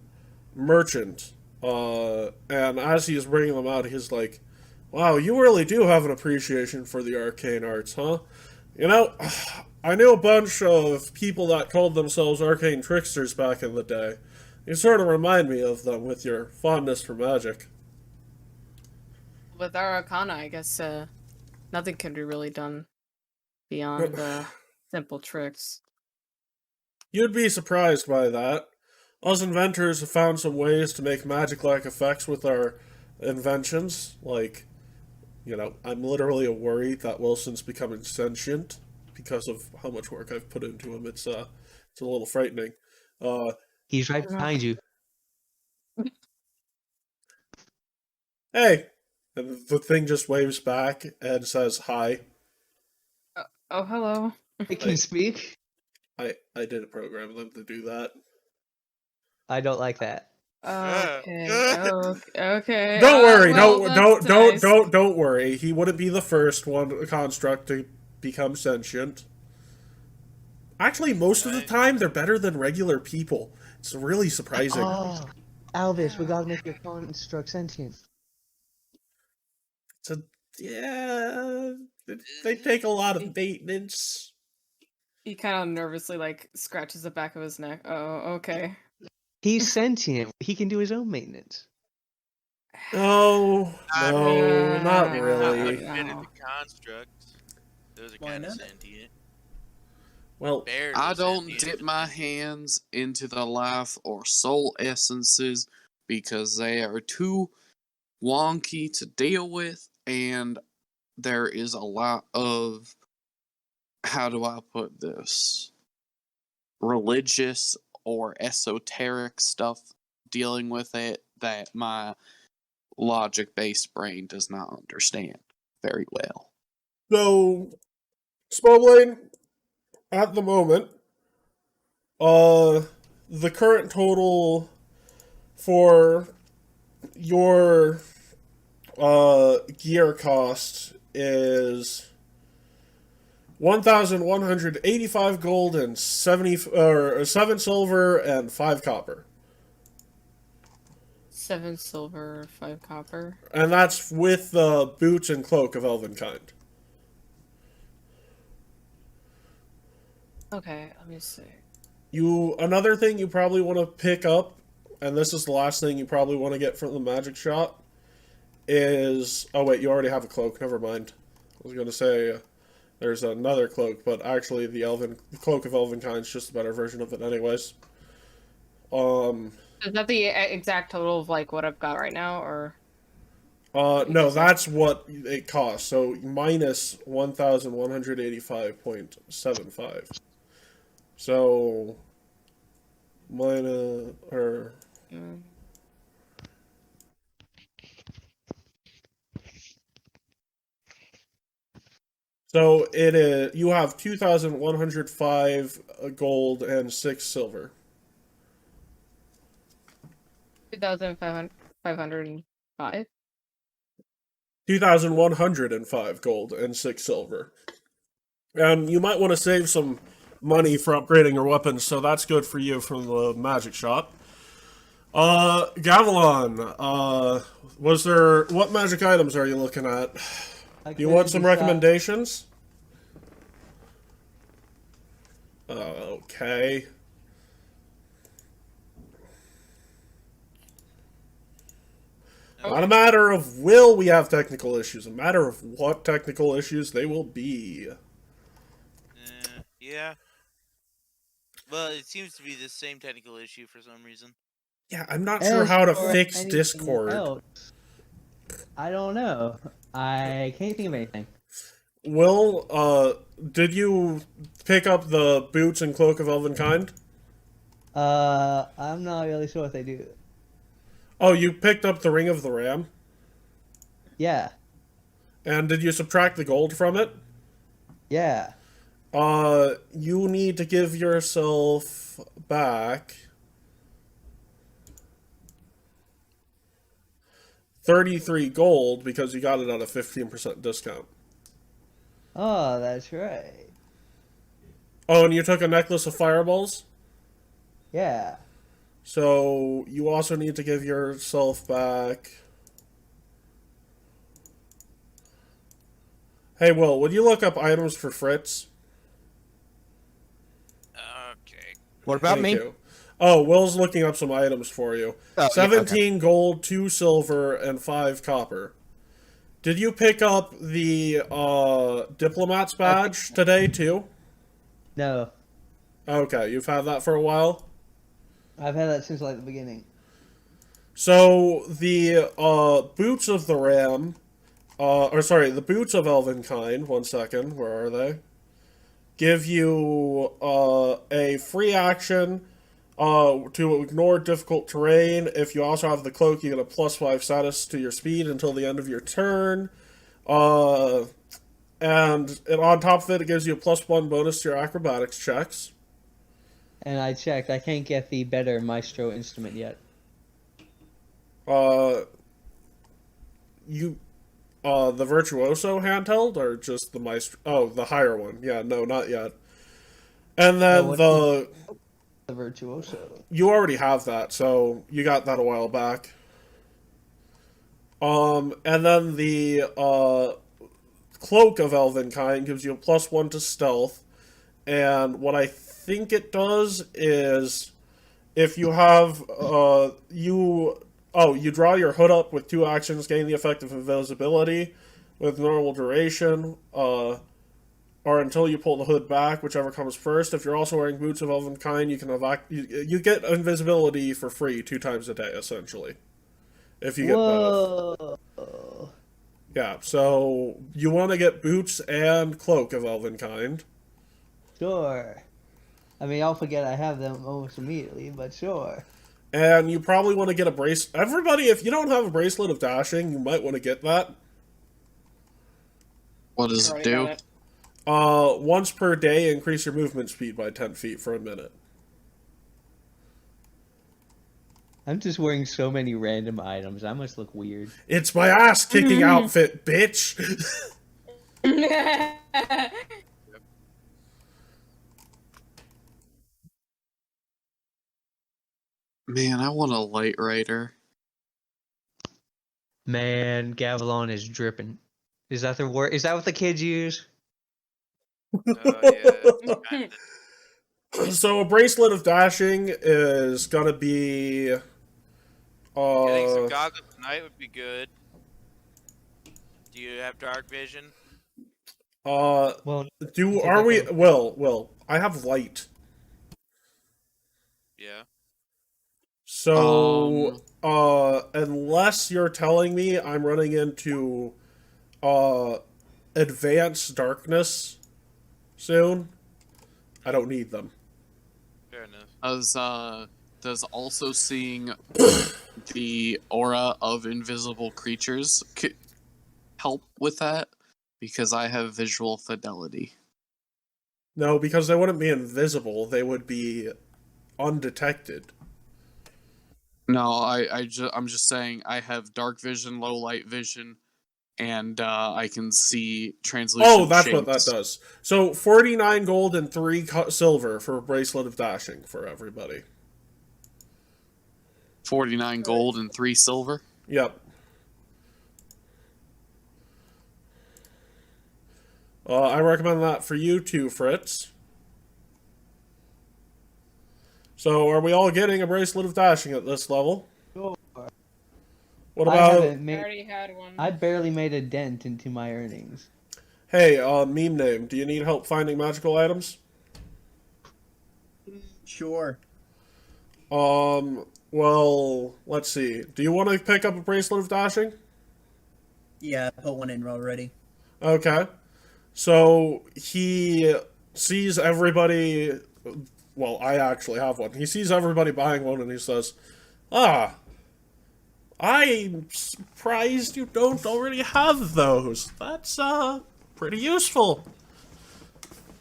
merchant, and as he's bringing them out, he's like, "Wow, you really do have an appreciation for the arcane arts, huh? You know, I knew a bunch of people that called themselves arcane tricksters back in the day. You sort of remind me of them with your fondness for magic." With our Arcana, I guess nothing can be really done beyond simple tricks. You'd be surprised by that. Us inventors have found some ways to make magic-like effects with our inventions. Like, I'm literally worried that Wilson's becoming sentient because of how much work I've put into him. It's a little frightening. He's right behind you. Hey! And the thing just waves back and says hi. Oh, hello. It can speak. I didn't program them to do that. I don't like that. Okay. Okay. Don't worry. Well, that's nice. Don't worry. He wouldn't be the first construct to become sentient. Actually, most of the time, they're better than regular people. It's really surprising. Oh, Alvis, we gotta make your construct sentient. Yeah, they take a lot of maintenance. He kind of nervously scratches the back of his neck. Oh, okay. He's sentient. He can do his own maintenance. No, not Not really. fitted the constructs. Those are Why kind of not? sentient. Well, Bears I are don't sentient. dip my hands into the life or soul essences because they are too wonky to deal with, and there is a lot of, how do I put this, religious or esoteric stuff dealing with it that my logic-based brain does not understand very well. so Spellblade, at the moment, the current total for your gear cost is 1,185 gold and 7 silver and 5 copper. 7 silver, 5 copper. And that's with the boots and cloak of Elvenkind. Okay, let me see. Another thing you probably want to pick up, and this is the last thing you probably want to get from the magic shop, is... Oh wait, you already have a cloak, never mind. I was going to say there's another cloak, but actually the cloak of Elvenkind is just a better version of it anyways. Is that the exact total of what I've got right now, or? No, that's what it costs. So minus 1,185.75. So minus or so it is. You have 2,105 gold and 6 silver. 2,505. 2,105 gold and 6 silver. And you might want to save some money for upgrading your weapons, so that's good for you from the magic shop. Gavilon, what magic items are you looking at? Do you want some recommendations? Okay. Not a matter of will we have technical issues, a matter of what technical issues they will be. Yeah. Well, it seems to be the same technical issue for some reason. Yeah, I'm not sure how to fix Discord. I don't know. I can't think of anything. Will, did you pick up the boots and cloak of Elvenkind? I'm not really sure what they do. Oh, you picked up the Ring of the Ram? Yeah. And did you subtract the gold from it? Yeah. You need to give yourself back 33 gold because you got it at a 15% discount. Oh, that's right. Oh, and you took a necklace of fireballs? Yeah. So you also need to give yourself back... Hey, Will, would you look up items for Fritz? Okay. What about Thank me? you. Oh, Will's looking up some items for you. Oh, yeah, 17 gold, 2 silver, and 5 copper. Did you pick up the Diplomat's badge today, too? No. Okay, you've had that for a while? I've had that since like the beginning. So, the Boots of the Ram, the Boots of Elvenkind, one second, where are they? Give you a free action to ignore difficult terrain. If you also have the cloak, you get a +5 status to your speed until the end of your turn. And on top of it, it gives you a +1 bonus to your acrobatics checks. And I checked. I can't get the better Maestro instrument yet. The Virtuoso handheld, or just the Maestro? Oh, the higher one. Yeah, no, not yet. And then The Virtuoso. you already have that, so you got that a while back. And then the Cloak of Elvenkind gives you a +1 to stealth, and what I think it does is if you have you draw your hood up with 2 actions, gain the effect of invisibility with normal duration, or until you pull the hood back, whichever comes first. If you're also wearing Boots of Elvenkind, you can you get invisibility for free 2 times a day, essentially. If you get both. Whoa. Yeah, so you want to get Boots and Cloak of Elvenkind. Sure. I mean, I'll forget I have them almost immediately, but sure. And you probably want to get a brace. Everybody, if you don't have a bracelet of dashing, you might want to get that. What does it do? Once per day, increase your movement speed by 10 feet for a minute. I'm just wearing so many random items. I must look weird. It's my ass-kicking outfit, bitch! Man, I want a light rider. Man, Gavilon is dripping. Is that the word? Is that what the kids use? Yeah. So a bracelet of dashing is gonna be... Getting some goggles tonight would be good. Do you have dark vision? Well, Will, I have light. Yeah. So, unless you're telling me I'm running into, advanced darkness soon, I don't need them. Fair enough. Does also seeing the aura of invisible creatures help with that? Because I have visual fidelity. No, because they wouldn't be invisible, they would be undetected. No, I'm just saying I have dark vision, low light vision, and I can see translucent Oh, that's what that shapes. does. So, 49 gold and 3 silver for a bracelet of dashing for everybody. 49 gold and 3 silver. Yep. I recommend that for you too, Fritz. So, are we all getting a bracelet of dashing at this level? sure. What I about... haven't I made. already had one. I barely made a dent into my earnings. Hey, meme name, do you need help finding magical items? Sure. Well, let's see. Do you want to pick up a bracelet of dashing? Yeah, I put one in already. Okay. So, he sees everybody... Well, I actually have one. He sees everybody buying one and he says, I'm surprised you don't already have those. That's, pretty useful.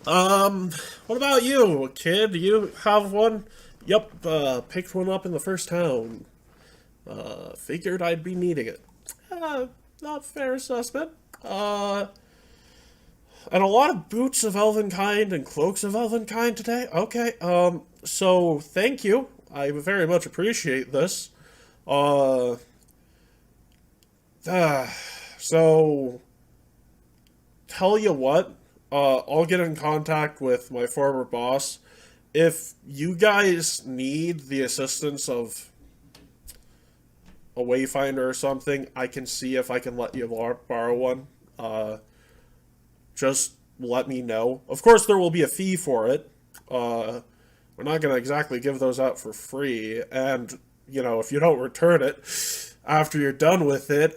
What about you, kid? Do you have one? Yep, picked one up in the first town. Figured I'd be needing it. Not fair assessment. And a lot of Boots of Elvenkind and Cloaks of Elvenkind today. Okay, so thank you. I very much appreciate this. So, tell you what, I'll get in contact with my former boss. If you guys need the assistance of a wayfinder or something, I can see if I can let you borrow one. Just let me know. Of course, there will be a fee for it. we're not going to exactly give those out for free. And, you know, if you don't return it after you're done with it,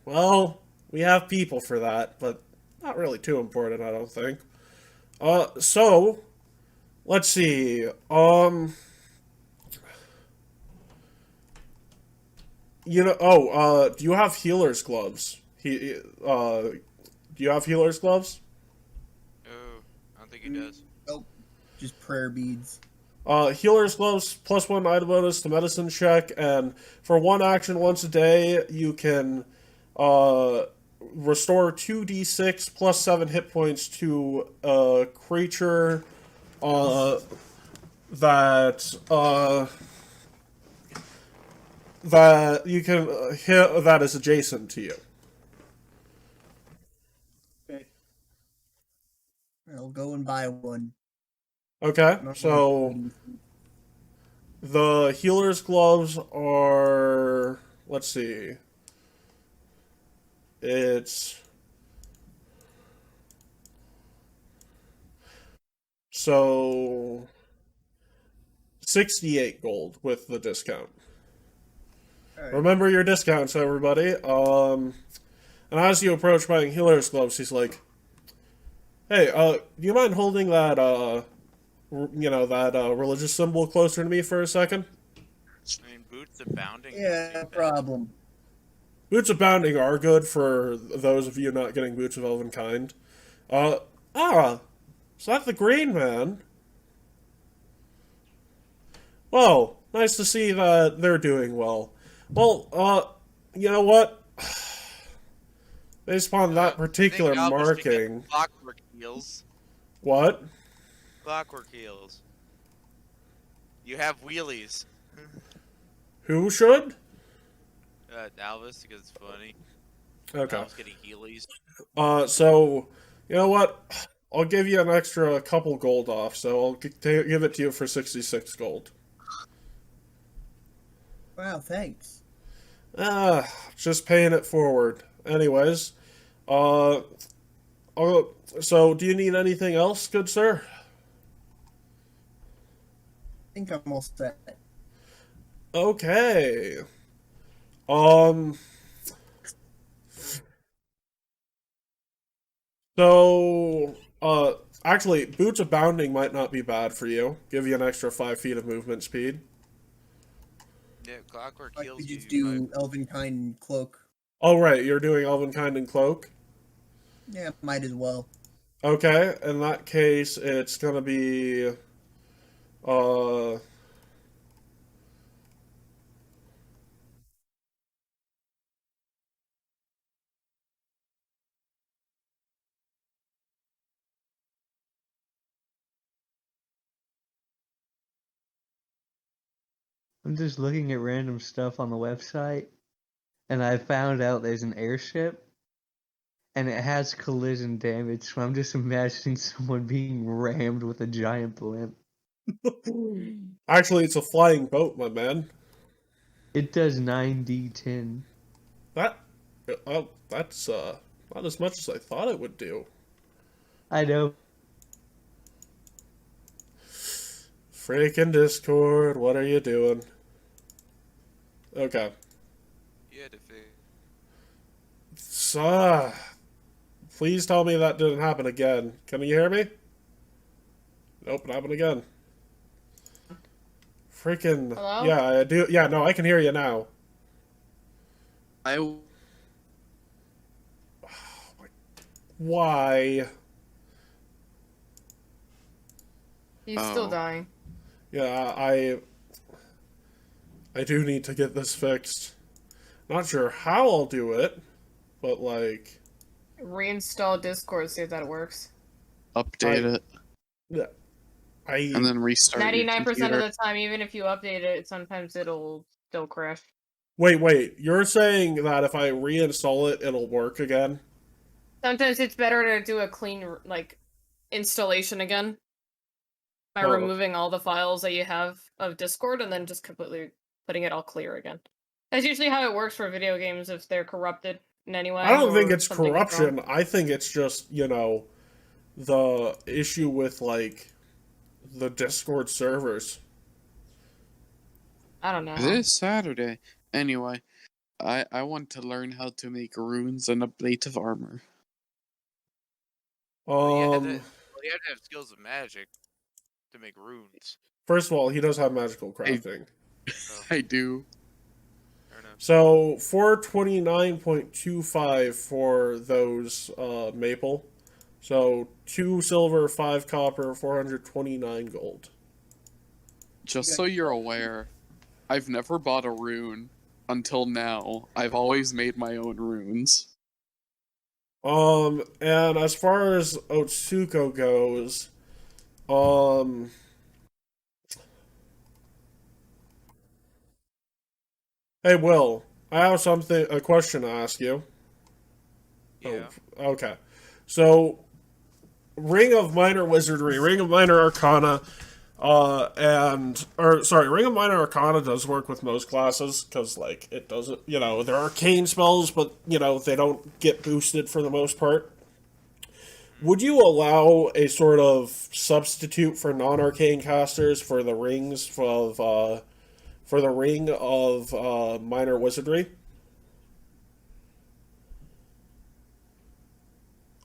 well, we have people for that, but not really too important, I don't think. So, let's see. You know, do you have healer's gloves? Do you have healer's gloves? Oh, I don't think he does. Nope. Just prayer beads. Healer's gloves, +1 item bonus to medicine check, and for one action once a day, you can, restore 2d6 +7 hit points to a creature, that you can hit that is adjacent to you. Okay. I'll go and buy one. Okay, so the healer's gloves are, let's see, it's so 68 gold with the discount. Alright. Remember your discounts, everybody. And as you approach buying healer's gloves, he's like, "Hey, do you mind holding that, religious symbol closer to me for a second?" I mean, boots abounding. Yeah, no problem. Boots of Bounding are good for those of you not getting Boots of Elvenkind. Is that the Green Man? Well, nice to see that they're doing well. Well, you know what? Based upon that particular marking... Clockwork heels. What? Clockwork heels. You have wheelies. Who should? Alvis, because it's funny. Okay. Alvis getting heelies. So, you know what? I'll give you an extra couple gold off, so I'll give it to you for 66 gold. Wow, thanks. Just paying it forward. Anyways, so do you need anything else, good sir? I think I'm all set. Okay. So, actually, Boots of Bounding might not be bad for you. Give you an extra 5 feet of movement speed. Yeah, clockwork I heels. could just you do Elvenkind and Cloak. Oh, right, you're doing Elvenkind and Cloak? Yeah, might as well. Okay, in that case, it's gonna be, I'm just looking at random stuff on the website, and I found out there's an airship, and it has collision damage, so I'm just imagining someone being rammed with a giant blimp. Actually, it's a flying boat, my man. It does 9d10. That's, not as much as I thought it would do. I know. Freaking Discord, what are you doing? Okay. had to fix. Please tell me that didn't happen again. Can you hear me? Nope, it happened again. Freaking... Hello? Yeah, I do. Yeah, no, I can hear you now. Why? He's still Oh. dying. Yeah, I do need to get this fixed. Not sure how I'll do it, but like... Reinstall Discord, see if that works. Update it Yeah. and then restart. 99% of computer. the time, even if you update it, sometimes it'll still crash. Wait, you're saying that if I reinstall it, it'll work again? Sometimes it's better to do a clean, like, installation again. By Oh. removing all the files that you have of Discord and then just completely putting it all clear again. That's usually how it works for video games if they're corrupted in any way. I don't think or it's something goes wrong. corruption. I think it's just, the issue with, like, the Discord servers. I don't know. It is Saturday. Anyway, I want to learn how to make runes and a plate of armor. Well, you have to, Um, you have to have skills of magic to make runes. first of all, he does have magical crafting. So, I do. fair enough. So 429.25 for those maple. So 2 silver, 5 copper, 429 gold. Just so you're aware, I've never bought a rune until now. I've always made my own runes. And as far as Otsuko goes, hey Will, I have a question to ask you. Yeah. Oh, okay. So, Ring of Minor Wizardry, Ring of Minor Arcana, Ring of Minor Arcana does work with most classes, because, like, it doesn't, they're arcane spells, but, they don't get boosted for the most part. Would you allow a sort of substitute for non-arcane casters for the Ring of Minor Wizardry?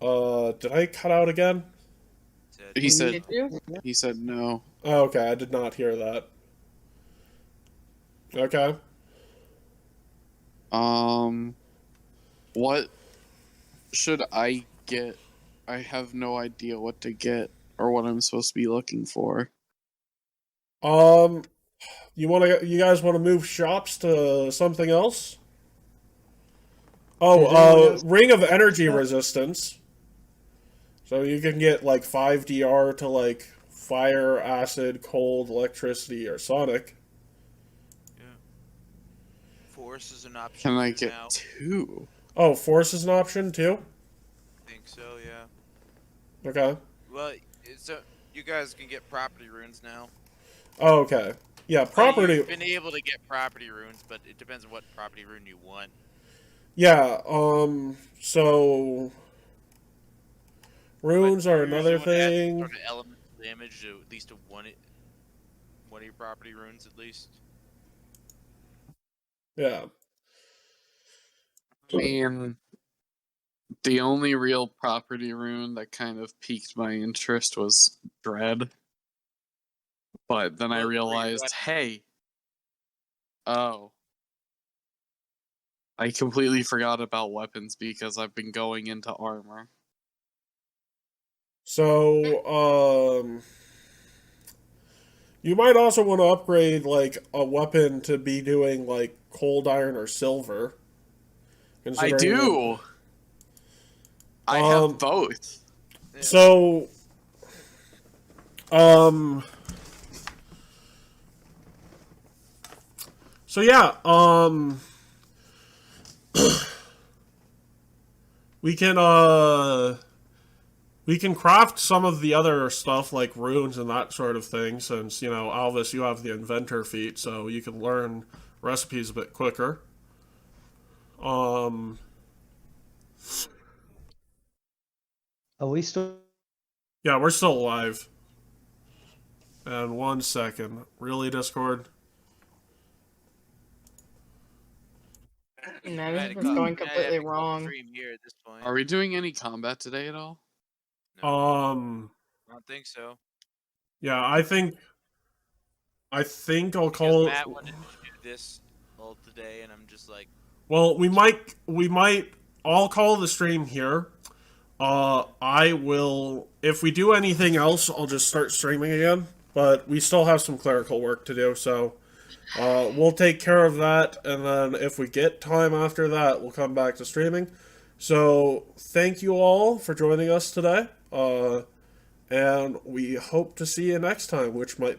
Did I cut out again? He said Did you? he said no. Oh, okay, I did not hear that. Okay. What should I get? I have no idea what to get or what I'm supposed to be looking for. You guys want to move shops to something else? Does anyone Oh, else- Ring of Energy Resistance. So you can get like 5 DR to like fire, acid, cold, electricity, or sonic. Yeah. Force is an option Can I too get now. 2? Oh, force is an option too? I think so, yeah. Okay. Well, so you guys can get property runes now. Oh, okay. Yeah, property. You've been able to get property runes, but it depends on what property rune you want. Yeah, so runes But are you another usually wanna add some thing. Sort of elemental damage to at least one of your property runes, at least. Yeah. I mean, the only real property rune that kind of piqued my interest was Dread. But then I What were you realized, running? hey, oh, I completely forgot about weapons because I've been going into armor. So, you might also want to upgrade like a weapon to be doing like cold iron or silver. I considering do. I Um, have both. Yeah. So, um, so yeah, we can craft some of the other stuff like runes and that sort of thing. Since Alvis, you have the inventor feat, so you can learn recipes a bit quicker. Are we still? Yeah, we're still alive. And 1 second, really, Discord? No, I this had is to just call- going I had to completely call wrong. Stream here at this point. Are we doing any combat today at all? Um, I don't think so. yeah, I think I'll Because call it. Matt wanted to do this all today, and I'm just like, Well, we might. I'll call the stream here. I will. If we do anything else, I'll just start streaming again. But we still have some clerical work to do, so we'll take care of that. And then if we get time after that, we'll come back to streaming. So thank you all for joining us today. And we hope to see you next time, which might